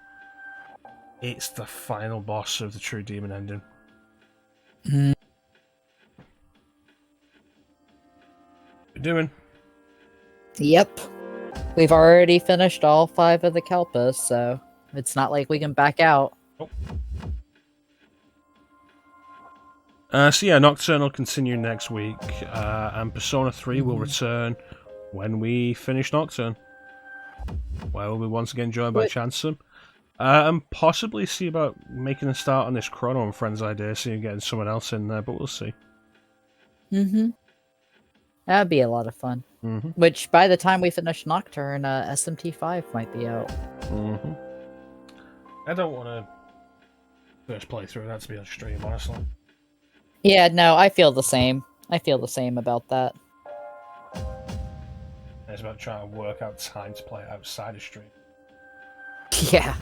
it's the final boss of the True Demon ending. What you doing? Yep. We've already finished all 5 of the Kelpas, so it's not like we can back out. So yeah, Nocturne will continue next week, and Persona 3 will return when we finish Nocturne, where we'll be once again joined by ChanceEm, and possibly see about making a start on this Chrono and Friends idea, seeing getting someone else in there, but we'll see. That'd be a lot of fun. Which, by the time we finish Nocturne, SMT5 might be out. I don't want to first play through that to be on stream, honestly. Yeah, no, I feel the same. I feel the same about that. It's about trying to work out time to play outside of stream. Yeah.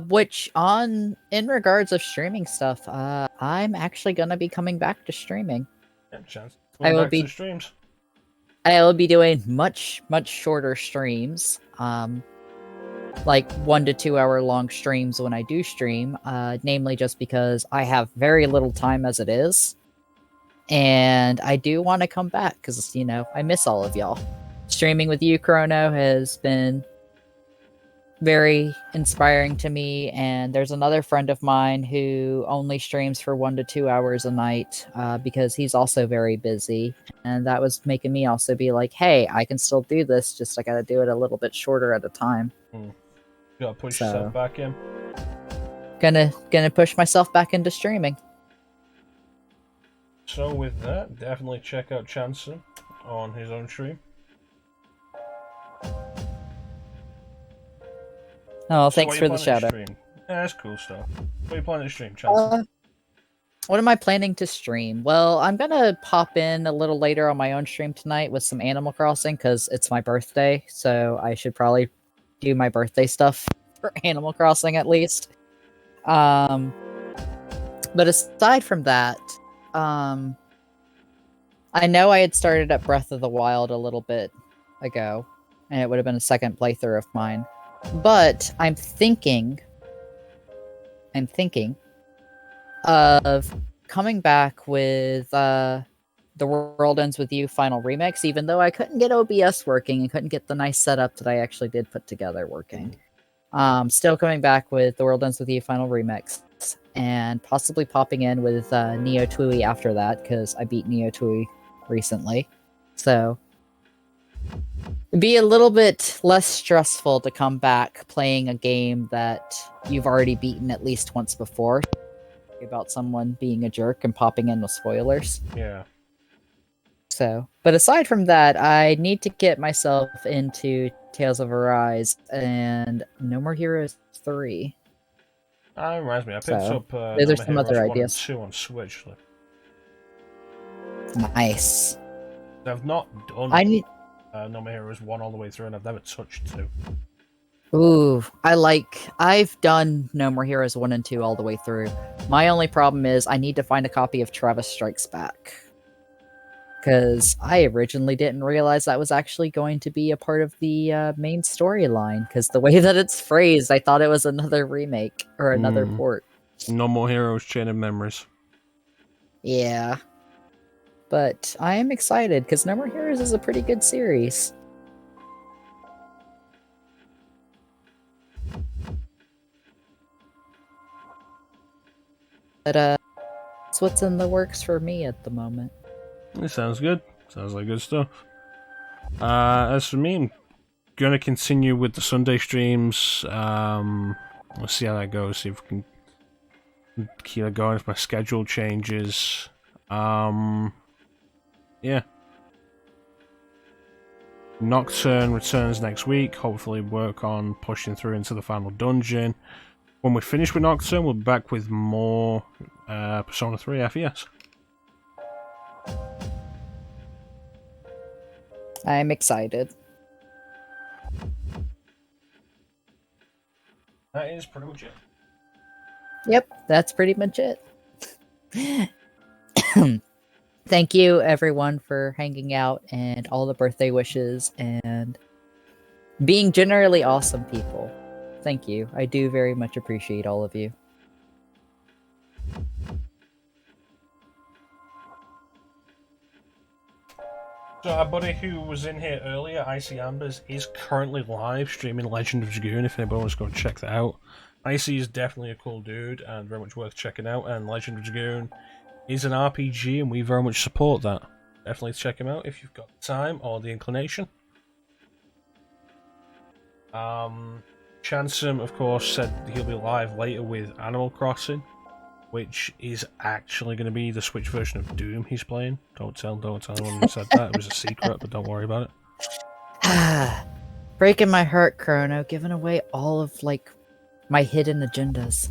Which, in regards of streaming stuff, I'm actually gonna be coming back to streaming. Yeah, Chance. I will be to streams. I will be doing much shorter streams. Like 1 to 2 hour long streams when I do stream. Namely just because I have very little time as it is, and I do want to come back because I miss all of y'all. Streaming with you, Chrono, has been very inspiring to me, and there's another friend of mine who only streams for 1 to 2 hours a night because he's also very busy, and that was making me also be like, hey, I can still do this, just I gotta do it a little bit shorter at a time. Gotta push yourself back in. Gonna push myself back into streaming. So with that, definitely check out ChanceEm on his own stream. Oh, thanks for the shout out. Yeah, that's cool stuff. What are you planning to stream, ChanceEm? What am I planning to stream? Well, I'm gonna pop in a little later on my own stream tonight with some Animal Crossing because it's my birthday, so I should probably do my birthday stuff for Animal Crossing at least. But aside from that, I know I had started at Breath of the Wild a little bit ago, and it would have been a second playthrough of mine. But I'm thinking of coming back with The World Ends With You Final Remix, even though I couldn't get OBS working and couldn't get the nice setup that I actually did put together working. Still coming back with The World Ends With You Final Remix, and possibly popping in with Neo Tui after that, because I beat Neo Tui recently. So it'd be a little bit less stressful to come back playing a game that you've already beaten at least once before. About someone being a jerk and popping in with spoilers. Yeah. So, but aside from that, I need to get myself into Tales of Arise and No More Heroes 3. That reminds me, I picked up those are some other ideas. 1 and 2 on Switch. Nice. I've not done No More Heroes 1 all the way through, and I've never touched 2. Ooh, I've done No More Heroes 1 and 2 all the way through. My only problem is I need to find a copy of Travis Strikes Back. Because I originally didn't realize that was actually going to be a part of the main storyline. Because the way that it's phrased, I thought it was another remake or another port. No More Heroes Chain of Memories. Yeah. But I am excited because No More Heroes is a pretty good series. But that's what's in the works for me at the moment. It sounds good. Sounds like good stuff. As for me, I'm gonna continue with the Sunday streams. Let's see how that goes. See if we can keep it going if my schedule changes. yeah. Nocturne returns next week. Hopefully work on pushing through into the final dungeon. When we finish with Nocturne, we'll be back with more Persona 3 FES. I'm excited. That is pretty much it. Yep, that's pretty much it. Thank you, everyone, for hanging out and all the birthday wishes and being generally awesome people. Thank you. I do very much appreciate all of you. So our buddy who was in here earlier, Icy Ambers, is currently live streaming Legend of Dragoon if anybody wants to go and check that out. Icy is definitely a cool dude and very much worth checking out, and Legend of Dragoon is an RPG and we very much support that. Definitely check him out if you've got the time or the inclination. ChanceEm, of course, said he'll be live later with Animal Crossing, which is actually going to be the Switch version of Doom he's playing. Don't tell anyone who said that. It was a secret, but don't worry about it. Breaking my heart, Chrono, giving away all of, like, my hidden agendas.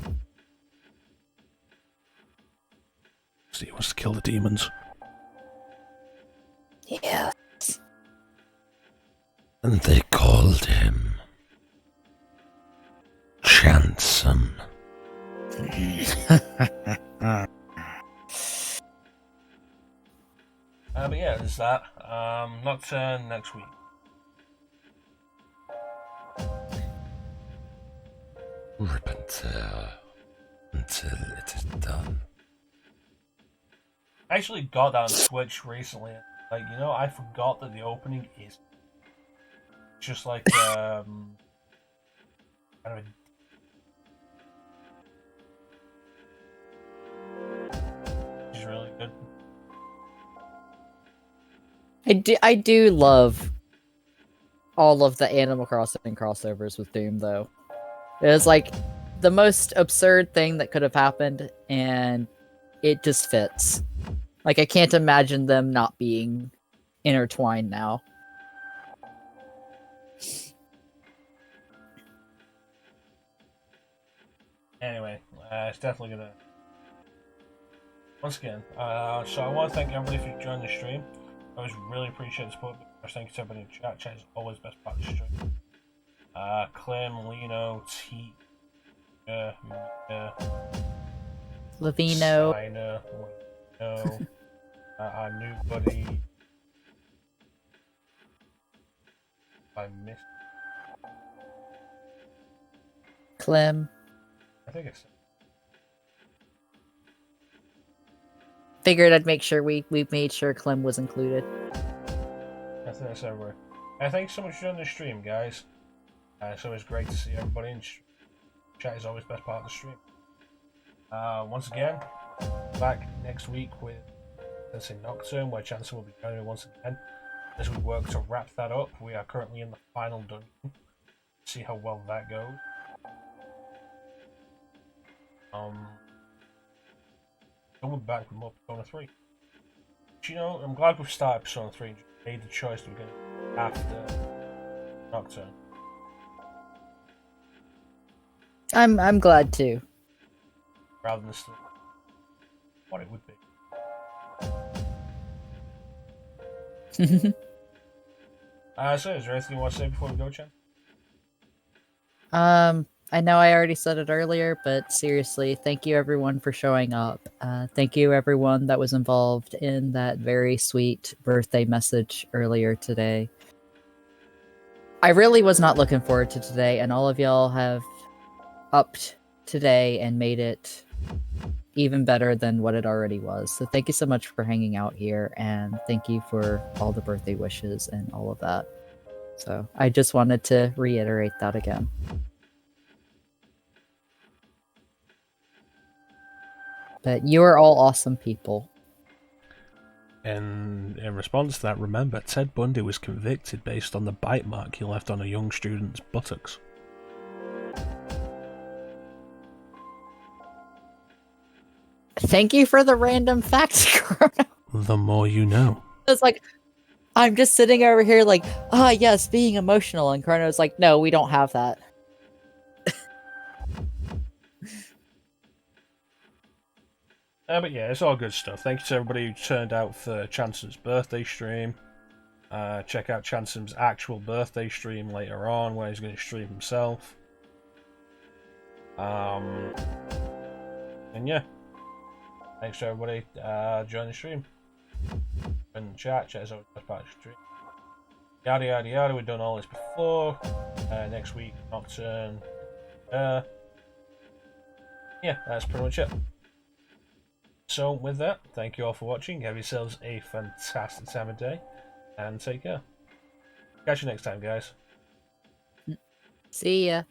So he wants to kill the demons. Yes. And they called him ChanceEm. But yeah, there's that. Nocturne next week. Rip and tear until it is done. I actually got that on Switch recently. Like, you know, I forgot that the opening is just like kind of a... It's really good. I do love all of the Animal Crossing crossovers with Doom, though. It was like the most absurd thing that could have happened, and it just fits. Like, I can't imagine them not being intertwined now. Anyway, it's definitely gonna... Once again, so I want to thank everybody for joining the stream. I always really appreciate the support. Thank you to everybody in the chat. Chat is always the best part of the stream. Clem, Lino, T, Lavino, Steiner, Lino, our new buddy. I missed. Clem. I think it's. Figured I'd make sure we made sure Clem was included. I think that's everywhere. Thanks so much for joining the stream, guys. It's always great to see everybody, and chat is always the best part of the stream. Once again, back next week with ChanceEm Nocturne, where ChanceEm will be joining me once again as we work to wrap that up. We are currently in the final dungeon. See how well that goes. Then we're back with more Persona 3. But, you know, I'm glad we've started Persona 3 and made the choice that we're going to after Nocturne. I'm glad too. Rather than still what it would be. So is there anything you want to say before we go, Chan? I know I already said it earlier, but seriously, thank you everyone for showing up. Thank you everyone that was involved in that very sweet birthday message earlier today. I really was not looking forward to today, and all of y'all have upped today and made it even better than what it already was. So thank you so much for hanging out here, and thank you for all the birthday wishes and all of that. So I just wanted to reiterate that again. But you are all awesome people. And in response to that, remember, Ted Bundy was convicted based on the bite mark he left on a young student's buttocks. Thank you for the random facts, Chrono. The more you know. It's like, I'm just sitting over here like, yes, being emotional. And Chrono's like, no, we don't have that. But yeah, it's all good stuff. Thank you to everybody who turned out for ChanceEm's birthday stream. Check out ChanceEm's actual birthday stream later on, where he's going to stream himself. And yeah, thanks to everybody joining the stream. In the chat is always part of the stream. Yada yada yada. We've done all this before. Next week, Nocturne. Yeah, that's pretty much it. So with that, thank you all for watching. Have yourselves a fantastic time of day, and take care. Catch you next time, guys. See ya.